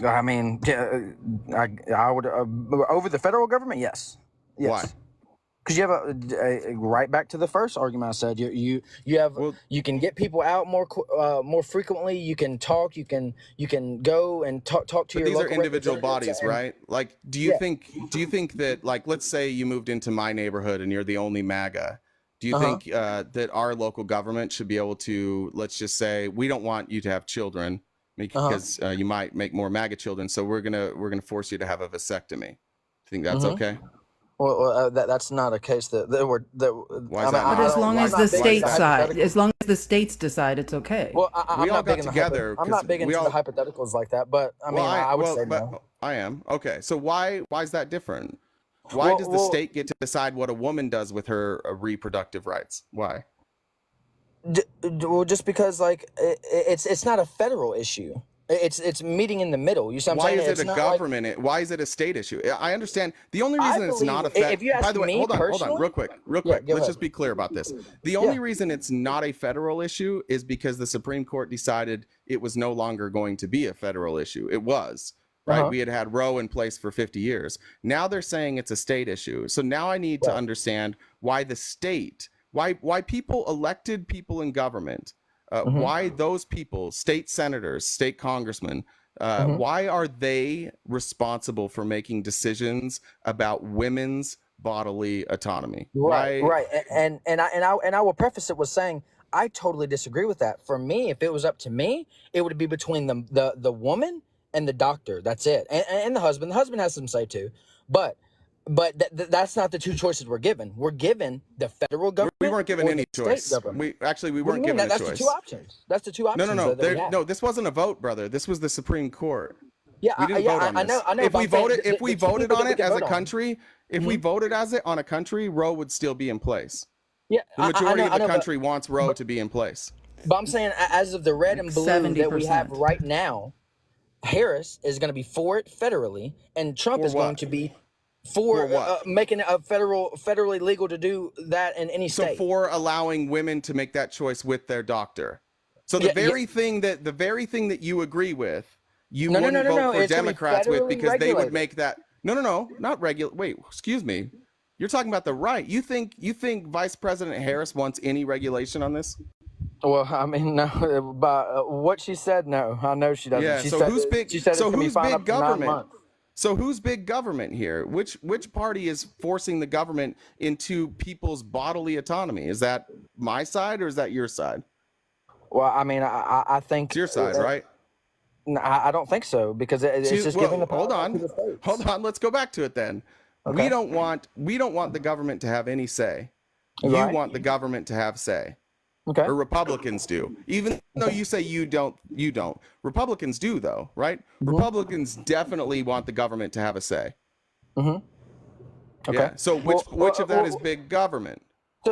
I mean, I would over the federal government. Yes. Why? Because you have right back to the first argument I said. You have you can get people out more frequently. You can talk. You can go and talk to your. These local are individual bodies, right? Like, do you think that, like, let's say you moved into my neighborhood and you're the only MAGA. Do you think that our local government should be able to, let's just say, we don't want you to have children because you might make more MAGA children, so we're gonna force you to have a vasectomy. Think that's okay? Well, that's not a case that were. Why is that not? But as long as the states side, as long as the states decide, it's okay. Well, we all got together. I'm not big into the hypotheticals like that, but I mean, I would say no. I am. Okay, so why is that different? Why does the state get to decide what a woman does with her reproductive rights? Why? Well, just because like it's not a federal issue. It's meeting in the middle. You see what I'm saying? Why is it a government? Why is it a state issue? I understand. The only reason it's not a federal. If you ask by the way, me hold on, personally, real quick. Let's just be clear about this. The only reason it's not a federal issue is because the Supreme Court decided it was no longer going to be a federal issue. It was. Right. We had Roe in place for 50 years. Now they're saying it's a state issue. So now I need to understand why the state, why people elected people in government, why those people, state senators, state congressmen, why are they responsible for making decisions about women's bodily autonomy? Right. And I will preface it with saying I totally disagree with that. For me, if it was up to me, it would be between the woman and the doctor. That's it. And the husband. The husband has some say too. But that's not the two choices we're given. We're given the federal government. We weren't given any choice. We weren't given a choice. That's the two options. That's the two options. No. This wasn't a vote, brother. This was the Supreme Court. Yeah, we didn't vote on this. I know. If we voted on it as a country, we voted as it on a country, Roe would still be in place. Yeah, the majority of the country wants Roe to be in place. But I'm saying, as of the red and blue 70%. That we have right now, Harris is going to be for it federally, and Trump is going to be for making it federally legal to do that in any state. So for allowing women to make that choice with their doctor. So the very thing that you agree with, you wouldn't vote for Democrats with because they would make that. No, not regular. Wait, excuse me. You're talking about the right. You think Vice President Harris wants any regulation on this? Well, I mean, no. But what she said, no. I know she doesn't. Yeah. She so said who's big? She said so who's big government? 9 months. So who's big government here? Which party is forcing the government into people's bodily autonomy? Is that my side or is that your side? Well, I mean, I think it's your side, right? No, I don't think so because it's just giving the power to the states. Hold on. Let's go back to it then. Okay. We don't want the government to have any say. You want the government to have say. Okay. Or Republicans do. Even though you say you don't. Republicans do though, right? Mm-hmm. Republicans definitely want the government to have a say. Mm-hmm. Okay. Yeah. So which of that is big government?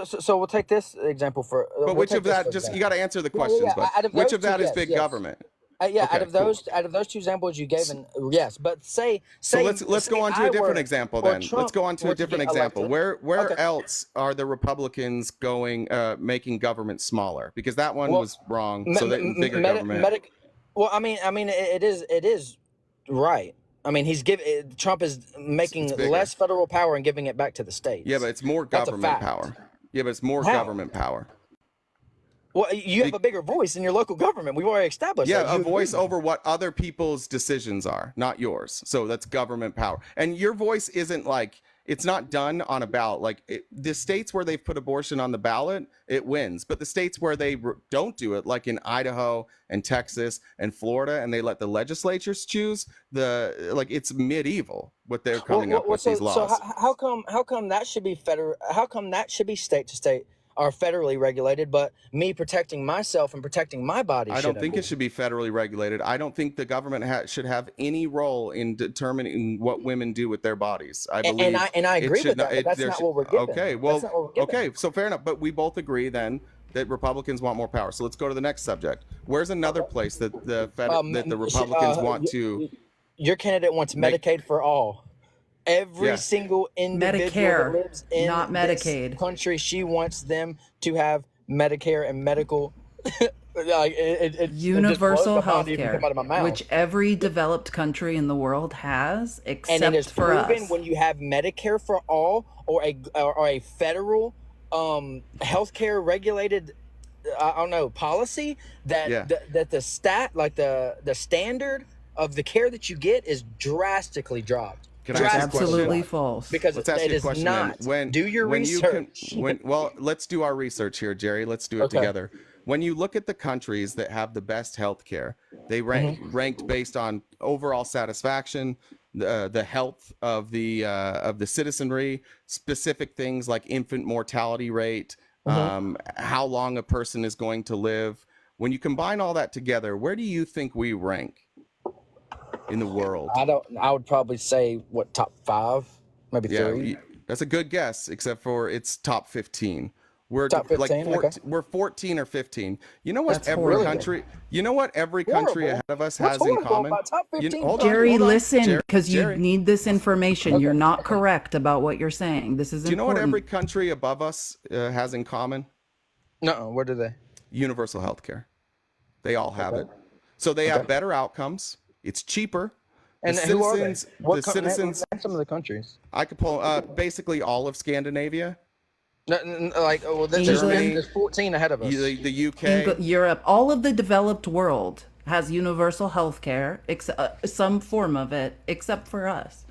So we'll take this example for. But which of that? Just you got to answer the questions. But which of that is big government? Out of those two examples you gave, and yes, but say. So let's go on to a different example then. Let's go on to a different example. Where else are the Republicans going making government smaller? Because that one was wrong. So that bigger government. Well, I mean, it is right. I mean, Trump is making less federal power and giving it back to the states. Yeah, but it's more government power. Yeah, but it's more government power. Well, you have a bigger voice in your local government. We've already established that. Yeah, a voice over what other people's decisions are, not yours. So that's government power. And your voice isn't like, it's not done on a ballot. Like the states where they've put abortion on the ballot, it wins. But the states where they don't do it, like in Idaho and Texas and Florida, and they let the legislatures choose, it's medieval what they're coming up with these laws. So how come that should be federal? How come that should be state to state? Are federally regulated, but me protecting myself and protecting my body. I don't think it should be federally regulated. I don't think the government should have any role in determining what women do with their bodies. I believe, and I agree with that. But that's not what we're given. Okay, well, okay, so fair enough. But we both agree then that Republicans want more power. So let's go to the next subject. Where's another place that the Republicans want to? Your candidate wants Medicaid for all. Every single individual Medicare, that lives in not this Medicaid. country, she wants them to have Medicare and medical. Like it just blows Universal my mind health to even care, come out of my mouth. which every developed country in the world has, And it except is for proven us. when you have Medicare for all or a federal healthcare regulated I don't know policy that that the standard of the care that you get is drastically dropped. Can I ask you a question? Absolutely false. Because Let's ask it you a is question not. then. Do your research. Well, let's do our research here, Jerry. Let's do it together. When you look at the countries that have the best healthcare, they ranked based on overall satisfaction, the health of the citizenry, specific things like infant mortality rate, how long a person is going to live. When you combine all that together, where do you think we rank in the world? I would probably say what, top 5, maybe 3. That's a good guess, except for it's top 15. We're top 15, like we're 14 or 15. You know what That's every horrible. country ahead of us has in common? About top 15? Jerry, listen, because you Jerry. need this information. You're not correct about what you're saying. This is Do you know important. what every country above us has in common? No, what do they? Universal health care. They all have it. So they have better outcomes. It's cheaper. And the who are they? citizens, What the citizens. name some of the countries. I could pull basically all of Scandinavia. Like, well, there's 14 ahead of us. The UK, Europe, all of the developed world has universal health care, some form of it, except for us.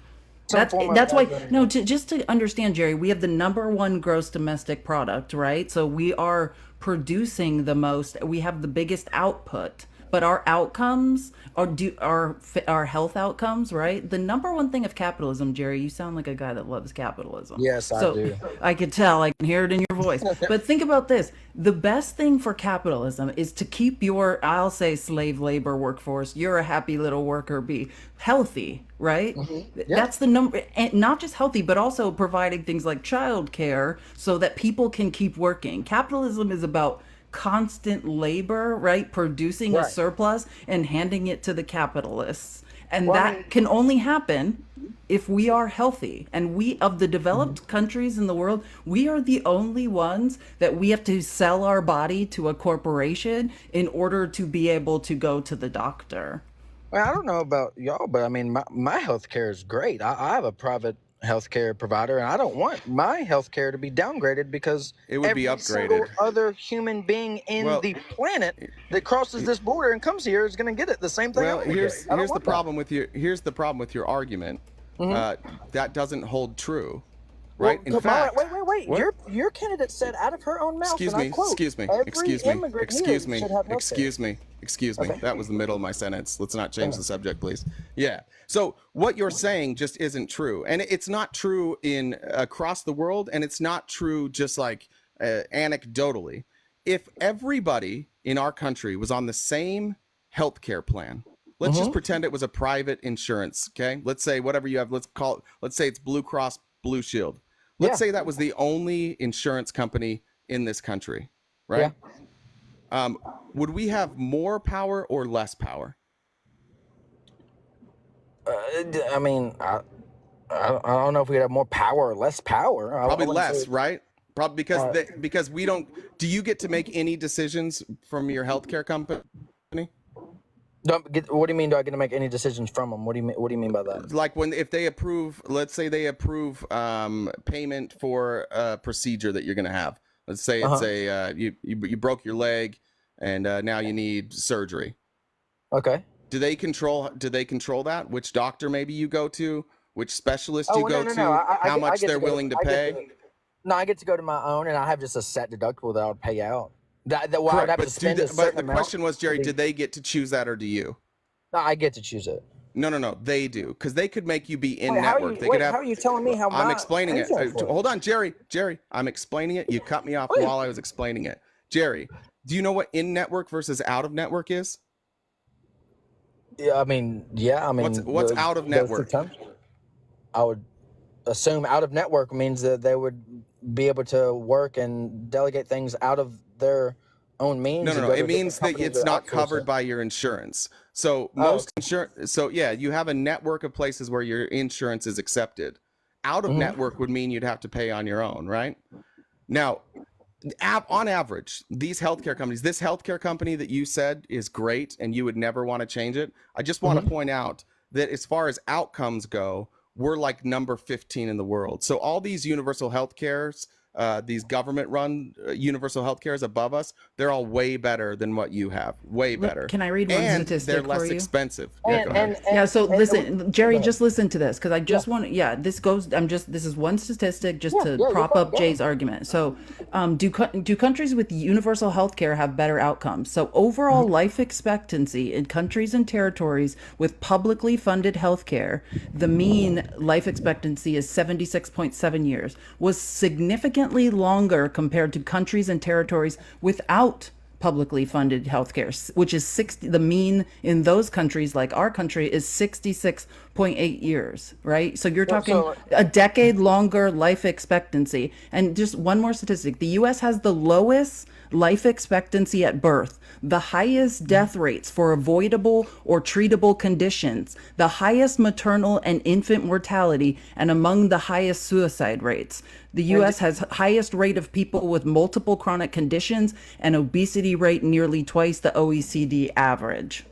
That's why, no, just to understand, Jerry, we have the #1 gross domestic product, right? So we are producing the most, we have the biggest output, but our outcomes our health outcomes, right? The #1 thing of capitalism, Jerry, you sound like a guy that loves capitalism. Yes, I do. I could tell, I can hear it in your voice. But think about this. The best thing for capitalism is to keep your, I'll say, slave labor workforce, you're a happy little worker bee, healthy, right? That's the number, and not just healthy, but also providing things like childcare so that people can keep working. Capitalism is about constant labor, right? Producing a surplus and handing it to the capitalists. And that can only happen if we are healthy. And we, of the developed countries in the world, we are the only ones that we have to sell our body to a corporation in order to be able to go to the doctor. Well, I don't know about y'all, but I mean, my health care is great. I have a private healthcare provider, and I don't want my healthcare to be downgraded because it would be every upgraded. single other human being in the planet that crosses this border and comes here is going to get it the same thing. Well, here's the problem with your argument. That doesn't hold true, right? Well, In fact, wait. Your candidate said out of her own mouth, excuse me. That was the middle of my sentence. Let's not change the subject, please. Yeah. So what you're saying just isn't true, and it's not true in across the world, and it's not true just like anecdotally. If everybody in our country was on the same healthcare plan, let's just pretend it was a private insurance. Okay. Let's say whatever you have. Let's say it's Blue Cross Blue Shield. Let's say that was the only insurance company in this country, right? Yeah. Would we have more power or less power? I mean, I don't know if we'd have more power or less power. Probably less, right? Probably because we don't. Do you get to make any decisions from your healthcare company? What do you mean? Do I get to make any decisions from them? What do you mean by that? Like if they approve, let's say they approve payment for a procedure that you're going to have. Let's say it's you broke your leg and now you need surgery. Okay. Do they control that? Which doctor maybe you go to? Which specialist you go to? How much they're willing to pay? I get to go to my own, and I have just a set deductible that I would pay out. I'd have to spend but the question was, Jerry, did they get to choose that or do you? No, I get to choose it. No, they do, because they could make you be in network. How are you telling me how? I'm explaining it. Hold on, Jerry, I'm explaining it. You cut me off while I was explaining it. Jerry, do you know what in network versus out of network is? Yeah, I mean. What's out of network? I would assume out of network means that they would be able to work and delegate things out of their own means. No. It means that it's not covered by your insurance. So most insurance. So yeah, you have a network of places where your insurance is accepted. Out of network would mean you'd have to pay on your own, right? Now, on average, these healthcare companies, this healthcare company that you said is great and you would never want to change it. I just want to point out that as far as outcomes go, we're like number 15 in the world. So all these universal healthcares, these government-run universal healthcares above us, they're all way better than what you have. Way better. Can I read one statistic they're for less you? expensive. So listen, Jerry, just listen to this because I just want to. This is one statistic just to prop up Jay's argument. So, do countries with universal healthcare have better outcomes? So overall life expectancy in countries and territories with publicly funded healthcare, the mean life expectancy is 76.7 years, was significantly longer compared to countries and territories without publicly funded healthcare, which is 60. The mean in those countries, like our country, is 66.8 years, right? So you're talking a decade longer life expectancy. And just one more statistic: the U.S. has the lowest life expectancy at birth, the highest death rates for avoidable or treatable conditions, the highest maternal and infant mortality, and among the highest suicide rates. The U.S. has highest rate of people with multiple chronic conditions and obesity rate nearly twice the OECD average.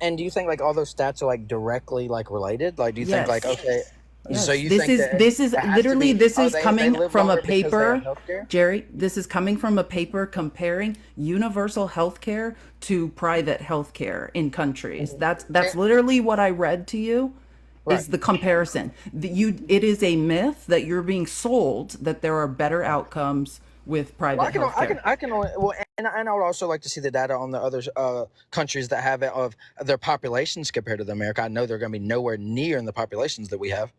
And do you think like all those stats are like directly like related? Like, do you think like, okay, Yes. so you this think is that this is it has to literally be- this oh, is they coming live from a longer because they have paper, healthcare? Jerry. This is coming from a paper comparing universal healthcare to private healthcare in countries. That's literally what I read to you. Is the comparison. It is a myth that you're being sold that there are better outcomes with private healthcare. I can only, well, and I would also like to see the data on the other countries that have it of their populations compared to the America. I know they're going to be nowhere near in the populations that we have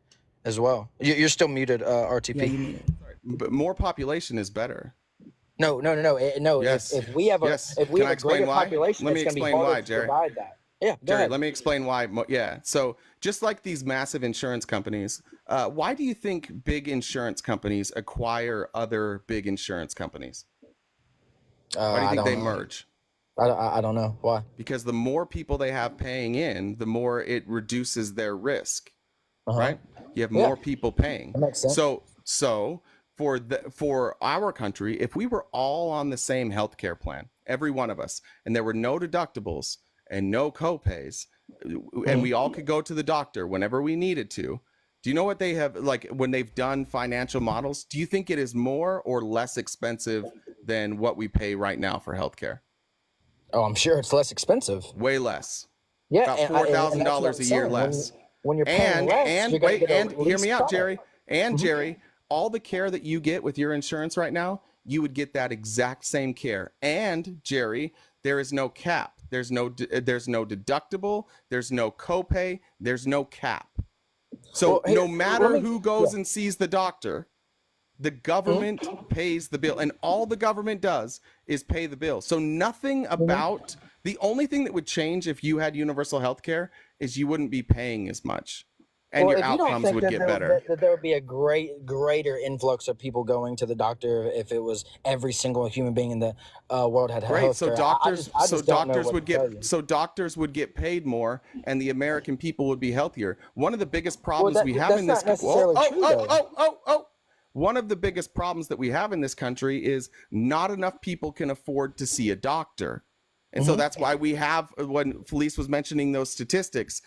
as well. You're still muted, RTP. Yeah, you need it. But more population is better. No. Yes. If we have a if we Can I have a greater explain why? population, Let me it's going to be explain harder why, to Jerry. provide that. Yeah, go Jerry, ahead. let me explain why. Yeah. So just like these massive insurance companies, why do you think big insurance companies acquire other big insurance companies? Why do you think they merge? I don't know why. Because the more people they have paying in, the more it reduces their risk, right? You have more people paying. That makes sense. So for our country, if we were all on the same healthcare plan, every one of us, and there were no deductibles and no copays, and we all could go to the doctor whenever we needed to. Do you know what they have, like when they've done financial models? Do you think it is more or less expensive than what we pay right now for healthcare? Oh, I'm sure it's less expensive. Way less. Yeah, About $4,000 a year less. When you're paying less, you're gonna get a hear me out, lease Jerry. And Mhm. Jerry, all the care that you get with your insurance right now, you would get that exact same care. And Jerry, there is no cap. There's no deductible. There's no copay. There's no cap. So Well, no here, matter let me- who goes and sees the doctor, the government pays the bill, and all the government does is pay the bill. So nothing about the only thing that would change if you had universal health care is you wouldn't be paying as much, and your if you don't outcomes think would that get there, better. that there would be a greater influx of people going to the doctor if it was every single human being in the world had Great. health So care. doctors, I just don't know what to tell you. doctors would get paid more, and the American people would be healthier. One of the biggest problems we have in this country. One of the biggest problems that we have in this country is not enough people can afford to see a doctor. And so that's why we have, when Felice was mentioning those statistics,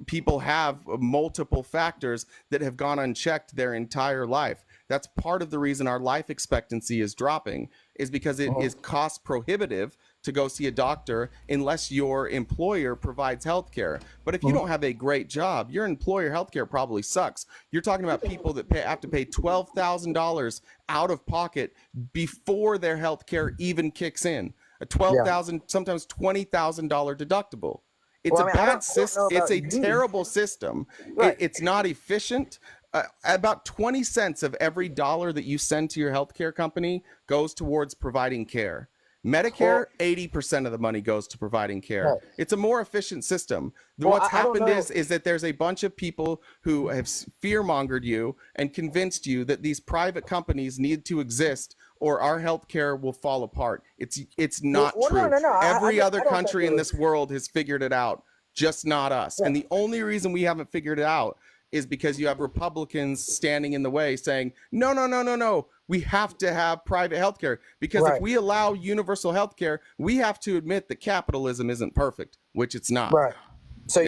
people have multiple factors that have gone unchecked their entire life. That's part of the reason our life expectancy is dropping, is because it is cost prohibitive to go see a doctor unless your employer provides health care. But if you don't have a great job, your employer health care probably sucks. You're talking about people that have to pay $12,000 out of pocket before their health care even kicks in. A $12,000, sometimes $20,000 deductible. It's bad system. It's a terrible system. It's not efficient. About 20 cents of every dollar that you send to your healthcare company goes towards providing care. Medicare, 80% of the money goes to providing care. Right. It's a more efficient system. What's happened is that there's a bunch of people who have fear-mongered you and convinced you that these private companies need to exist or our healthcare will fall apart. It's not true. No. Every other I don't country think in this world has figured it out, just not us. And the only reason we haven't figured it out is because you have Republicans standing in the way saying, no, we have to have private healthcare, because if we allow universal healthcare, we have to admit that capitalism isn't perfect, which it's not. Right. So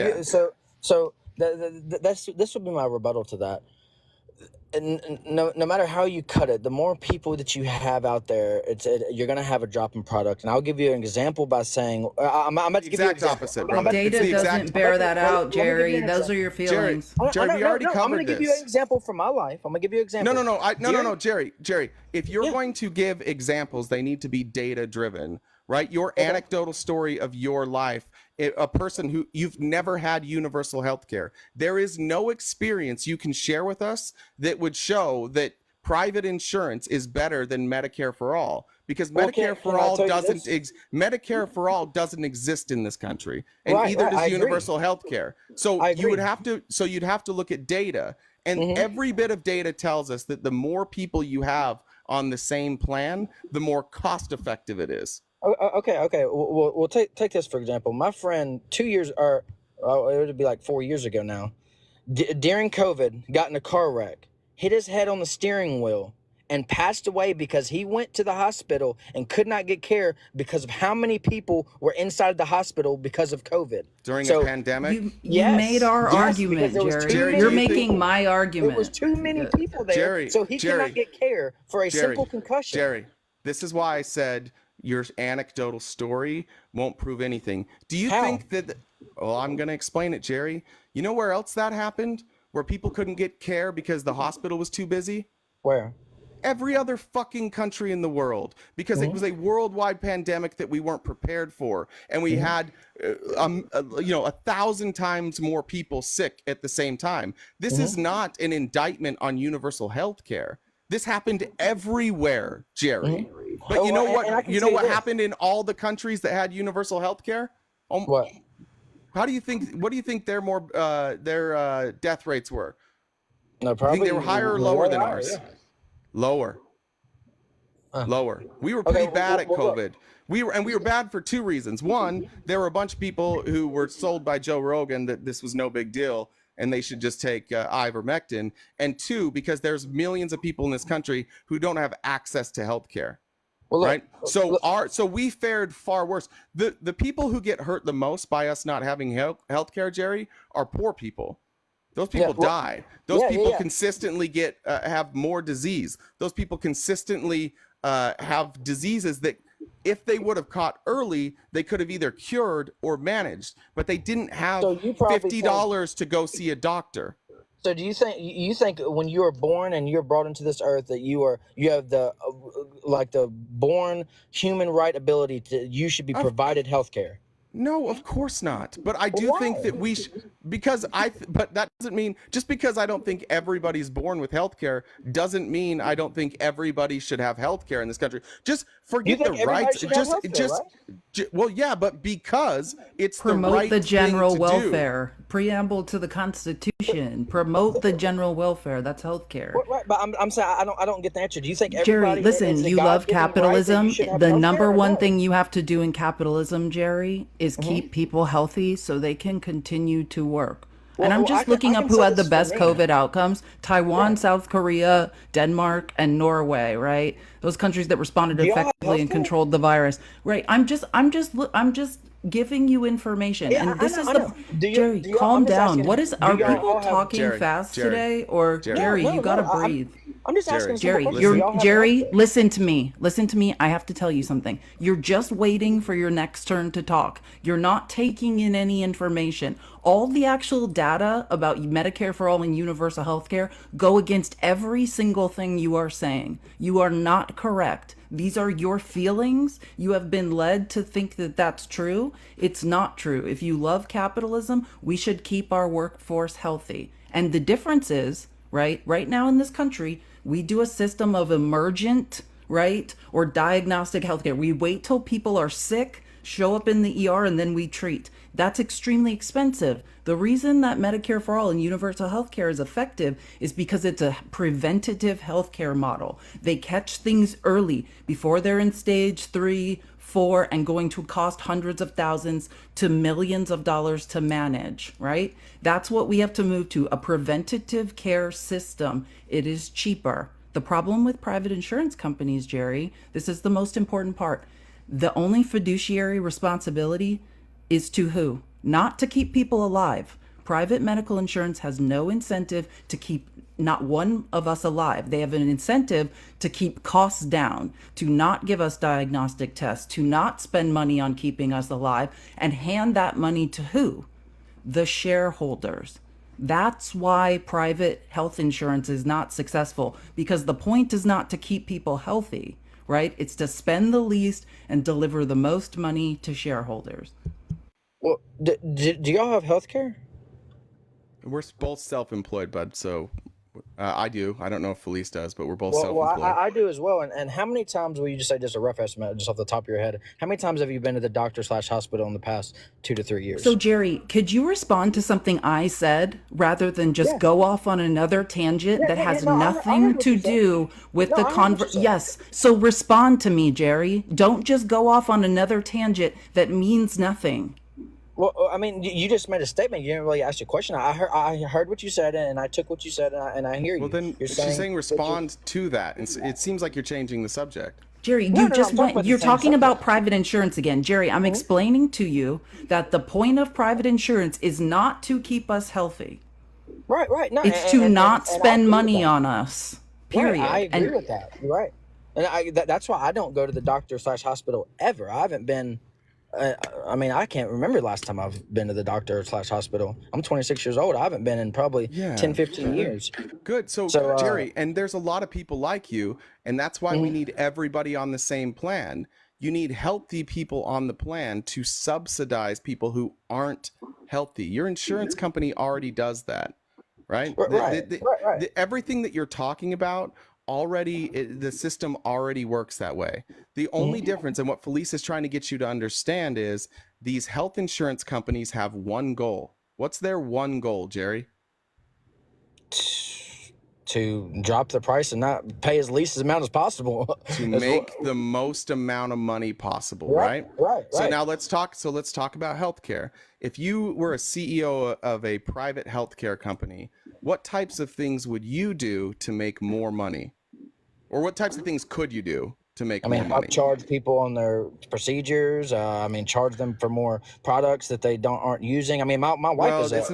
this would be my rebuttal to that. And no matter how you cut it, the more people that you have out there, you're going to have a drop in product. And I'll give you an example by saying, I'm about to give you an example. Opposite, bro. Data doesn't bear that out, Jerry. Those are your feelings. Jerry, we already covered this. I'm going to give you an example from my life. I'm going to give you an example. No, Jerry. If you're going to give examples, they need to be data driven, right? Your anecdotal story of your life, a person who you've never had universal health care. There is no experience you can share with us that would show that private insurance is better than Medicare for all, because Medicare for all doesn't exist in this country, and neither does universal health care. So you'd have to look at data, and every bit of data tells us that the more people you have on the same plan, the more cost effective it is. Okay. We'll take this for example. My friend, it would be like 4 years ago now, during COVID, got in a car wreck, hit his head on the steering wheel, and passed away because he went to the hospital and could not get care because of how many people were inside the hospital because of COVID. During a pandemic? You made our argument, Jerry. You're making my argument. It was too many people there, so he could not get care for a simple concussion. Jerry, this is why I said your anecdotal story won't prove anything. Do you think that... Well, I'm going to explain it, Jerry. You know where else that happened? Where people couldn't get care because the hospital was too busy? Where? Every other fucking country in the world, because it was a worldwide pandemic that we weren't prepared for, and we had 1,000 times more people sick at the same time. This is not an indictment on universal health care. This happened everywhere, Jerry. But you know what? You know what happened in all the countries that had universal health care? What? What do you think their death rates were? No, probably. You think they were higher or lower than ours? Yeah. Lower. We were pretty bad at COVID. We were bad for two reasons. One, there were a bunch of people who were sold by Joe Rogan that this was no big deal and they should just take ivermectin. And two, because there's millions of people in this country who don't have access to health care. Well, right. So we fared far worse. The people who get hurt the most by us not having health care, Jerry, are poor people. Those people die. Those people consistently have more disease. Those people consistently have diseases that, if they would have caught early, they could have either cured or managed. But they didn't have $50 to go see a doctor. So do you think when you were born and you're brought into this earth that you have the born human right ability you should be provided health care? No, of course not. But I do think that we but that doesn't mean, just because I don't think everybody's born with healthcare doesn't mean I don't think everybody should have healthcare in this country. Just forget the rights. Well, yeah, but because it's promote the general welfare. Preamble to the Constitution. Promote the general welfare. That's healthcare. Right, but I'm saying I don't get the answer. Do you think Jerry, listen, you love capitalism. The number one thing you have to do in capitalism, Jerry, is keep people healthy so they can continue to work. And I'm just looking up who had the best COVID outcomes. Taiwan, South Korea, Denmark, and Norway, right? Those countries that responded effectively and controlled the virus. Right. I'm just giving you information. And this is Jerry, calm down. Are people talking fast today? Or Jerry, you gotta breathe. I'm just asking. Jerry, listen to me. Listen to me. I have to tell you something. You're just waiting for your next turn to talk. You're not taking in any information. All the actual data about Medicare for all and universal health care go against every single thing you are saying. You are not correct. These are your feelings. You have been led to think that that's true. It's not true. If you love capitalism, we should keep our workforce healthy. And the difference is, right now in this country, we do a system of emergent, right, or diagnostic healthcare. We wait till people are sick, show up in the ER, and then we treat. That's extremely expensive. The reason that Medicare for all and universal healthcare is effective is because it's a preventative healthcare model. They catch things early before they're in stage 3, for and going to cost hundreds of thousands to millions of dollars to manage, right? That's what we have to move to, a preventative care system. It is cheaper. The problem with private insurance companies, Jerry, this is the most important part. The only fiduciary responsibility is to who? Not to keep people alive. Private medical insurance has no incentive to keep not one of us alive. They have an incentive to keep costs down, to not give us diagnostic tests, to not spend money on keeping us alive, and hand that money to who? The shareholders. That's why private health insurance is not successful, because the point is not to keep people healthy, right? It's to spend the least and deliver the most money to shareholders. Well, do y'all have health care? We're both self-employed, bud, so I do. I don't know if Felice does, but we're both self-employed. Well, I do as well. And how many times will you just say, just a rough estimate, just off the top of your head, how many times have you been to the doctor/hospital in the past 2 to 3 years? So, Jerry, could you respond to something I said rather than just go off on another tangent that has nothing to do with the conversation? Yes. So respond to me, Jerry. Don't just go off on another tangent that means nothing. Well, I mean, you just made a statement. You didn't really ask a question. I heard what you said, and I took what you said, and I hear you. Well, then she's saying respond to that. And it seems like you're changing the subject. Jerry, you're talking about private insurance again. Jerry, I'm explaining to you that the point of private insurance is not to keep us healthy. Right. No, it's to not spend money on us, period. Right, I agree with that. You're right. And that's why I don't go to the doctor/hospital ever. I haven't been... I mean, I can't remember the last time I've been to the doctor/hospital. I'm 26 years old. I haven't been in probably 10, 15 years. Good. So Jerry, and there's a lot of people like you, and that's why we need everybody on the same plan. You need healthy people on the plan to subsidize people who aren't healthy. Your insurance company already does that, right? Right. Everything that you're talking about the system already works that way. The only difference, and what Felice is trying to get you to understand, is these health insurance companies have one goal. What's their one goal, Jerry? To drop the price and not pay as least amount as possible. To make the most amount of money possible, right? Right. So now let's talk about healthcare. If you were a CEO of a private healthcare company, what types of things would you do to make more money? Or what types of things could you do to make more money? Charge people on their procedures. Charge them for more products that they aren't using. I mean, my wife is health.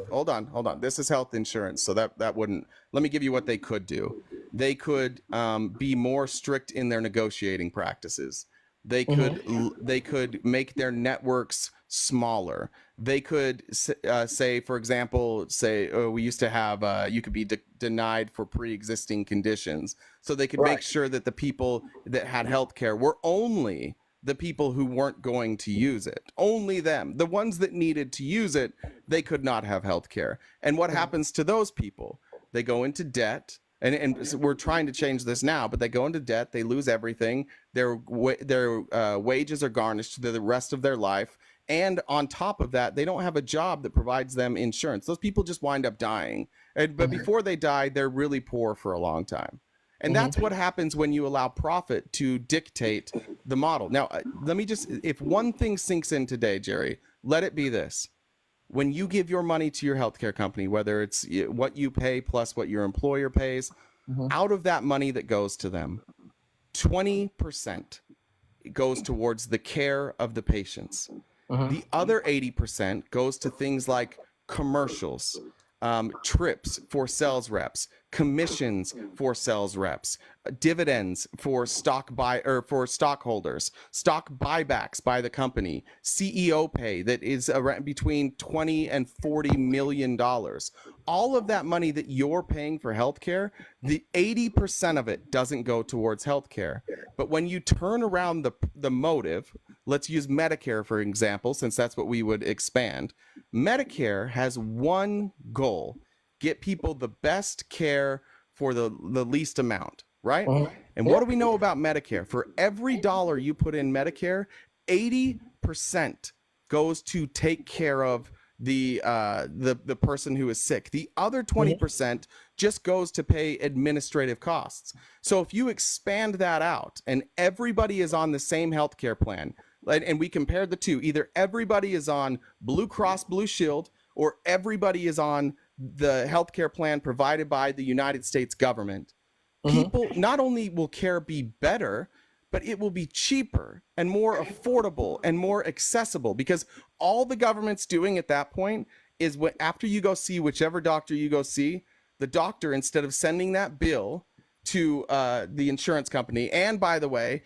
Hold on. This is health insurance. So that wouldn't. Let me give you what they could do. They could be more strict in their negotiating practices. They could make their networks smaller. They could say, for example, we used to have you could be denied for pre-existing conditions. So they could make sure that the people that had healthcare were only the people who weren't going to use it. Only them. The ones that needed to use it, they could not have healthcare. And what happens to those people? They go into debt. And so we're trying to change this now, but they go into debt. They lose everything. Their wages are garnished to the rest of their life. And on top of that, they don't have a job that provides them insurance. Those people just wind up dying. But before they die, they're really poor for a long time. And that's what happens when you allow profit to dictate the model. Now, if one thing sinks in today, Jerry, let it be this. When you give your money to your healthcare company, whether it's what you pay plus what your employer pays, out of that money that goes to them, 20% goes towards the care of the patients. The other 80% goes to things like commercials, trips for sales reps, commissions for sales reps, dividends for stockholders, stock buybacks by the company, CEO pay that is around between 20 and 40 million dollars. All of that money that you're paying for healthcare, the 80% of it doesn't go towards healthcare. But when you turn around the motive, let's use Medicare for example, since that's what we would expand. Medicare has one goal: get people the best care for the least amount, right? And what do we know about Medicare? For every dollar you put in Medicare, 80% goes to take care of the person who is sick. The other 20% just goes to pay administrative costs. So if you expand that out and everybody is on the same healthcare plan, and we compared the two, either everybody is on Blue Cross Blue Shield or everybody is on the healthcare plan provided by the United States government, people not only will care be better, but it will be cheaper and more affordable and more accessible, because all the government's doing at that point is after you go see whichever doctor you go see, the doctor, instead of sending that bill to the insurance company, and by the way,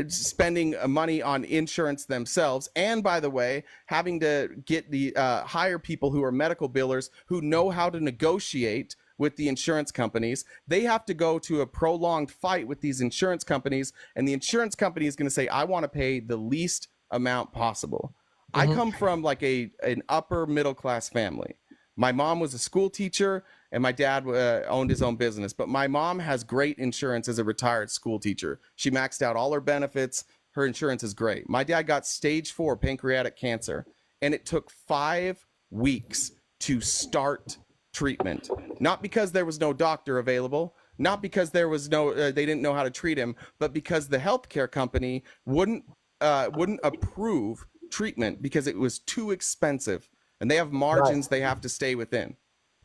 spending money on insurance themselves, and by the way, having to get the hire people who are medical billers who know how to negotiate with the insurance companies. They have to go to a prolonged fight with these insurance companies, and the insurance company is going to say, I want to pay the least amount possible. I come from like an upper middle class family. My mom was a school teacher and my dad owned his own business, but my mom has great insurance as a retired school teacher. She maxed out all her benefits. Her insurance is great. My dad got stage 4 pancreatic cancer, and it took 5 weeks to start treatment. Not because there was no doctor available, not because there was no they didn't know how to treat him, but because the healthcare company wouldn't approve treatment because it was too expensive, and they have margins they have to stay within.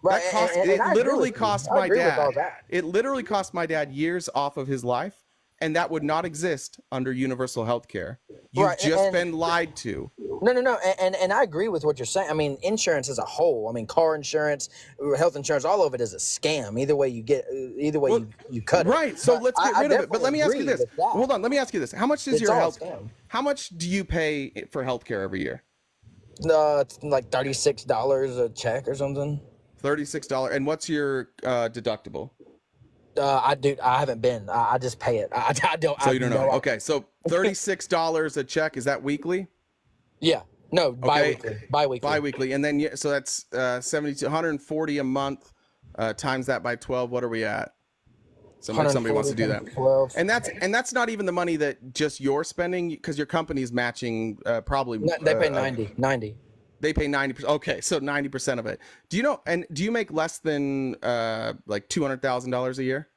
Right. That cost, and it I literally agree with cost you. I my agree with all dad. that. It literally cost my dad years off of his life, and that would not exist under universal health care. You've Right, just and- been lied to. No. And I agree with what you're saying. I mean, insurance as a whole. I mean, car insurance, health insurance, all of it is a scam. Either way you get, you cut it. Right. So But let's get rid of it. But let me ask you definitely this. agree with that. Hold on. Let me ask you this. How much does It's your all a health? scam. How much do you pay for healthcare every year? It's like $36 a check or something. $36. And what's your deductible? I haven't been. I just pay it. I don't. So I you don't have know. no Okay. So $36 a check. Is that weekly? Yeah. No. Biweekly. Biweekly. And then so that's 140 a month. Times that by 12. What are we at? Somebody wants to do that. 12. And that's not even the money that just you're spending, because your company's matching probably. No, they pay 90. They pay 90%. Okay, so 90% of it. Do you know? And do you make less than like $200,000 a year?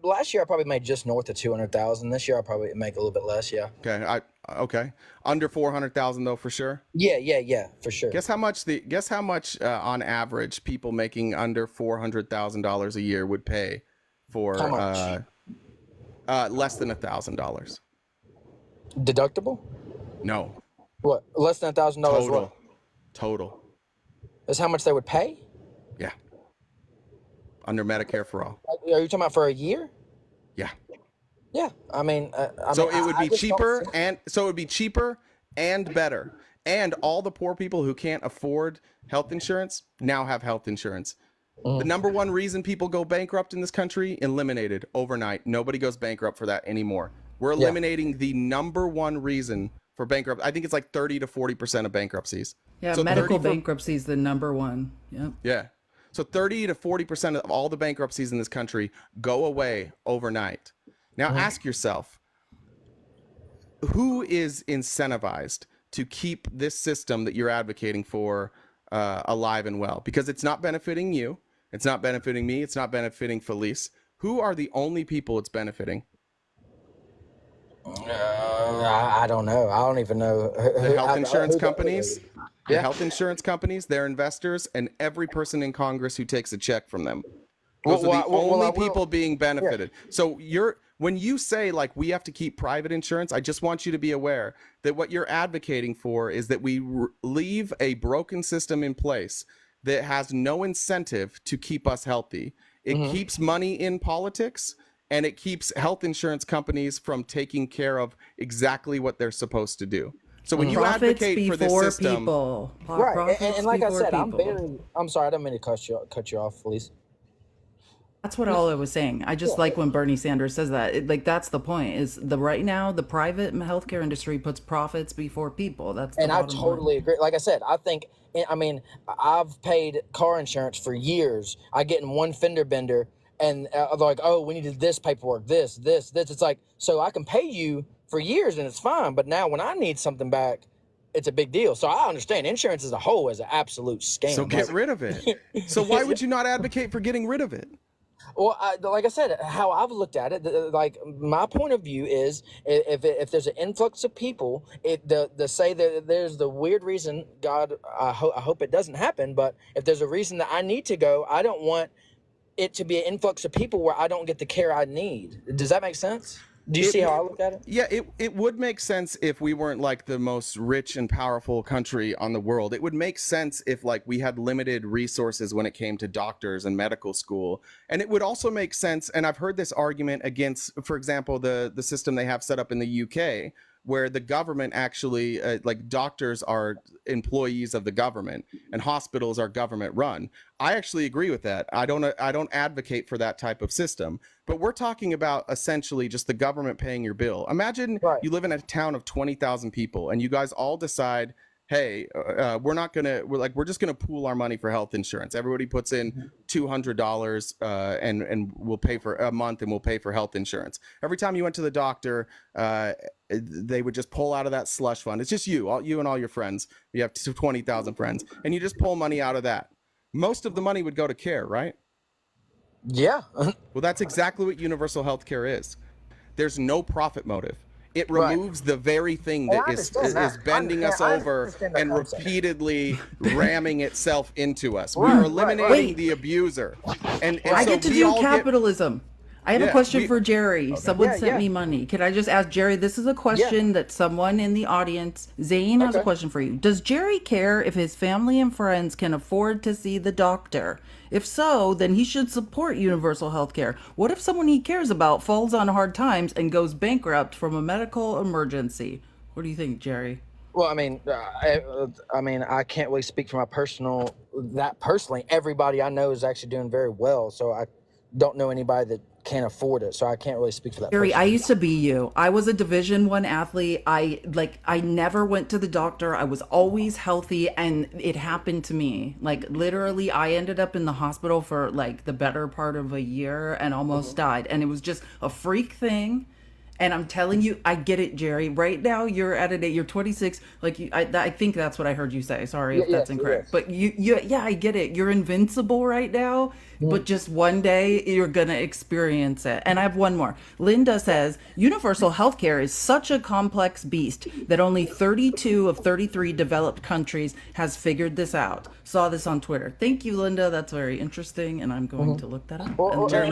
Last year I probably made just north of 200,000. This year I'll probably make a little bit less. Yeah. Okay, okay. Under 400,000 though, for sure. Yeah, for sure. Guess how much on average people making under $400,000 a year would pay for How much? Less than $1,000. Deductible? No. What? Less than $1,000? What? Total. That's how much they would pay? Yeah. Under Medicare for all. Are you talking about for a year? Yeah. Yeah. I mean, So it would be just cheaper, don't- and so it would be cheaper and better. And all the poor people who can't afford health insurance now have health insurance. The number one reason people go bankrupt in this country, eliminated overnight. Nobody goes bankrupt for that anymore. We're eliminating the number one reason for bankrupt. I think it's like 30 to 40% of bankruptcies. Yeah, So medical 30 for- bankruptcy is the number one. Yep. Yeah. So 30 to 40% of all the bankruptcies in this country go away overnight. Now ask yourself, who is incentivized to keep this system that you're advocating for alive and well? Because it's not benefiting you. It's not benefiting me. It's not benefiting Felice. Who are the only people it's benefiting? I don't know. I don't even know. The health insurance companies. The health insurance companies, their investors, and every person in Congress who takes a check from them. Those are the only people being benefited. So when you say like we have to keep private insurance, I just want you to be aware that what you're advocating for is that we leave a broken system in place that has no incentive to keep us healthy. It keeps money in politics, and it keeps health insurance companies from taking care of exactly what they're supposed to do. So when you Profits advocate for this before system, people. Right, Profits and like I before said, people. I'm sorry, I didn't mean to cut you off, Felice. That's what all I was saying. I just like when Bernie Sanders says that. Like that's the point. Is right now the private healthcare industry puts profits before people. That's the And I bottom totally line. agree. Like I said, I mean, I've paid car insurance for years. I get in one fender bender, and they're like, oh, we needed this paperwork, this. It's like, so I can pay you for years and it's fine. But now when I need something back, it's a big deal. So I understand insurance as a whole is an absolute scam. So get rid of it. So why would you not advocate for getting rid of it? Well, like I said, how I've looked at it, like my point of view is, if there's an influx of people, the say that there's the weird reason, God, I hope it doesn't happen, but if there's a reason that I need to go, I don't want it to be an influx of people where I don't get the care I need. Does that make sense? Do you see how I look at it? Yeah, it would make sense if we weren't like the most rich and powerful country on the world. It would make sense if like we had limited resources when it came to doctors and medical school. And it would also make sense, and I've heard this argument against, for example, the system they have set up in the UK, where the government actually like doctors are employees of the government and hospitals are government run. I actually agree with that. I don't advocate for that type of system, but we're talking about essentially just the government paying your bill. Imagine you live in a town of 20,000 people and you guys all decide, hey, we're just gonna pool our money for health insurance. Everybody puts in $200 and we'll pay for a month and we'll pay for health insurance. Every time you went to the doctor, they would just pull out of that slush fund. It's just you and all your friends. You have 20,000 friends, and you just pull money out of that. Most of the money would go to care, right? Yeah. Well, that's exactly what universal health care is. There's no profit motive. It removes the very thing that is bending us over and repeatedly ramming itself into us. We're eliminating the abuser. And I get to do capitalism. I have a question for Jerry. Someone sent me money. Could I just ask Jerry, this is a question that someone in the audience, Zane has a question for you. Does Jerry care if his family and friends can afford to see the doctor? If so, then he should support universal health care. What if someone he cares about falls on hard times and goes bankrupt from a medical emergency? What do you think, Jerry? Well, I mean, I can't really speak for my personally. Everybody I know is actually doing very well, so I don't know anybody that can't afford it, so I can't really speak for that. Jerry, I used to be you. I was a Division I athlete. I never went to the doctor. I was always healthy, and it happened to me. Like literally, I ended up in the hospital for like the better part of a year and almost died. And it was just a freak thing. And I'm telling you, I get it, Jerry. Right now, you're at an age, you're 26. Like, I think that's what I heard you say. Sorry if that's incorrect. But I get it. You're invincible right now. But just one day, you're going to experience it. And I have one more. Linda says, universal healthcare is such a complex beast that only 32 of 33 developed countries has figured this out. Saw this on Twitter. Thank you, Linda. That's very interesting. And I'm going to look that up. Jerry,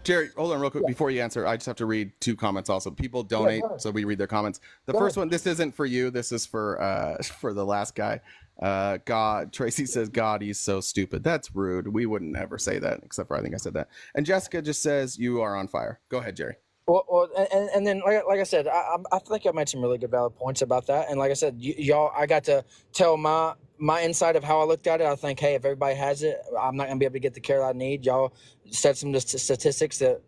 Jerry, hold on real quick. Before you answer, I just have to read two comments also. People donate, so we read their comments. The first one, this isn't for you. This is for the last guy. God, Tracy says, God, he's so stupid. That's rude. We wouldn't ever say that, except for I think I said that. And Jessica just says, you are on fire. Go ahead, Jerry. Well, and then like I said, I think I made some really good valid points about that. And like I said, y'all, I got to tell my insight of how I looked at it. I think, hey, if everybody has it, I'm not gonna be able to get the care I need. Y'all said some statistics that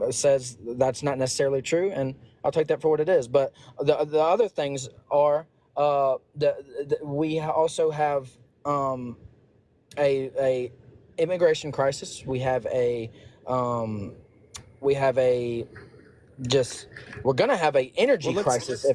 says that's not necessarily true, and I'll take that for what it is. But the other things are we also have a immigration crisis. We have a we're gonna have a energy crisis.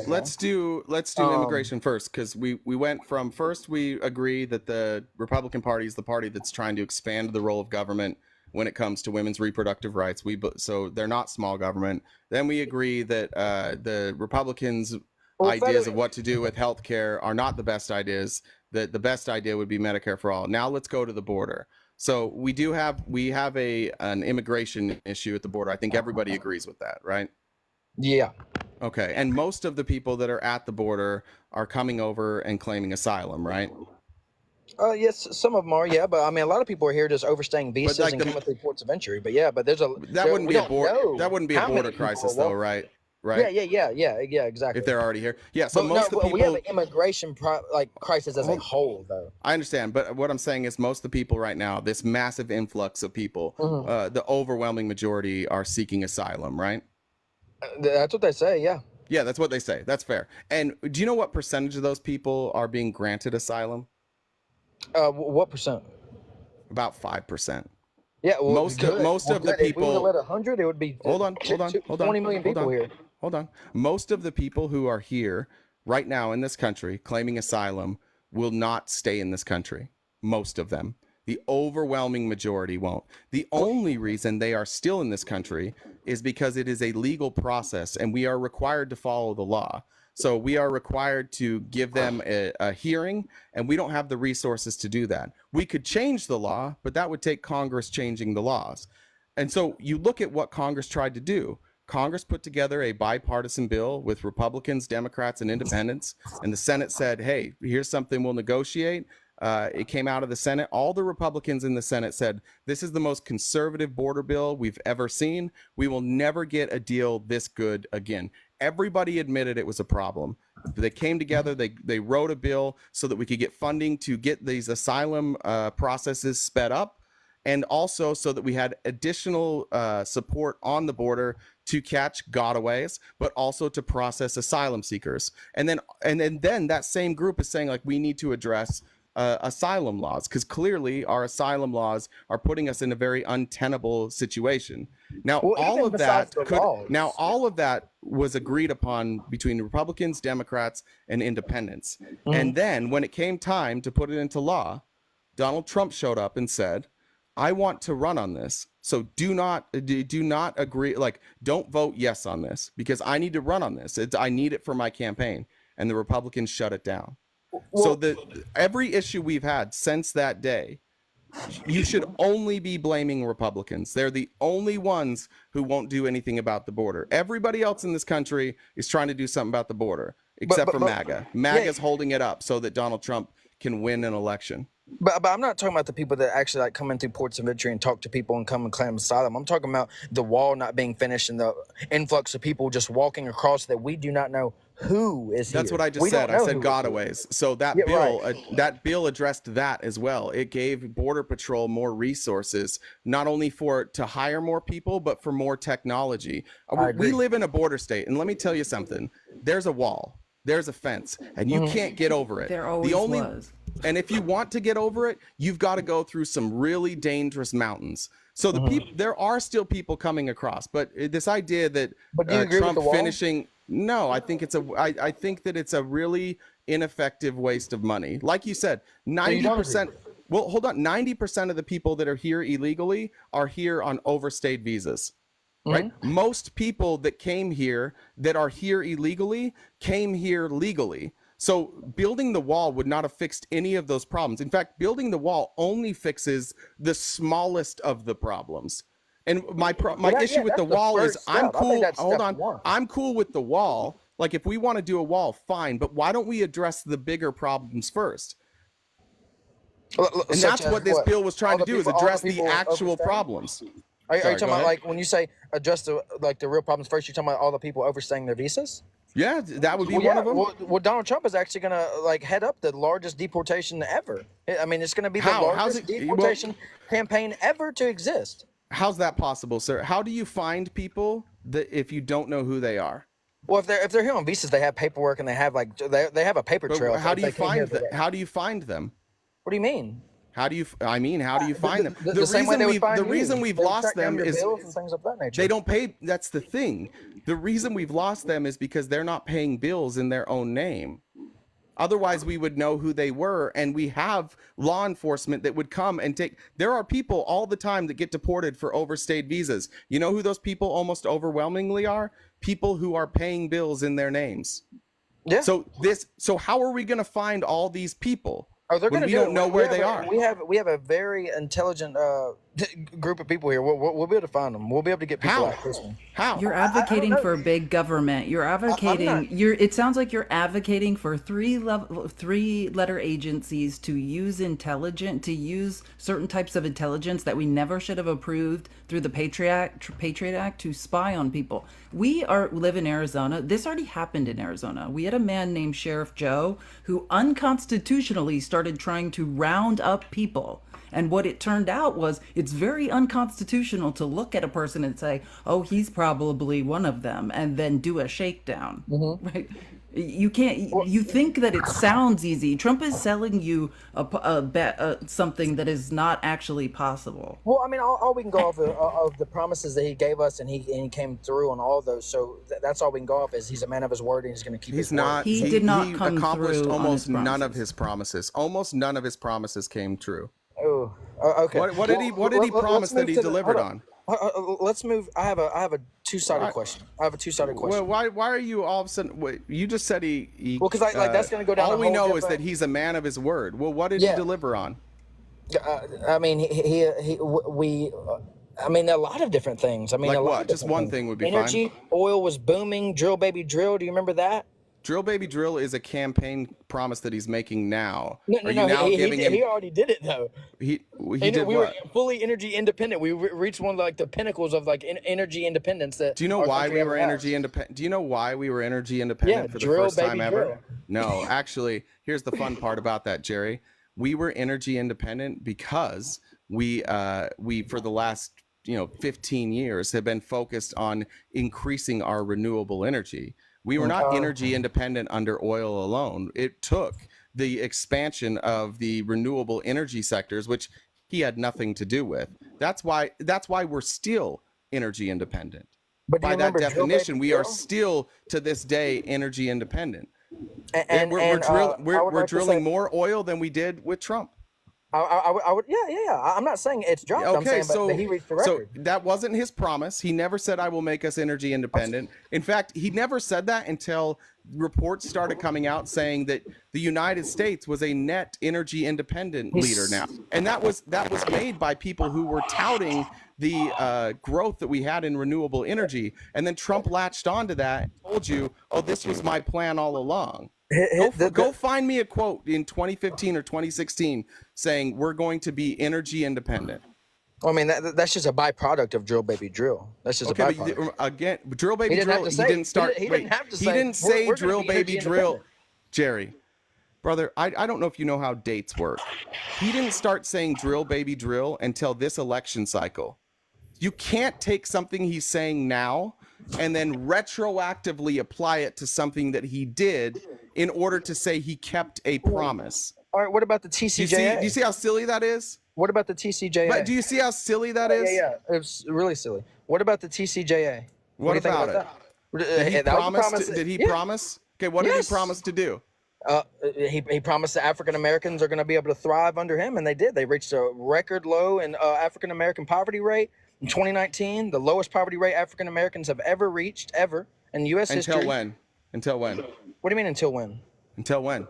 Let's do immigration first, because we went from first we agree that the Republican Party is the party that's trying to expand the role of government when it comes to women's reproductive rights. So they're not small government. Then we agree that the Republicans' ideas of what to do with healthcare are not the best ideas. That the best idea would be Medicare for all. Now let's go to the border. So we have an immigration issue at the border. I think everybody agrees with that, right? Yeah. Okay. And most of the people that are at the border are coming over and claiming asylum, right? Yes, some of them are, yeah, but I mean, a lot of people are here just overstaying visas and coming through ports of entry. But yeah, but that wouldn't be a border crisis, though, right? Right. Yeah, exactly. If they're already here, so most of the people, we have an immigration crisis as a whole, though. I understand, but what I'm saying is most of the people right now, this massive influx of people, the overwhelming majority are seeking asylum, right? That's what they say. Yeah. Yeah, that's what they say. That's fair. And do you know what percentage of those people are being granted asylum? What percent? About 5%. Yeah, well, most of the people. If we were at 100, it would be. Hold on. 20 million people here. Hold on. Most of the people who are here right now in this country claiming asylum will not stay in this country. Most of them. The overwhelming majority won't. The only reason they are still in this country is because it is a legal process and we are required to follow the law. So we are required to give them a hearing, and we don't have the resources to do that. We could change the law, but that would take Congress changing the laws. And so you look at what Congress tried to do. Congress put together a bipartisan bill with Republicans, Democrats, and independents, and the Senate said, hey, here's something we'll negotiate. It came out of the Senate. All the Republicans in the Senate said, this is the most conservative border bill we've ever seen. We will never get a deal this good again. Everybody admitted it was a problem. They came together, they wrote a bill so that we could get funding to get these asylum processes sped up, and also so that we had additional support on the border to catch gotaways, but also to process asylum seekers. And then that same group is saying, like, we need to address asylum laws, because clearly our asylum laws are putting us in a very untenable situation. Now, all of that was agreed upon between Republicans, Democrats, and independents. And then when it came time to put it into law, Donald Trump showed up and said, I want to run on this. So do not agree, like, don't vote yes on this, because I need to run on this. I need it for my campaign. And the Republicans shut it down. So every issue we've had since that day, you should only be blaming Republicans. They're the only ones who won't do anything about the border. Everybody else in this country is trying to do something about the border, except for MAGA. MAGA's holding it up so that Donald Trump can win an election. But I'm not talking about the people that actually like come in through ports of entry and talk to people and come and claim asylum. I'm talking about the wall not being finished and the influx of people just walking across that we do not know who is here. That's what I just said. I said gotaways. So that bill addressed that as well. It gave Border Patrol more resources, not only to hire more people, but for more technology. We live in a border state, and let me tell you something. There's a wall. There's a fence, and you can't get over it. There always was. And if you want to get over it, you've got to go through some really dangerous mountains. So there are still people coming across, but this idea that Trump finishing, no, I think I think that it's a really ineffective waste of money. Like you said, 90%. Well, hold on. 90% of the people that are here illegally are here on overstayed visas. Right? Most people that came here that are here illegally came here legally. So building the wall would not have fixed any of those problems. In fact, building the wall only fixes the smallest of the problems. And my issue with the wall is I'm cool. Hold on. I'm cool with the wall. Like, if we want to do a wall, fine. But why don't we address the bigger problems first? And that's what this bill was trying to do, is address the actual problems. Are you talking about, like, when you say address the real problems first, you're talking about all the people overstaying their visas? Yeah, that would be one of them. Well, Donald Trump is actually going to head up the largest deportation ever. I mean, it's going to be the largest deportation campaign ever to exist. How's that possible, sir? How do you find people that if you don't know who they are? Well, if they're here on visas, they have paperwork and they have they have a paper trail. How do you find them? How do you find them? What do you mean? How do you find them? The reason we've lost them is things of that nature. They don't pay. That's the thing. The reason we've lost them is because they're not paying bills in their own name. Otherwise, we would know who they were, and we have law enforcement that would come and take. There are people all the time that get deported for overstayed visas. You know who those people almost overwhelmingly are? People who are paying bills in their names. Yeah. So how are we going to find all these people? Oh, they're going to we don't know where they are. We have a very intelligent group of people here. We'll be able to find them. We'll be able to get people out this one. How? You're advocating for big government. You're advocating. It sounds like you're advocating for three-letter agencies to use certain types of intelligence that we never should have approved through the Patriot Act to spy on people. We live in Arizona. This already happened in Arizona. We had a man named Sheriff Joe who unconstitutionally started trying to round up people. And what it turned out was it's very unconstitutional to look at a person and say, oh, he's probably one of them, and then do a shakedown. Right? You can't. You think that it sounds easy. Trump is selling you something that is not actually possible. Well, I mean, all we can go off of the promises that he gave us, and he came through on all those. So that's all we can go off is he's a man of his word, and he's going to keep his word. He did not come accomplished through almost on his none of his promises. Almost none of his promises came true. Oh, okay. What did he promise that he delivered on? Let's move. I have a two-sided question. I have a two-sided question. Well, why are you all of a sudden? Wait, you just said he well, because that's going to go down. All we know is that he's a man of his word. Well, what did he deliver on? I mean, I mean, a lot of different things. I mean, like a lot what? Of just one thing would be energy, fine. Oil was booming. Drill, baby, drill. Do you remember that? Drill, baby, drill is a campaign promise that he's making now. No. He already did it though. He did we what? were fully energy independent. We reached one of like the pinnacles of like energy independence. That do you know why we were energy independent? Do you know why we were energy independent for the first time ever? No, actually, here's the fun part about that, Jerry. We were energy independent because we for the last 15 years have been focused on increasing our renewable energy. We were not energy independent under oil alone. It took the expansion of the renewable energy sectors, which he had nothing to do with. That's why we're still energy independent. But by that definition, we are still to this day energy independent. And we're drilling more oil than we did with Trump. I would, yeah. I'm not saying it's dropped. Okay, I'm saying, but he reached the record. So that wasn't his promise. He never said, I will make us energy independent. In fact, he never said that until reports started coming out saying that the United States was a net energy independent leader now. And that was made by people who were touting the growth that we had in renewable energy. And then Trump latched onto that and told you, oh, this was my plan all along. Go find me a quote in 2015 or 2016 saying we're going to be energy independent. Well, I mean, that's just a byproduct of drill, baby, drill. That's just a byproduct. But again, drill, baby, drill. He didn't start. He didn't say drill, baby, drill. Jerry, brother, I don't know if you know how dates work. He didn't start saying drill, baby, drill until this election cycle. You can't take something he's saying now and then retroactively apply it to something that he did in order to say he kept a promise. All right, what about the TCJA? Do you see how silly that is? What about the TCJA? But do you see how silly that is? Yeah, it's really silly. What about the TCJA? What about it? Did he promise? Okay, what did he promise to do? He promised that African Americans are going to be able to thrive under him, and they did. They reached a record low in African American poverty rate in 2019, the lowest poverty rate African Americans have ever reached in U.S. history. Until when? Until when? What do you mean until when? Until when?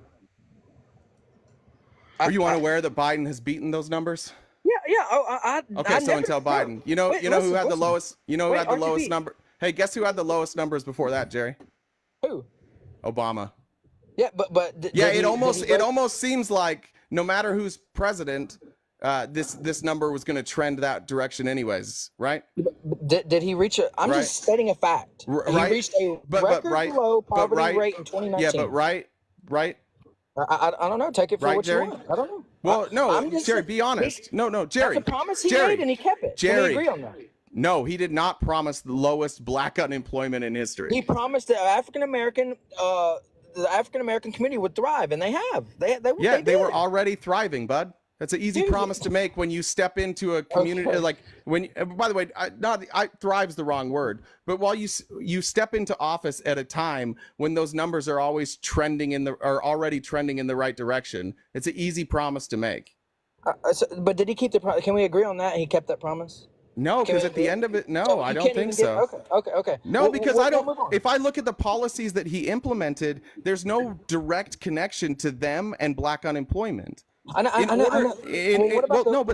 Are you unaware that Biden has beaten those numbers? Yeah. Until Biden. You know who had the lowest? You know who had the lowest number? Hey, guess who had the lowest numbers before that, Jerry? Who? Obama. Yeah, but it almost seems like no matter who's president, this number was going to trend that direction anyways, right? Did he reach it? I'm just stating a fact. Right. He reached a record low poverty rate in 2019. Yeah, but right. I don't know. Take it for what Jerry? you want. I don't know. Well, no, Jerry, be honest. No, Jerry. That's a promise he made, and he kept it. Jerry, Can we agree on that? No, he did not promise the lowest black unemployment in history. He promised that the African American community would thrive, and they have. They were already thriving, bud. That's an easy promise to make when you step into a community like when. By the way, thrive's the wrong word, but while you step into office at a time when those numbers are always already trending in the right direction, it's an easy promise to make. But did he keep the promise? Can we agree on that? He kept that promise. No, because at the end of it, no, I don't think so. Okay. No, because I don't. If I look at the policies that he implemented, there's no direct connection to them and black unemployment.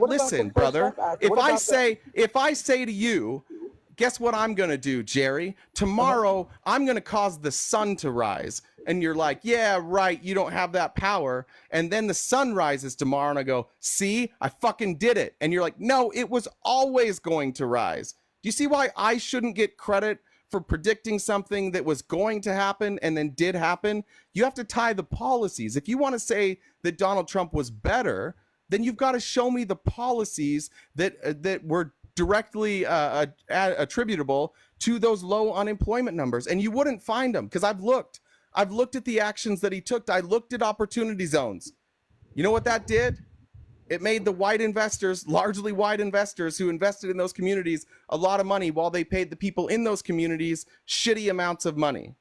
Listen, brother. If I say to you, guess what I'm gonna do, Jerry? Tomorrow I'm gonna cause the sun to rise, and you're like, yeah, right. You don't have that power. And then the sun rises tomorrow, and I go, see, I fucking did it. And you're like, no, it was always going to rise. Do you see why I shouldn't get credit for predicting something that was going to happen and then did happen? You have to tie the policies. If you want to say that Donald Trump was better, then you've got to show me the policies that were directly attributable to those low unemployment numbers. And you wouldn't find them, because I've looked. I've looked at the actions that he took. I looked at opportunity zones. You know what that did? It made the white investors, largely white investors who invested in those communities, a lot of money while they paid the people in those communities shitty amounts of money.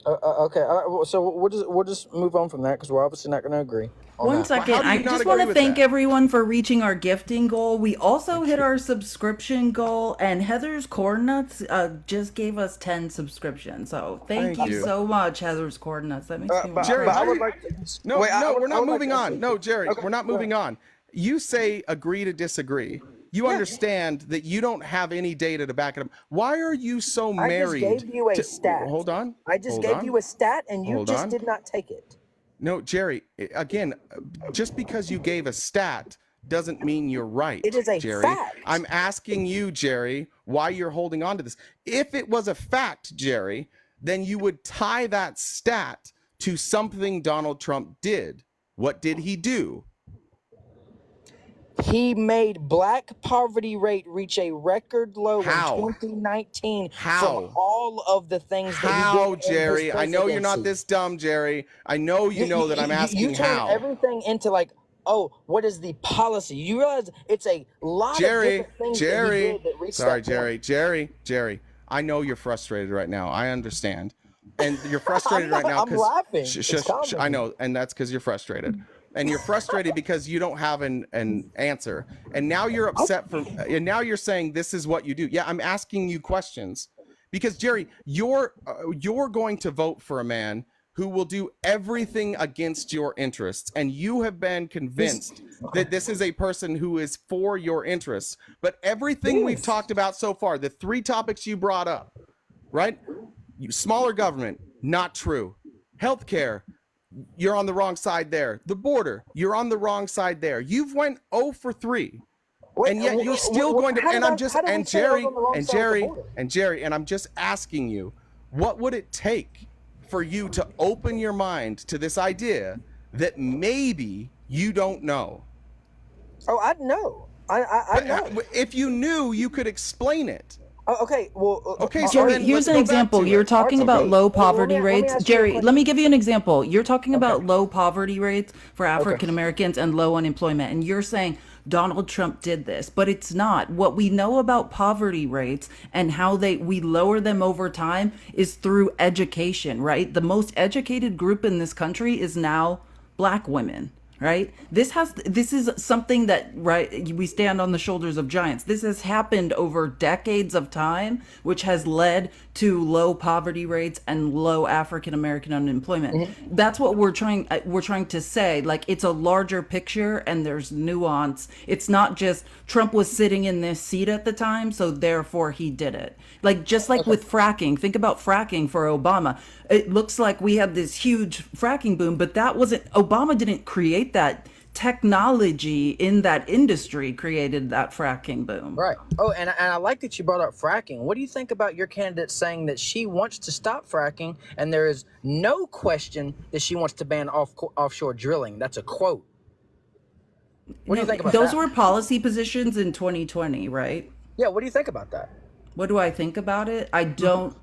Okay, so we'll just move on from that because we're obviously not going to agree. One second, I just want to thank everyone for reaching our gifting goal. We also hit our subscription goal, and Heather's Corn Nuts just gave us 10 subscriptions. So thank you so much, Heather's Corn Nuts. That makes me Jerry, we're not moving on. No, Jerry, okay, we're not moving on. You say agree to disagree. You understand that you don't have any data to back it up. Why are you so married? I just gave you a stat. Hold on. I just gave you a stat, and you just did not take it. No, Jerry, again, just because you gave a stat doesn't mean you're right. It is a fact. I'm asking you, Jerry, why you're holding on to this. If it was a fact, Jerry, then you would tie that stat to something Donald Trump did. What did he do? He made black poverty rate reach a record low in 2019 from all of the things that he did. Jerry? I know you're not this dumb, Jerry. I know you know that I'm asking you turn how. Everything into like, oh, what is the policy? You realize it's a lot of different things that he did that reached that point. Jerry, I know you're frustrated right now. I understand. And you're frustrated right now because I'm laughing. I know, and that's because you're frustrated. And you're frustrated because you don't have an answer. And now you're upset and now you're saying this is what you do. Yeah, I'm asking you questions because Jerry, you're going to vote for a man who will do everything against your interests. And you have been convinced that this is a person who is for your interests. But everything we've talked about so far, the 3 topics you brought up, right? Smaller government, not true. Healthcare, you're on the wrong side there. The border, you're on the wrong side there. You've went 0 for 3. And yet you're still going to, and I'm just, and Jerry, and I'm just asking you, what would it take for you to open your mind to this idea that maybe you don't know? Oh, I know. I know. If you knew, you could explain it. Okay, well, okay. So Jerry, here's an example. You're talking about low poverty rates. Jerry, let me give you an example. You're talking about low poverty rates for African Americans and low unemployment, and you're saying Donald Trump did this, but it's not. What we know about poverty rates and how we lower them over time is through education, right? The most educated group in this country is now Black women. Right? This is something that, right, we stand on the shoulders of giants. This has happened over decades of time, which has led to low poverty rates and low African American unemployment. Mm-hmm. That's what we're trying to say. Like, it's a larger picture and there's nuance. It's not just Trump was sitting in this seat at the time, so therefore he did it. Like, just like with fracking, think about fracking for Obama. It looks like we had this huge fracking boom, but Obama didn't create that. Technology in that industry created that fracking boom. Right. Oh, and I like that you brought up fracking. What do you think about your candidate saying that she wants to stop fracking and there is no question that she wants to ban offshore drilling? That's a quote. What do you think about that? Those were policy positions in 2020, right? Yeah, what do you think about that? What do I think about it? I don't.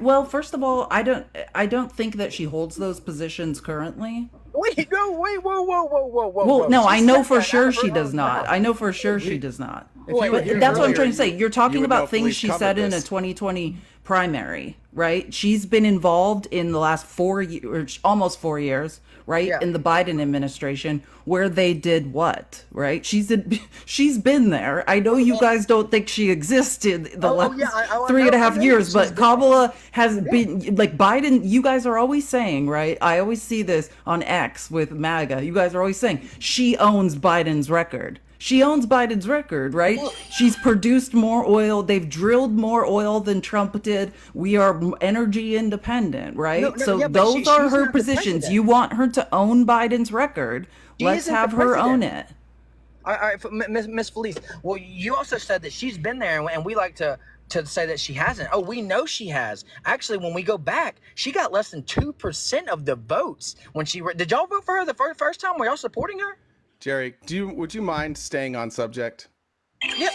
Well, first of all, I don't think that she holds those positions currently. Wait, whoa. Well, no, I know for sure she does not. I know for sure she does not. That's what I'm trying to say. You're talking about things she said in a 2020 primary, right? She's been involved in the last 4 years, almost 4 years, right? Yeah. In the Biden administration, where they did what, right? She's been there. I know you guys don't think she existed the last 3.5 years, but Kamala has been, like, Biden, you guys are always saying, right? I always see this on X with MAGA. You guys are always saying she owns Biden's record. She owns Biden's record, right? She's produced more oil. They've drilled more oil than Trump did. We are energy independent, right? Those are her positions. You want her to own Biden's record. Let's have her own it. All right, Miss Felice. Well, you also said that she's been there, and we like to say that she hasn't. Oh, we know she has. Actually, when we go back, she got less than 2% of the votes when she. Did y'all vote for her the first time? Were y'all supporting her? Jerry, would you mind staying on subject? Yeah,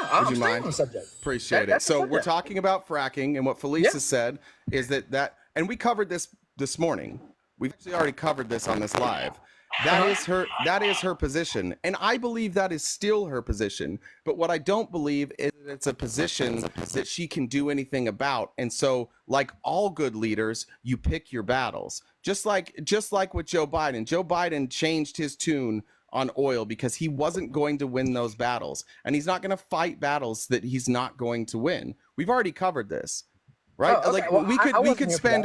I'll stay on subject. Appreciate it. So we're talking about fracking, and what Felice has said is that, and we covered this this morning. We've actually already covered this on this live. That is her position, and I believe that is still her position. But what I don't believe is that it's a position that she can do anything about. And so, like all good leaders, you pick your battles. Just like with Joe Biden. Joe Biden changed his tune on oil because he wasn't going to win those battles, and he's not going to fight battles that he's not going to win. We've already covered this. Right? Oh, okay. Like well, we could spend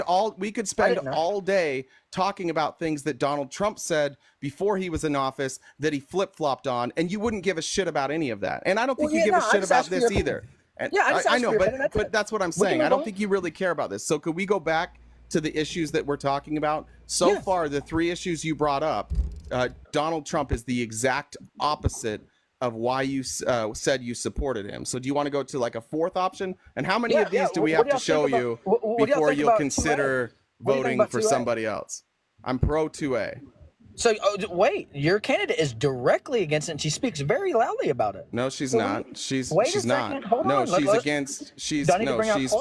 all day talking about things that Donald Trump said before he was in office that he flip-flopped on, and you wouldn't give a shit about any of that. And I don't think you give a shit about this either. And I know, but that's what I'm saying. I don't think you really care about this. So could we go back to the issues that we're talking about? So far, the 3 issues you brought up, Donald Trump is the exact opposite of why you said you supported him. So do you want to go to like a 4th option? And how many of these do we have to show you before you'll consider voting for somebody else? I'm pro 2A. So wait, your candidate is directly against it, and she speaks very loudly about it. No, she's not. She's not. Hold no, on. she's against. She's she's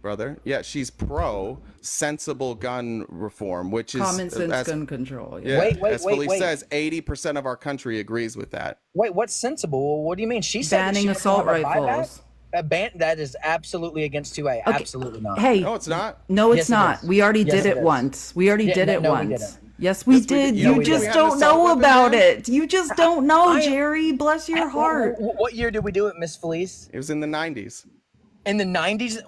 brother. Yeah, she's pro sensible gun reform, which is common sense gun control. Yeah, as Felice says, 80% of our country agrees with that. Wait, what's sensible? What do you mean? She said banning assault rifles. That is absolutely against 2A. Okay. Absolutely not. Hey, no, it's not. No, it's not. We already did it once. We already did it once. Yes, we did. You just don't know about it. You just don't know, Jerry. Bless your heart. What year did we do it, Miss Felice? It was in the 90s. In the 90s?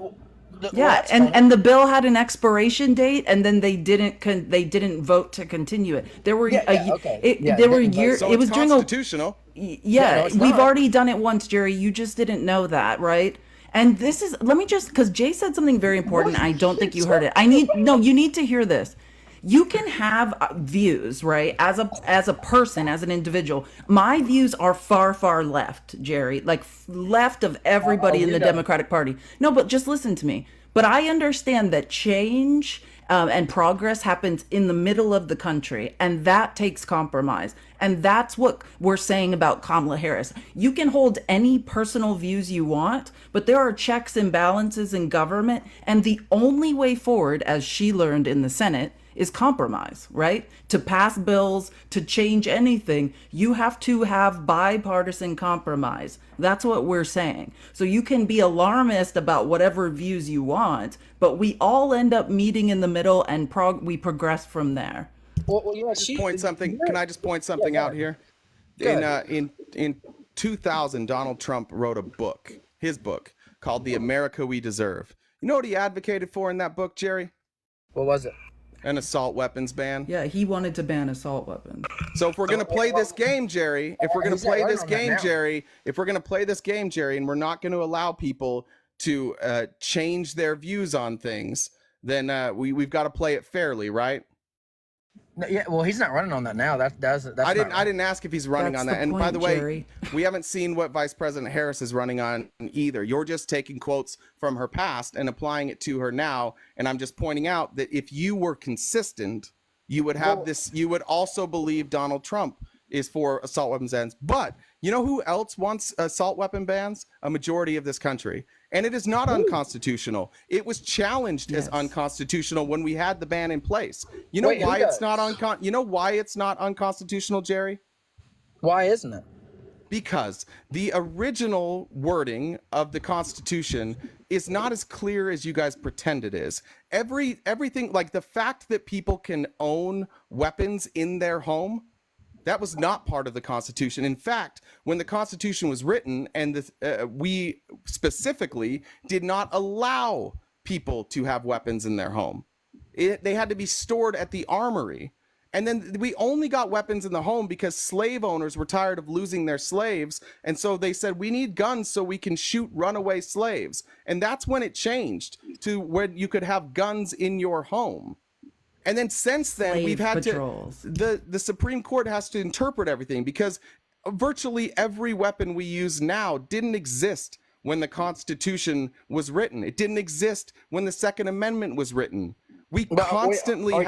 Yeah, and the bill had an expiration date, and then they didn't vote to continue it. There were there were years. So it was during constitutional. We've already done it once, Jerry. You just didn't know that, right? And this is because Jay said something very important. I don't think you heard it. You need to hear this. You can have views, right? As a person, as an individual, my views are far left, Jerry, like left of everybody in the Democratic Party. No, but just listen to me. But I understand that change and progress happens in the middle of the country, and that takes compromise. And that's what we're saying about Kamala Harris. You can hold any personal views you want, but there are checks and balances in government, and the only way forward, as she learned in the Senate, is compromise, right? To pass bills, to change anything, you have to have bipartisan compromise. That's what we're saying. So you can be alarmist about whatever views you want, but we all end up meeting in the middle, and we progress from there. Can I just point something out here? In 2000, Donald Trump wrote a book, his book, called The America We Deserve. You know what he advocated for in that book, Jerry? What was it? An assault weapons ban. Yeah, he wanted to ban assault weapons. So if we're gonna play this game, Jerry, and we're not going to allow people to change their views on things, then we've got to play it fairly, right? No, yeah, well, he's not running on that now. That's I didn't ask if he's running on that. And by the way, Jerry, we haven't seen what Vice President Harris is running on either. You're just taking quotes from her past and applying it to her now. And I'm just pointing out that if you were consistent, you would have you would also believe Donald Trump is for assault weapons bans. But you know who else wants assault weapon bans? A majority of this country. And it is not unconstitutional. It was challenged as unconstitutional when we had the ban in place. You know why it's not unconstitutional, Jerry? Why isn't it? Because the original wording of the Constitution is not as clear as you guys pretend it is. Everything, like the fact that people can own weapons in their home, that was not part of the Constitution. In fact, when the Constitution was written, and we specifically did not allow people to have weapons in their home. They had to be stored at the armory. And then we only got weapons in the home because slave owners were tired of losing their slaves. And so they said, we need guns so we can shoot runaway slaves. And that's when it changed to where you could have guns in your home. And then since then, we've had the Supreme Court has to interpret everything, because virtually every weapon we use now didn't exist when the Constitution was written. It didn't exist when the Second Amendment was written. We constantly are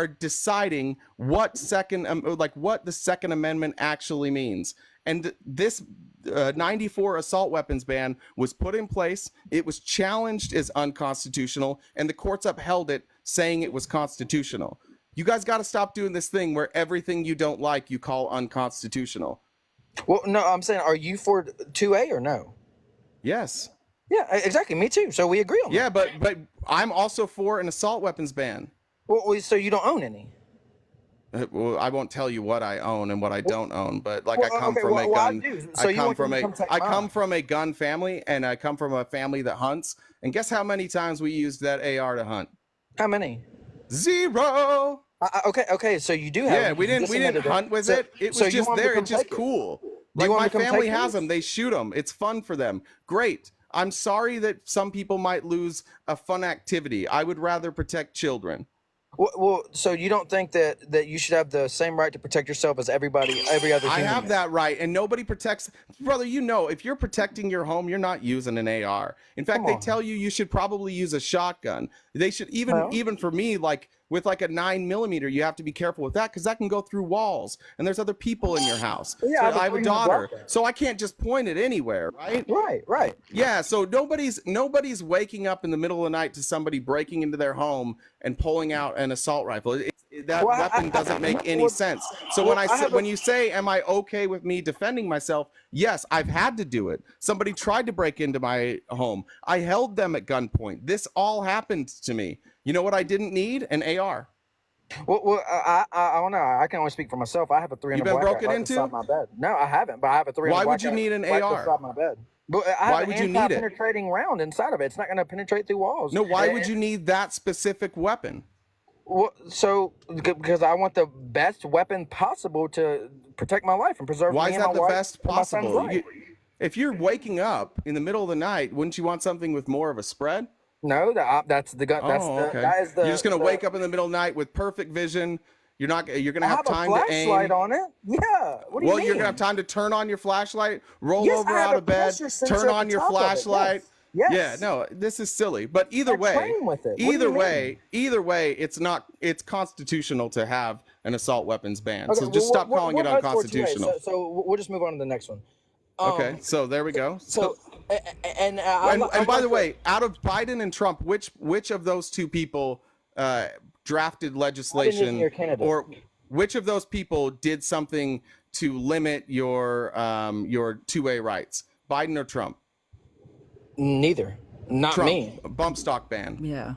deciding what the Second Amendment actually means. And this 94 assault weapons ban was put in place. It was challenged as unconstitutional, and the courts upheld it, saying it was constitutional. You guys got to stop doing this thing where everything you don't like you call unconstitutional. Well, no, I'm saying, are you for 2A or no? Yes. Yeah, exactly. Me too. So we agree on that. Yeah, but I'm also for an assault weapons ban. Well, so you don't own any? Well, I won't tell you what I own and what I don't own, but like I come from a gun. I come from a gun family, and I come from a family that hunts. And guess how many times we used that AR to hunt? How many? 0. Okay. So you do have. Yeah, we didn't hunt with it. It was just there. It's just cool. Like my family has them. They shoot them. It's fun for them. Great. I'm sorry that some people might lose a fun activity. I would rather protect children. Well, so you don't think that you should have the same right to protect yourself as every other human? I have that right, and nobody protects. Brother, you know, if you're protecting your home, you're not using an AR. In fact, they tell you should probably use a shotgun. They should even for me, like with like a 9mm, you have to be careful with that because that can go through walls, and there's other people in your house. Yeah, so I have a daughter, so I can't just point it anywhere, right? Right. Yeah, so nobody's waking up in the middle of the night to somebody breaking into their home and pulling out an assault rifle. That weapon doesn't make any sense. So when you say, am I okay with me defending myself? Yes, I've had to do it. Somebody tried to break into my home. I held them at gunpoint. This all happened to me. You know what I didn't need? An AR. Well, I don't know. I can only speak for myself. I have a 300 You've been broken into? Beside my bed. No, I haven't, but I have a 300. Why would you need an AR? Beside my bed. But why would you need it? Penetrating round inside of it. It's not going to penetrate through walls. No, why would you need that specific weapon? Well, so because I want the best weapon possible to protect my life and preserve. Why is that the best possible? Life. If you're waking up in the middle of the night, wouldn't you want something with more of a spread? No, that's the gun. Okay. That is the. You're just gonna wake up in the middle of the night with perfect vision. You're gonna have time to aim. Flashlight on it. Yeah. What do you mean? You're gonna have time to turn on your flashlight, roll over out of bed, turn on your flashlight. Yes. Yeah, no, this is silly. But either way, it's constitutional to have an assault weapons ban. Okay, so just stop calling it unconstitutional. So we'll just move on to the next one. Okay, so there we go. And by the way, out of Biden and Trump, which of those two people drafted legislation, or which of those people did something to limit your 2A rights? Biden or Trump? Neither. Not Trump. me. Bump stock ban. Yeah.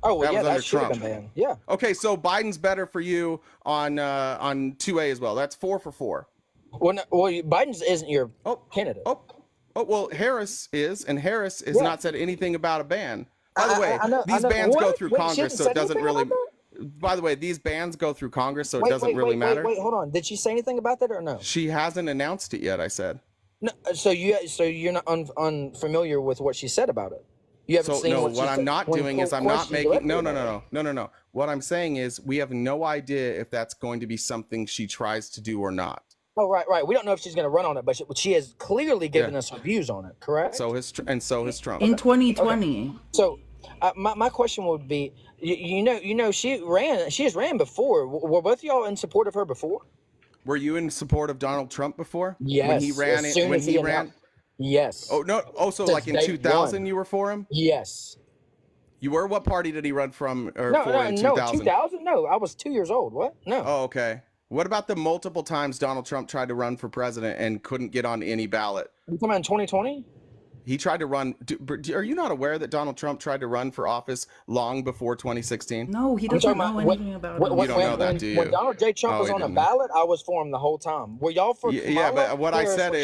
Oh, well, that should have Trump. been banned. Yeah. Okay, so Biden's better for you on 2A as well. That's 4 for 4. Well, Biden's isn't your candidate. Well, Harris is, and Harris has not said anything about a ban. By the way, these bans go through Congress, so it doesn't really. By the way, these bans go through Congress, so it doesn't really matter. Wait, hold on. Did she say anything about that or no? She hasn't announced it yet. I said. No, so you're not unfamiliar with what she said about it. You haven't seen what I'm not doing is I'm not making no. What I'm saying is we have no idea if that's going to be something she tries to do or not. Oh, right. We don't know if she's going to run on it, but she has clearly given us her views on it, correct? So has Trump. In 2020. Okay. So my question would be, you know, she has ran before. Were both of y'all in support of her before? Were you in support of Donald Trump before? Yes. When he ran it, when he ran. Yes. Oh no! Also, like in 2000, you were for him. Yes. You were. What party did he run from in 2000? No, 2000. No, I was 2 years old. What? No. Oh, okay. What about the multiple times Donald Trump tried to run for president and couldn't get on any ballot? You talking about in 2020? He tried to run. Are you not aware that Donald Trump tried to run for office long before 2016? No, he doesn't know anything about it. You don't know that, do you? When Donald J. Trump was on the ballot, I was for him the whole time. Were y'all for? Yeah, but what I said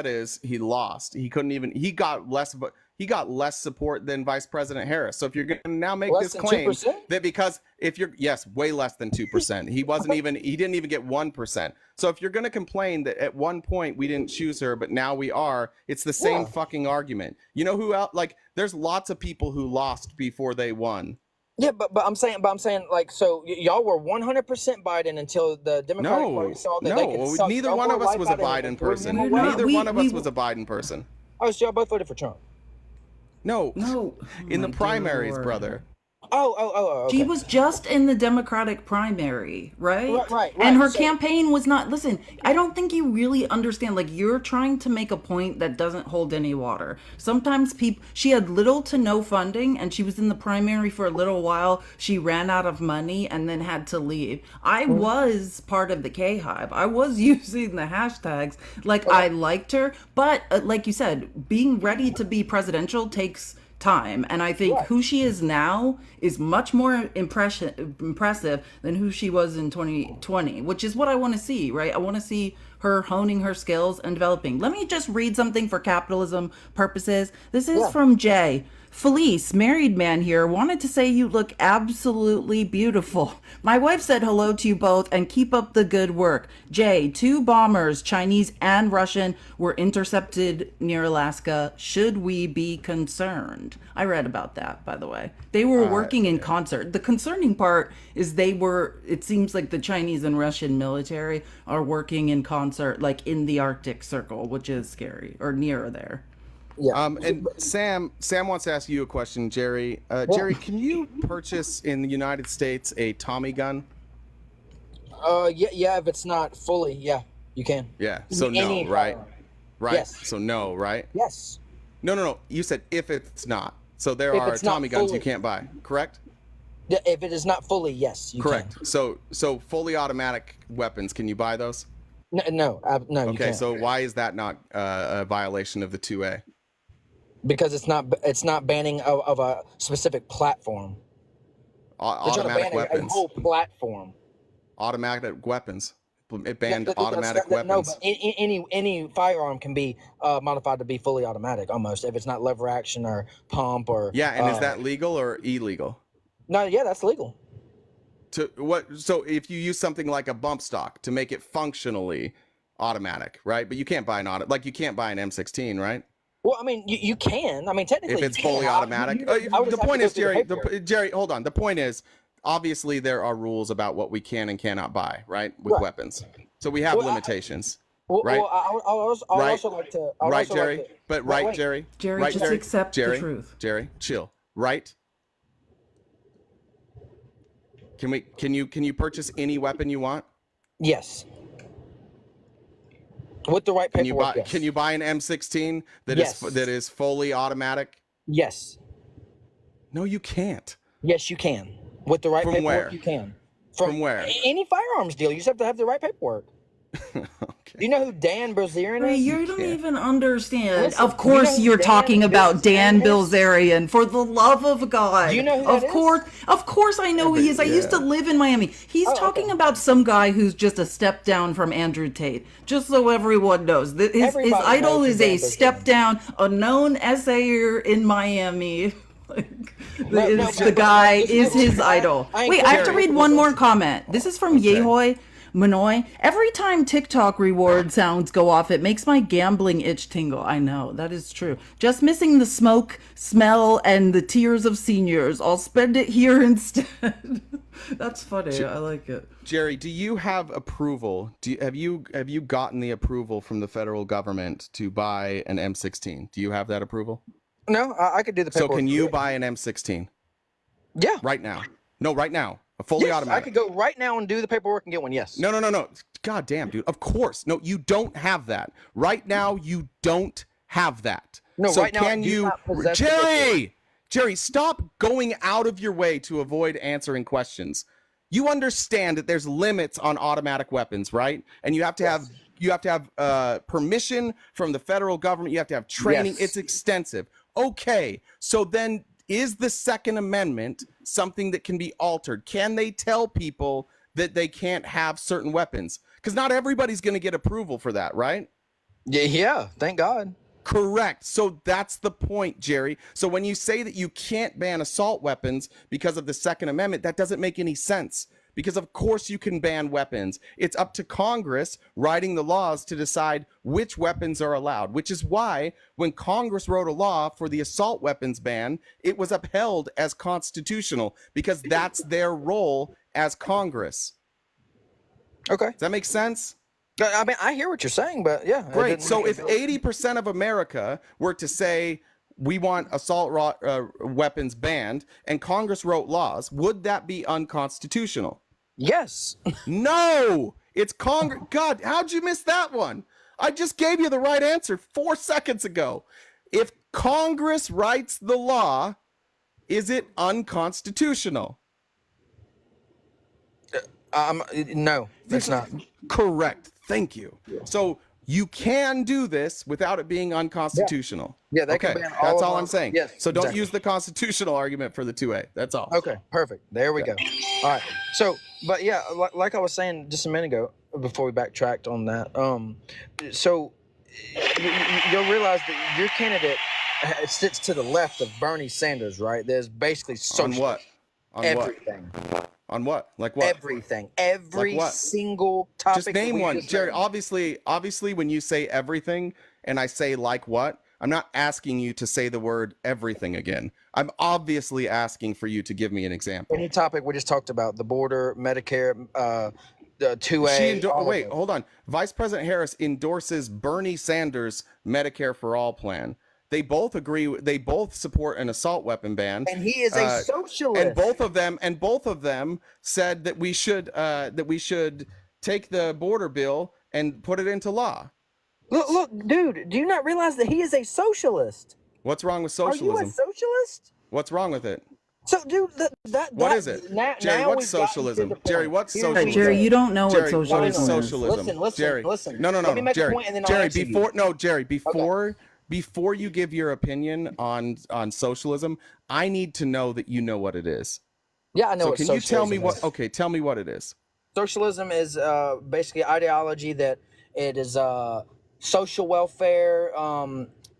is he lost. He couldn't even. He got less support than Vice President Harris. So if you're going to now make this claim 2%? That because if you're way less than 2%, he didn't even get 1%. So if you're going to complain that at one point we didn't choose her, but now we are, it's the same fucking argument. You know who else? Like there's lots of people who lost before they won. Yeah, but I'm saying like, so y'all were 100% Biden until the Democratic Party saw that they could suck. Neither one of us was a Biden person. Neither one of us was a Biden person. Oh, so y'all both voted for Trump? No. In the primaries, brother. Okay. She was just in the Democratic primary, right? Right. And her campaign was not, listen, I don't think you really understand. Like, you're trying to make a point that doesn't hold any water. Sometimes she had little to no funding, and she was in the primary for a little while. She ran out of money and then had to leave. I was part of the K-Hive. I was using the hashtags. Like, I liked her. But, like you said, being ready to be presidential takes time, and I think who she is now is much more impressive than who she was in 2020, which is what I want to see, right? I want to see her honing her skills and developing. Let me just read something for capitalism purposes. This is from Jay. Felice, married man here, wanted to say you look absolutely beautiful. My wife said hello to you both and keep up the good work. Jay, 2 bombers, Chinese and Russian, were intercepted near Alaska. Should we be concerned? I read about that, by the way. They were working in concert. The concerning part is it seems like the Chinese and Russian military are working in concert, like in the Arctic Circle, which is scary, or near there. Yeah. And Sam wants to ask you a question, Jerry. Jerry, can you purchase in the United States a Tommy gun? Yeah. If it's not fully, yeah, you can. Yeah. So no, right? Right. Yes. So no, right? Yes. No. You said if it's not. So there are Tommy guns you can't buy, correct? Yeah, if it is not fully, yes, you correct. can. So fully automatic weapons, can you buy those? No. You okay. can't. So why is that not a violation of the 2A? Because it's not banning of a specific platform. Automatic weapons. A whole platform. Automatic weapons. It banned automatic weapons. No, but any firearm can be modified to be fully automatic almost if it's not lever action or pump or. Yeah, and is that legal or illegal? No, yeah, that's legal. So if you use something like a bump stock to make it functionally automatic, right? But you can't buy you can't buy an M16, right? Well, I mean, you can. I mean, technically, if it's fully automatic. The point is, Jerry, hold on. The point is, obviously, there are rules about what we can and cannot buy, right, with weapons. So we have limitations, right? Well, I also like to. Right, Jerry. But right, Jerry. Jerry, just accept the truth. Jerry, chill. Right. Can you purchase any weapon you want? Yes. With the right paperwork, yes. Can you buy an M16 that is fully automatic? Yes. No, you can't. Yes, you can. With the right paperwork, where? You can. From where? Any firearms deal. You just have to have the right paperwork. Okay. Do you know who Dan Bilzerian is? You don't even understand. Listen, of course you're talking about Dan Bilzerian. For the love of God. Do you know who that is? Of course I know who he is. I used to live in Miami. He's talking about some guy who's just a step down from Andrew Tate. Just so everyone knows. His idol is a step down, a known essayer in Miami. The guy is his idol. Wait, I have to read one more comment. This is from Yehoy Manoy. Every time TikTok reward sounds go off, it makes my gambling itch tingle. I know, that is true. Just missing the smoke, smell, and the tears of seniors. I'll spend it here instead. That's funny. I like it. Jerry, do you have approval? Have you gotten the approval from the federal government to buy an M16? Do you have that approval? No, I could do the paperwork. So can you buy an M16? Yeah. Right now. No, right now. A fully automatic. I could go right now and do the paperwork and get one. Yes. No. God damn, dude. Of course. No, you don't have that. Right now, you don't have that. No, so right now, can you Jerry, stop going out of your way to avoid answering questions. You understand that there's limits on automatic weapons, right? And you have to have permission from the federal government. You have to have training. It's extensive. Okay. So then is the Second Amendment something that can be altered? Can they tell people that they can't have certain weapons? Because not everybody's going to get approval for that, right? Yeah, thank God. Correct. So that's the point, Jerry. So when you say that you can't ban assault weapons because of the Second Amendment, that doesn't make any sense. Because of course you can ban weapons. It's up to Congress writing the laws to decide which weapons are allowed, which is why when Congress wrote a law for the assault weapons ban, it was upheld as constitutional because that's their role as Congress. Okay. Does that make sense? I mean, I hear what you're saying, but yeah. Great. So if 80% of America were to say, we want assault weapons banned, and Congress wrote laws, would that be unconstitutional? Yes. No, it's Congress. God, how'd you miss that one? I just gave you the right answer 4 seconds ago. If Congress writes the law, is it unconstitutional? No, it's not. Correct. Thank you. So you can do this without it being unconstitutional. Yeah, they okay. can ban That's all all of I'm saying. Yes, So don't exactly. use the constitutional argument for the 2A. That's all. Okay, perfect. There we go. All right. So, but yeah, like I was saying just a minute ago, before we backtracked on that, so you'll realize that your candidate sits to the left of Bernie Sanders, right? There's basically On what? On everything. What? On what? Like what? Everything. Every Like what? single topic. Just name one. Jerry, obviously when you say everything and I say like what, I'm not asking you to say the word everything again. I'm obviously asking for you to give me an example. Any topic we just talked about, the border, Medicare, the 2A. Wait, hold on. Vice President Harris endorses Bernie Sanders' Medicare for All plan. They both agree. They both support an assault weapon ban. And he is a socialist. And both of them said that we should take the border bill and put it into law. Look, dude, do you not realize that he is a socialist? What's wrong with socialism? Are you a socialist? What's wrong with it? So, dude, What is it? Jerry, what's socialism? Jerry, what's socialism? Jerry, you don't know Jerry, what what is socialism is. socialism? Listen, Jerry, listen. No, Let me make Jerry, a point and then I'll Jerry, answer you. Jerry, before you give your opinion on socialism, I need to know that you know what it is. Yeah, I know. So what can you tell me socialism is. what? Okay, tell me what it is. Socialism is basically ideology that it is social welfare.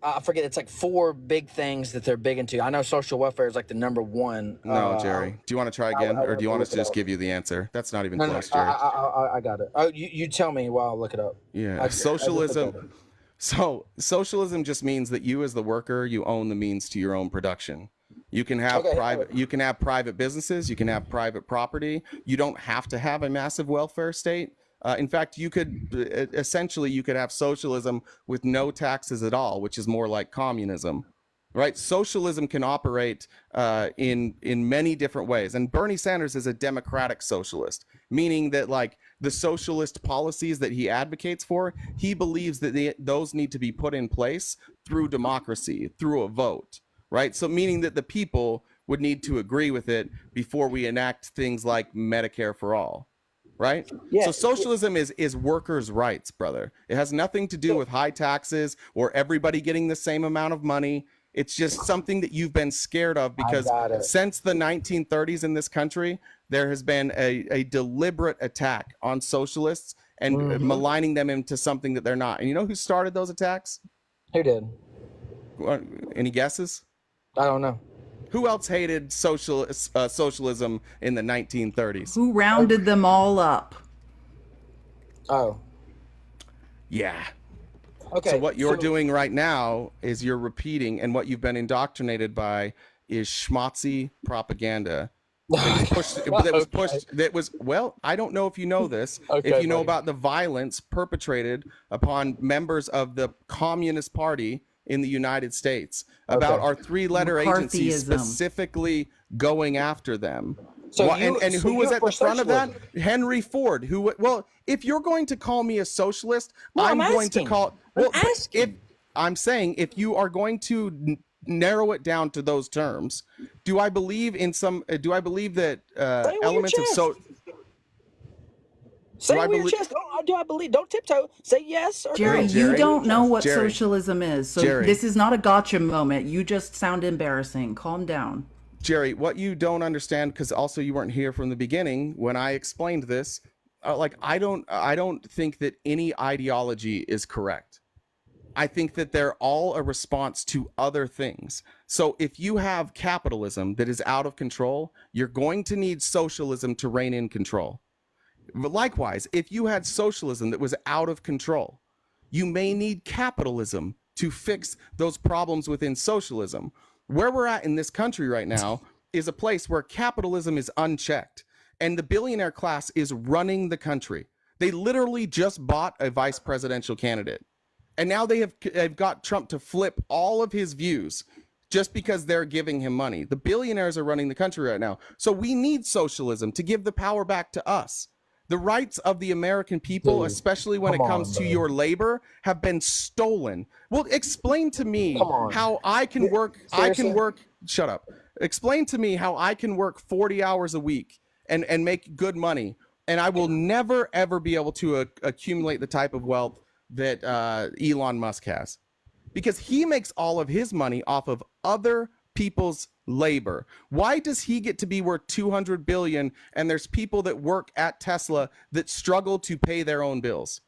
I forget. It's like 4 big things that they're big into. I know social welfare is like the number one. No, Jerry. Do you want to try again, or do you want us to just give you the answer? That's not even close, Jerry. I got it. Oh, you tell me while I look it up. Yeah, socialism. So socialism just means that you, as the worker, you own the means to your own production. You can have private businesses. You can have private property. You don't have to have a massive welfare state. In fact, you could have socialism with no taxes at all, which is more like communism, right? Socialism can operate in many different ways. And Bernie Sanders is a democratic socialist, meaning that like the socialist policies that he advocates for, he believes that those need to be put in place through democracy, through a vote, right? So meaning that the people would need to agree with it before we enact things like Medicare for all. Right? Yeah. So socialism is workers' rights, brother. It has nothing to do with high taxes or everybody getting the same amount of money. It's just something that you've been scared of because since the 1930s in this country, there has been a deliberate attack on socialists and maligning them into something that they're not. And you know who started those attacks? Who did? Any guesses? I don't know. Who else hated socialism in the 1930s? Who rounded them all up? Oh. Yeah. Okay. So what you're doing right now is you're repeating, and what you've been indoctrinated by is schmaltzy propaganda. Well, I don't know if you know this, if you know about the violence perpetrated upon members of the Communist Party in the United States, about our 3-letter agency specifically going after them. So who was at the front of that? Henry Ford. Well, if you're going to call me a socialist, I'm going to call. Well, I'm saying if you are going to narrow it down to those terms, do I believe that elements of Say it with your chest. Do I believe? Don't tiptoe. Say yes or Jerry, no. you don't know what socialism is. So this is not a gotcha moment. You just sound embarrassing. Calm down. Jerry, what you don't understand, because also you weren't here from the beginning when I explained this, I don't think that any ideology is correct. I think that they're all a response to other things. So if you have capitalism that is out of control, you're going to need socialism to rein in control. But likewise, if you had socialism that was out of control, you may need capitalism to fix those problems within socialism. Where we're at in this country right now is a place where capitalism is unchecked and the billionaire class is running the country. They literally just bought a vice presidential candidate. And now they have got Trump to flip all of his views just because they're giving him money. The billionaires are running the country right now. So we need socialism to give the power back to us. The rights of the American people, especially when it comes to your labor, have been stolen. Well, explain to me how I can work. Shut up. Explain to me how I can work 40 hours a week and make good money, and I will never, ever be able to accumulate the type of wealth that Elon Musk has, because he makes all of his money off of other people's labor. Why does he get to be worth 200 billion and there's people that work at Tesla that struggle to pay their own bills?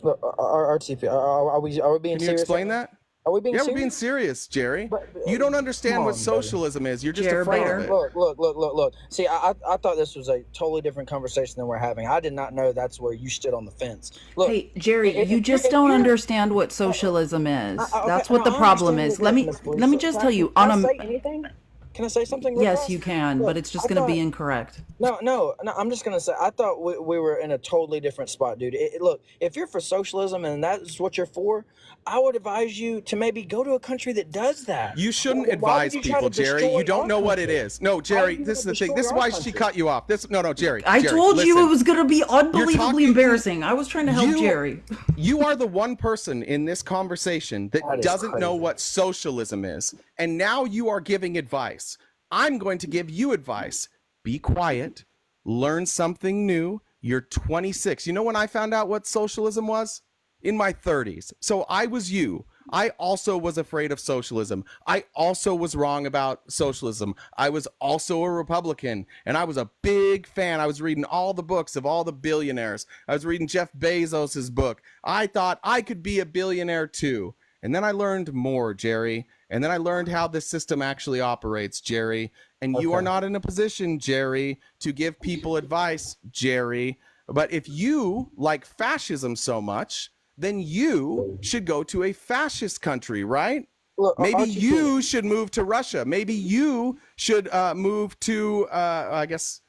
Look, RTP, are we being serious? Can you explain that? Are we being serious? We're being serious, Jerry. You don't understand what socialism is. You're just afraid of it. Look. See, I thought this was a totally different conversation than we're having. I did not know that's where you stood on the fence. Look, hey, Jerry, you just don't understand what socialism is. That's what the problem is. Let me just tell you. Can I say anything? Can I say something? Yes, you can, but it's just going to be incorrect. No. I'm just going to say, I thought we were in a totally different spot, dude. Look, if you're for socialism and that's what you're for, I would advise you to maybe go to a country that does that. You shouldn't advise people, Jerry. You don't know what it is. No, Jerry, this is the thing. This is why she cut you off. No, Jerry. I told you it was going to be unbelievably embarrassing. I was trying to help Jerry. You are the one person in this conversation that doesn't know what socialism is. And now you are giving advice. I'm going to give you advice. Be quiet. Learn something new. You're 26. You know when I found out what socialism was? In my 30s. So I was you. I also was afraid of socialism. I also was wrong about socialism. I was also a Republican, and I was a big fan. I was reading all the books of all the billionaires. I was reading Jeff Bezos's book. I thought I could be a billionaire too. And then I learned more, Jerry. And then I learned how this system actually operates, Jerry. And you are not in a position, Jerry, to give people advice, Jerry. But if you like fascism so much, then you should go to a fascist country, right? Look, maybe you should move to Russia. Maybe you should move to, I guess,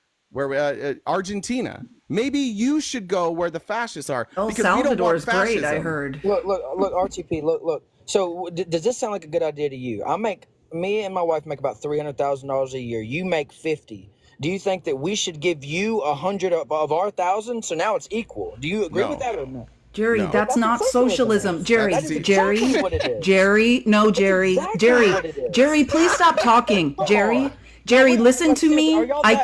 Argentina. Maybe you should go where the fascists are. El Salvador is great, I heard. Look, RTP, look. So does this sound like a good idea to you? Me and my wife make about $300,000 a year. You make 50. Do you think that we should give you 100 of our 1,000? So now it's equal. Do you agree with that or no? Jerry, that's not socialism. Jerry, Jerry, please stop talking. Jerry, listen to me. I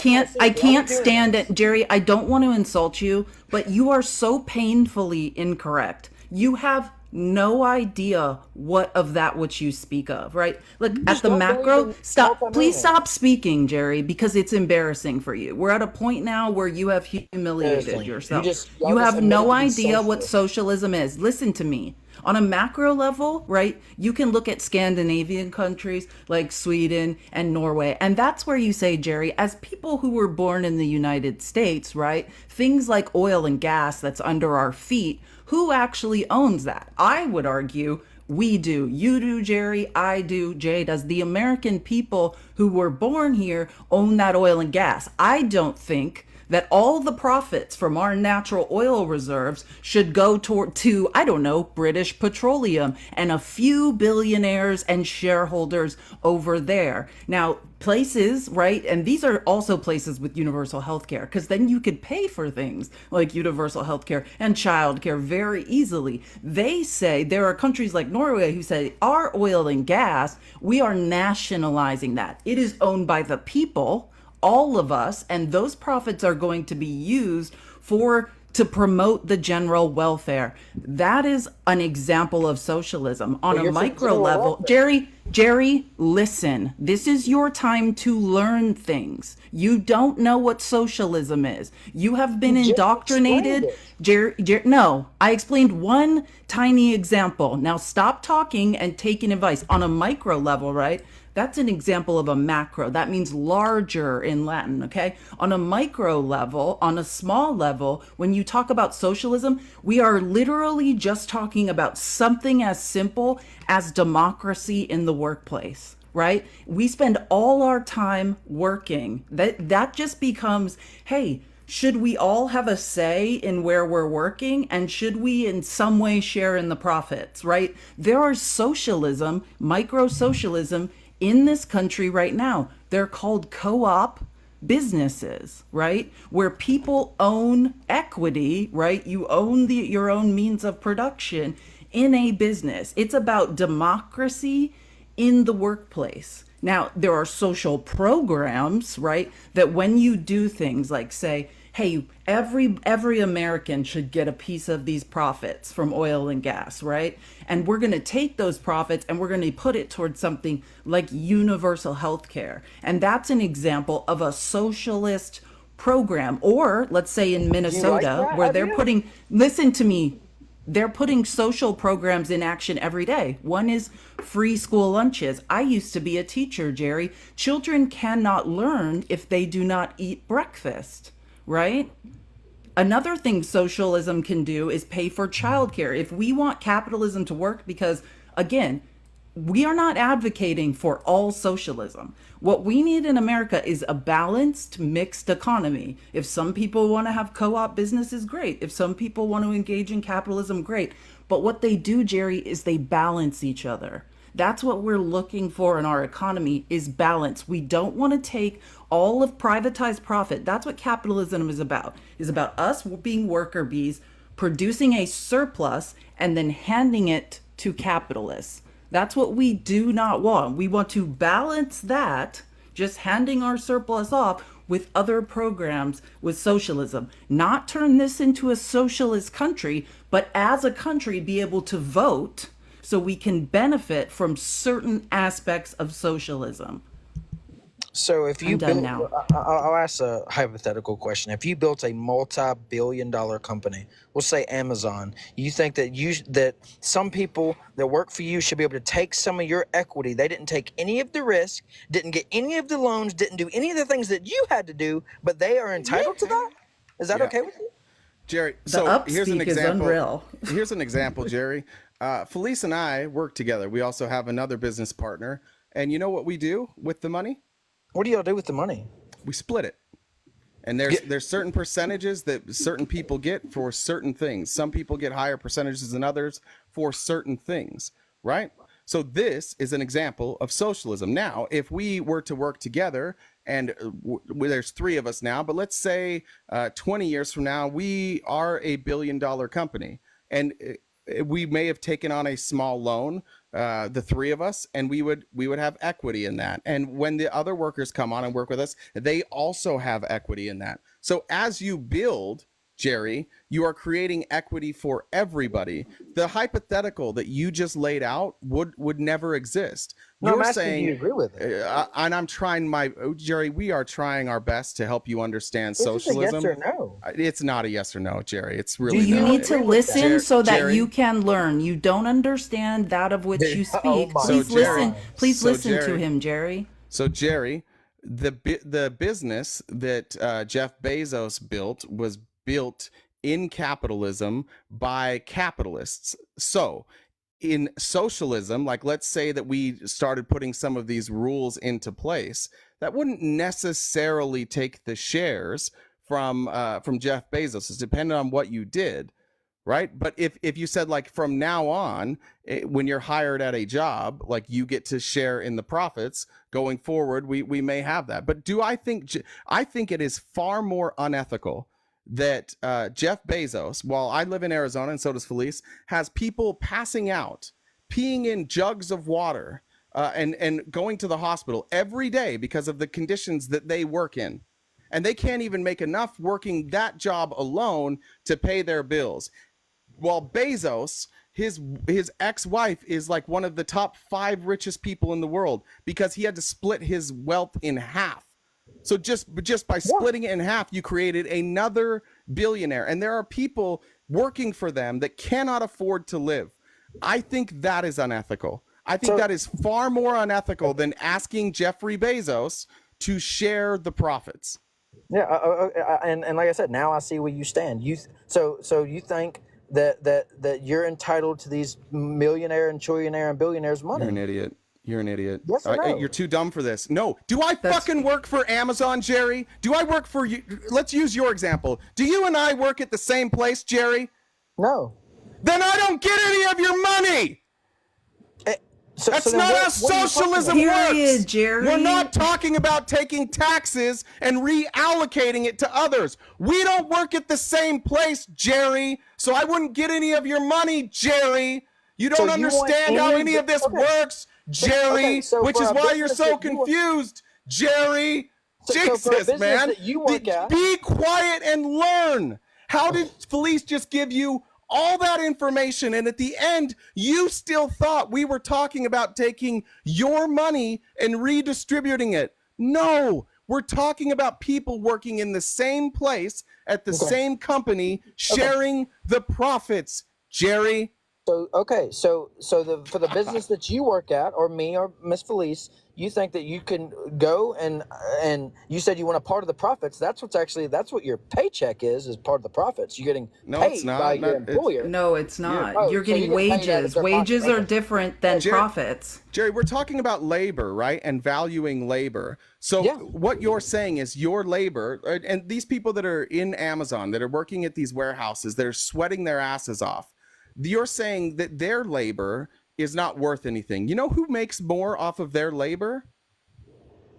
can't stand it. Jerry, I don't want to insult you, but you are so painfully incorrect. You have no idea what of that which you speak of, right? Look, at the macro, please stop speaking, Jerry, because it's embarrassing for you. We're at a point now where you have humiliated yourself. You have no idea what socialism is. Listen to me. On a macro level, right, you can look at Scandinavian countries like Sweden and Norway. And that's where you say, Jerry, as people who were born in the United States, right, things like oil and gas that's under our feet, who actually owns that? I would argue we do. You do, Jerry. I do. Jay does. The American people who were born here own that oil and gas. I don't think that all the profits from our natural oil reserves should go to, I don't know, British Petroleum and a few billionaires and shareholders over there. Now, places, right? And these are also places with universal health care, because then you could pay for things like universal health care and childcare very easily. They say there are countries like Norway who say our oil and gas, we are nationalizing that. It is owned by the people, all of us, and those profits are going to be used to promote the general welfare. That is an example of socialism on a micro level. Jerry, listen. This is your time to learn things. You don't know what socialism is. You have been indoctrinated. No, I explained one tiny example. Now stop talking and taking advice on a micro level, right? That's an example of a macro. That means larger in Latin, okay? On a micro level, on a small level, when you talk about socialism, we are literally just talking about something as simple as democracy in the workplace, right? We spend all our time working. That just becomes, hey, should we all have a say in where we're working? And should we in some way share in the profits, right? There are socialism, micro-socialism, in this country right now. They're called co-op businesses, right? Where people own equity, right? You own your own means of production in a business. It's about democracy in the workplace. Now, there are social programs, right? That when you do things like say, hey, every American should get a piece of these profits from oil and gas, right? And we're going to take those profits and we're going to put it towards something like universal health care. And that's an example of a socialist program. Or let's say in Minnesota, where they're putting, listen to me, they're putting social programs in action every day. One is free school lunches. I used to be a teacher, Jerry. Children cannot learn if they do not eat breakfast, right? Another thing socialism can do is pay for childcare. If we want capitalism to work, because again, we are not advocating for all socialism. What we need in America is a balanced, mixed economy. If some people want to have co-op businesses, great. If some people want to engage in capitalism, great. But what they do, Jerry, is they balance each other. That's what we're looking for in our economy is balance. We don't want to take all of privatized profit. That's what capitalism is about us being worker bees, producing a surplus and then handing it to capitalists. That's what we do not want. We want to balance that, just handing our surplus off with other programs with socialism. Not turn this into a socialist country, but as a country be able to vote so we can benefit from certain aspects of socialism. So if you build, I'll ask a hypothetical question. If you built a multi-billion-dollar company, we'll say Amazon, you think that some people that work for you should be able to take some of your equity. They didn't take any of the risk, didn't get any of the loans, didn't do any of the things that you had to do, but they are entitled to that? Is that okay with you? Jerry, so here's an example. Here's an example, Jerry. Felice and I work together. We also have another business partner. And you know what we do with the money? What do y'all do with the money? We split it. And there's certain percentages that certain people get for certain things. Some people get higher percentages than others for certain things, right? So this is an example of socialism. Now, if we were to work together, and there's 3 of us now, but let's say 20 years from now, we are a $1 billion company. And we may have taken on a small loan, the 3 of us, and we would have equity in that. And when the other workers come on and work with us, they also have equity in that. So as you build, Jerry, you are creating equity for everybody. The hypothetical that you just laid out would never exist. No, You're I'm asking saying, you agree with it. And I'm trying Jerry, we are trying our best to help you understand Is socialism. This a yes or no? It's not a yes or no, Jerry. It's really Do you not. need to listen so that Jerry, you can learn? You don't understand that of which you speak. Please listen. Please listen to him, Jerry. So Jerry, the business that Jeff Bezos built was built in capitalism by capitalists. So in socialism, like let's say that we started putting some of these rules into place, that wouldn't necessarily take the shares from Jeff Bezos. It's dependent on what you did, right? But if you said like from now on, when you're hired at a job, like you get to share in the profits going forward, we may have that. But I think it is far more unethical that Jeff Bezos, while I live in Arizona and so does Felice, has people passing out, peeing in jugs of water, and going to the hospital every day because of the conditions that they work in. And they can't even make enough working that job alone to pay their bills. While Bezos, his ex-wife is like one of the top 5 richest people in the world because he had to split his wealth in half. So just by splitting it in half, you created another billionaire. And there are people working for them that cannot afford to live. I think that is unethical. I think that is far more unethical than asking Jeffrey Bezos to share the profits. Yeah, and like I said, now I see where you stand. So you think that you're entitled to these millionaire and trillionaire and billionaires' money? You're an idiot. You're an idiot. Yes or no? You're too dumb for this. No. Do I fucking work for Amazon, Jerry? Do I work for you? Let's use your example. Do you and I work at the same place, Jerry? No. Then I don't get any of your money. That's not how socialism works. Jerry. We're not talking about taking taxes and reallocating it to others. We don't work at the same place, Jerry. So I wouldn't get any of your money, Jerry. You don't understand how any of this works, Jerry, which is why you're so confused, Jerry. Jesus, man. Be quiet and learn. How did Felice just give you all that information, and at the end, you still thought we were talking about taking your money and redistributing it? No, we're talking about people working in the same place at the same company, sharing the profits, Jerry. So for the business that you work at, or me or Miss Felice, you think that you can go and you said you want a part of the profits. That's what your paycheck is part of the profits. You're getting paid by your employer. No, it's not. You're getting wages. Wages are different than profits. Jerry, we're talking about labor, right? And valuing labor. So what you're saying is your labor, and these people that are in Amazon, that are working at these warehouses, that are sweating their asses off, you're saying that their labor is not worth anything. You know who makes more off of their labor?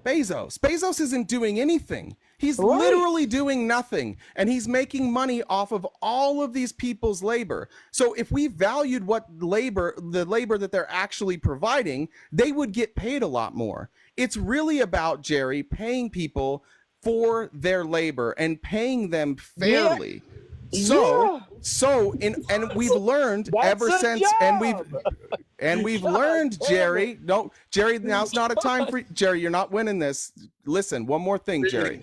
Bezos. Bezos isn't doing anything. He's literally doing nothing, and he's making money off of all of these people's labor. So if we valued the labor that they're actually providing, they would get paid a lot more. It's really about, Jerry, paying people for their labor and paying them fairly. And we've learned ever since, and we've learned, Jerry. No, Jerry, now's not a time for Jerry. You're not winning this. Listen, one more thing, Jerry.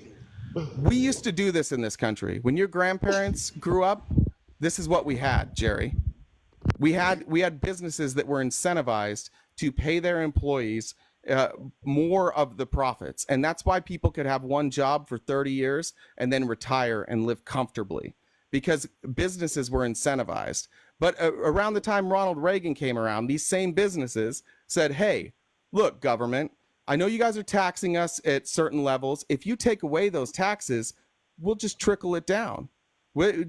We used to do this in this country. When your grandparents grew up, this is what we had, Jerry. We had businesses that were incentivized to pay their employees more of the profits, and that's why people could have one job for 30 years and then retire and live comfortably, because businesses were incentivized. But around the time Ronald Reagan came around, these same businesses said, hey, look, government, I know you guys are taxing us at certain levels. If you take away those taxes, we'll just trickle it down.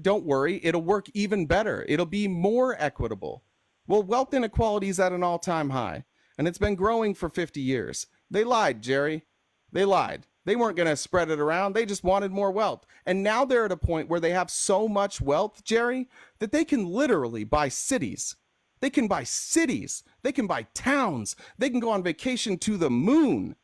Don't worry, it'll work even better. It'll be more equitable. Well, wealth inequality is at an all-time high, and it's been growing for 50 years. They lied, Jerry. They lied. They weren't going to spread it around. They just wanted more wealth. And now they're at a point where they have so much wealth, Jerry, that they can literally buy cities. They can buy cities. They can buy towns. They can go on vacation to the moon.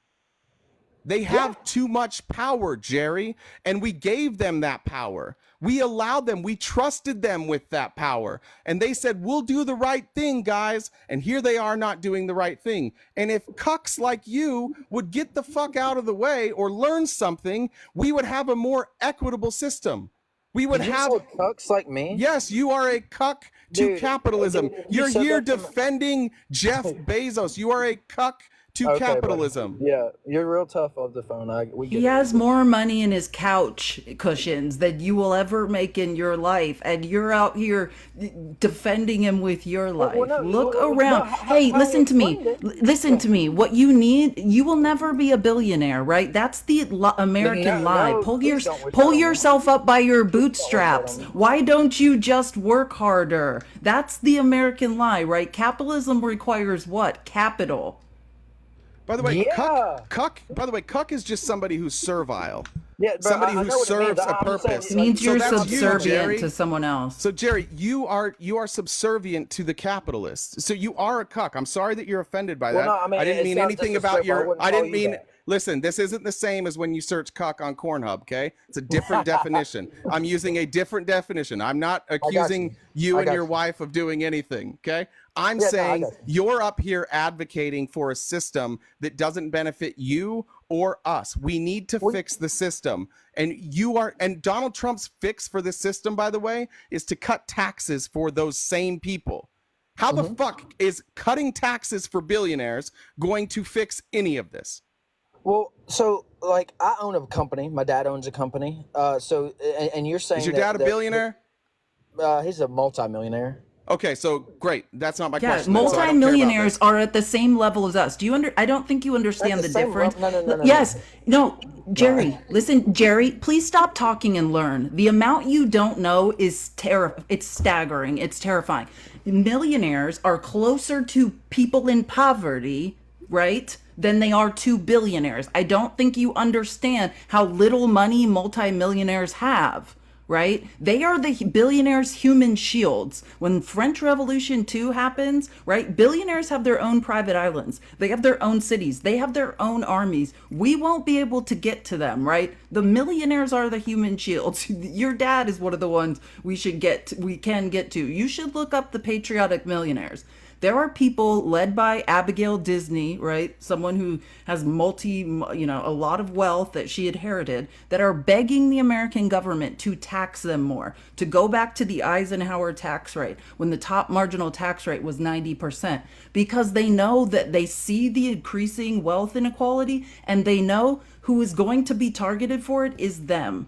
They have too much power, Jerry, and we gave them that power. We allowed them. We trusted them with that power. And they said, we'll do the right thing, guys. And here they are not doing the right thing. And if cucks like you would get the fuck out of the way or learn something, we would have a more equitable system. We would have cucks like me. Yes, you are a cuck to capitalism. You're here defending Jeff Bezos. You are a cuck to capitalism. Buddy. Yeah, you're real tough off the phone. He has more money in his couch cushions than you will ever make in your life, and you're out here defending him with your life. Look around. Hey, listen to me. Listen to me. What you need, you will never be a billionaire, right? That's the American lie. Pull yourself up by your bootstraps. Why don't you just work harder? That's the American lie, right? Capitalism requires what? Capital. By the way, cuck is just somebody who's servile. Yeah, somebody who serves a purpose. It means you're subservient to someone else. So Jerry, you are subservient to the capitalists. So you are a cuck. I'm sorry that you're offended by that. No, I didn't mean anything about your. I didn't mean. Listen, this isn't the same as when you search cuck on Pornhub, okay? It's a different definition. I'm using a different definition. I'm not accusing you and your wife of doing anything, okay? I'm saying you're up here advocating for a system that doesn't benefit you or us. We need to fix the system. And Donald Trump's fix for this system, by the way, is to cut taxes for those same people. How the fuck is cutting taxes for billionaires going to fix any of this? Well, so like I own a company. My dad owns a company. And you're saying is your dad a billionaire? He's a multimillionaire. Okay, so great. That's not my Yeah, question. So multi-millionaires are at the same level as us. Do you I don't think you understand the difference. Yes. No, Jerry, listen, Jerry, please stop talking and learn. The amount you don't know is it's staggering. It's terrifying. Millionaires are closer to people in poverty, right, than they are to billionaires. I don't think you understand how little money multi-millionaires have. Right? They are the billionaires' human shields. When French Revolution 2 happens, right? Billionaires have their own private islands. They have their own cities. They have their own armies. We won't be able to get to them, right? The millionaires are the human shields. Your dad is one of the ones we can get to. You should look up the patriotic millionaires. There are people led by Abigail Disney, right? Someone who has a lot of wealth that she inherited, that are begging the American government to tax them more, to go back to the Eisenhower tax rate when the top marginal tax rate was 90%, because they know that they see the increasing wealth inequality and they know who is going to be targeted for it is them.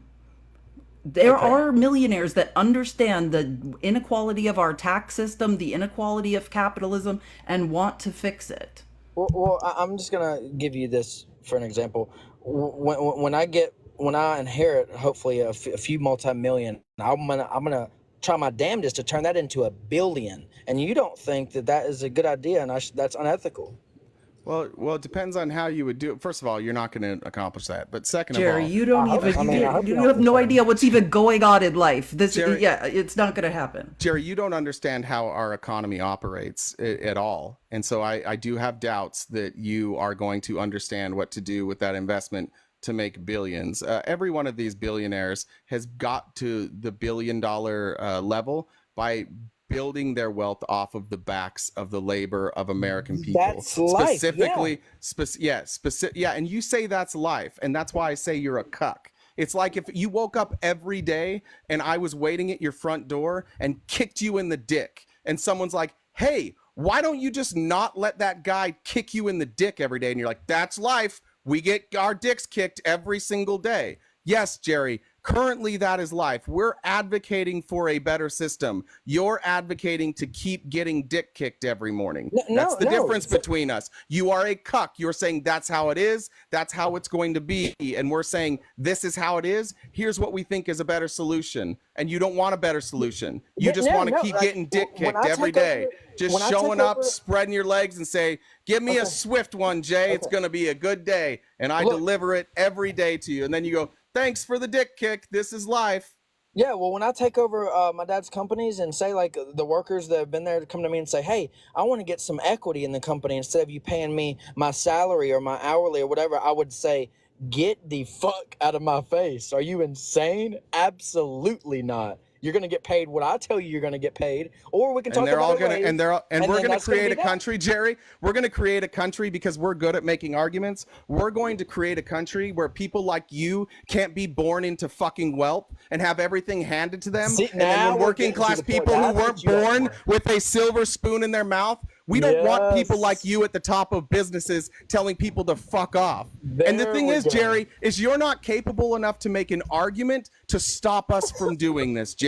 There are millionaires that understand the inequality of our tax system, the inequality of capitalism, and want to fix it. Well, I'm just gonna give you this for an example. When I inherit, hopefully a few multi-million, I'm gonna try my damnedest to turn that into $1 billion. And you don't think that is a good idea, and that's unethical. Well, it depends on how you would do it. First of all, you're not going to accomplish that. But second Jerry, of all, you don't you have no idea what's even going on in life. Jerry, it's not going to happen. Jerry, you don't understand how our economy operates at all. And so I do have doubts that you are going to understand what to do with that investment to make billions. Every one of these billionaires has got to the $1 billion level by building their wealth off of the backs of the labor of American people. That's life, specifically, and you say that's life, and that's why I say you're a cuck. It's like if you woke up every day and I was waiting at your front door and kicked you in the dick, and someone's like, hey, why don't you just not let that guy kick you in the dick every day? And you're like, that's life. We get our dicks kicked every single day. Yes, Jerry, currently that is life. We're advocating for a better system. You're advocating to keep getting dick kicked every morning. That's the difference between us. You are a cuck. You're saying that's how it is. That's how it's going to be. And we're saying this is how it is. Here's what we think is a better solution. And you don't want a better solution. You just want to keep getting dick kicked every day. Just showing up, spreading your legs and say, give me a swift one, Jay. It's going to be a good day. And I deliver it every day to you. And then you go, thanks for the dick kick. This is life. Yeah, well, when I take over my dad's companies and say, like, the workers that have been there to come to me and say, hey, I want to get some equity in the company instead of you paying me my salary or my hourly or whatever, I would say, get the fuck out of my face. Are you insane? Absolutely not. You're going to get paid what I tell you you're going to get paid, or we can talk about it. And we're going to create a country, Jerry. We're going to create a country because we're good at making arguments. We're going to create a country where people like you can't be born into fucking wealth and have everything handed to them. And then when working class people who weren't born with a silver spoon in their mouth, we don't want people like you at the top of businesses telling people to fuck off. And the thing is, Jerry, is you're not capable enough to make an argument to stop us from doing this, Jerry.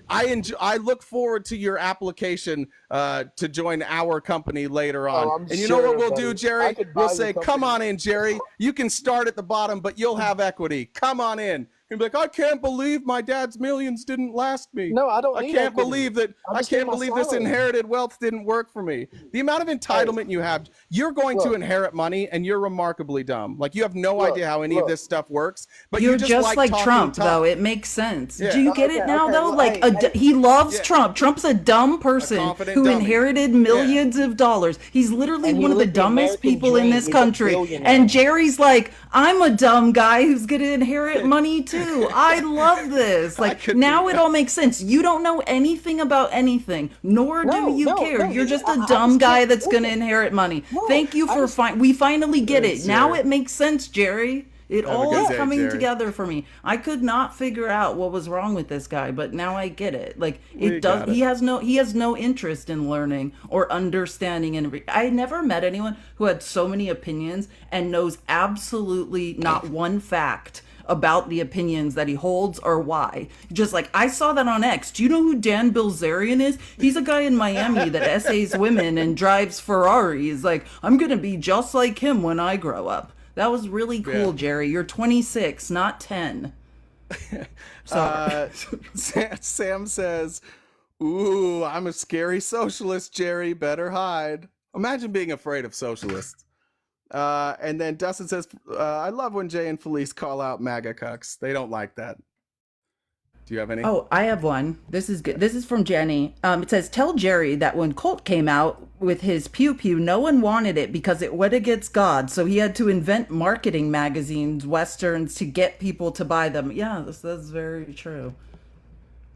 I look forward to your application to join our company later on. And you know what we'll do, Jerry? We'll say, come on in, Jerry. You can start at the bottom, but you'll have equity. Come on in. He'd be like, I can't believe my dad's millions didn't last me. No, I don't. I can't believe this inherited wealth didn't work for me. The amount of entitlement you have, you're going to inherit money, and you're remarkably dumb. Like you have no idea how any of this stuff works. But you're just like Trump, though. It makes sense. Yeah. Do you get it now, though? Like he loves Trump. Trump's a dumb person who inherited millions of dollars. He's literally one of the dumbest people in this country. And Jerry's like, I'm a dumb guy who's going to inherit money too. I love this. Like now it all makes sense. You don't know anything about anything, nor do you care. You're just a dumb guy that's going to inherit money. Thank you for we finally get it. Now it makes sense, Jerry. It all is coming together for me. I could not figure out what was wrong with this guy, but now I get it. Like it does. He has no interest in learning or understanding. And I never met anyone who had so many opinions and knows absolutely not one fact about the opinions that he holds or why. Just like, I saw that on X. Do you know who Dan Bilzerian is? He's a guy in Miami that essays women and drives Ferraris. Like, I'm going to be just like him when I grow up. That was really cool, Jerry. You're 26, not 10. Sorry. Sam says, ooh, I'm a scary socialist, Jerry. Better hide. Imagine being afraid of socialists. And then Dustin says, I love when Jay and Felice call out MAGA cucks. They don't like that. Do you have any? Oh, I have one. This is good. This is from Jenny. It says, tell Jerry that when Colt came out with his Pew Pew, no one wanted it because it went against God. So he had to invent marketing magazines, Westerns, to get people to buy them. Yeah, that's very true.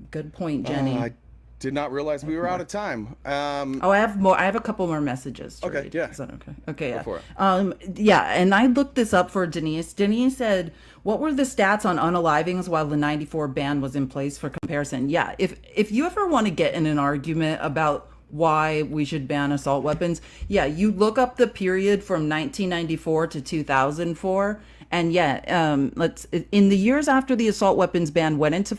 Good point, Jenny. I did not realize we were out of time. I have more. I have a couple more messages to okay, read. Yeah. Is that okay? Okay, yeah. Go for it. Yeah, and I looked this up for Denise. Denise said, what were the stats on unalivings while the 94 ban was in place for comparison? Yeah, if you ever want to get in an argument about why we should ban assault weapons, yeah, you look up the period from 1994 to 2004. And in the years after the assault weapons ban went into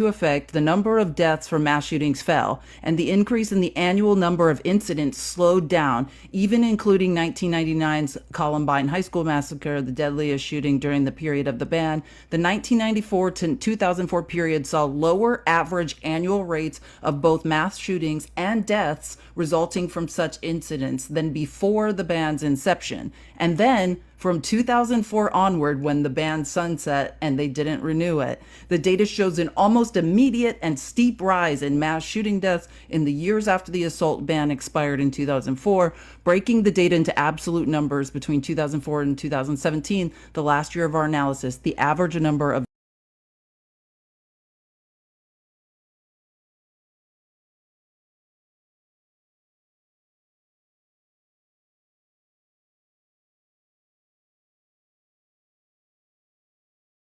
effect, the number of deaths from mass shootings fell, and the increase in the annual number of incidents slowed down, even including 1999's Columbine High School massacre, the deadliest shooting during the period of the ban. The 1994 to 2004 period saw lower average annual rates of both mass shootings and deaths resulting from such incidents than before the ban's inception. And then from 2004 onward, when the ban sunset and they didn't renew it, the data shows an almost immediate and steep rise in mass shooting deaths in the years after the assault ban expired in 2004. Breaking the data into absolute numbers between 2004 and 2017, the last year of our analysis, the average number of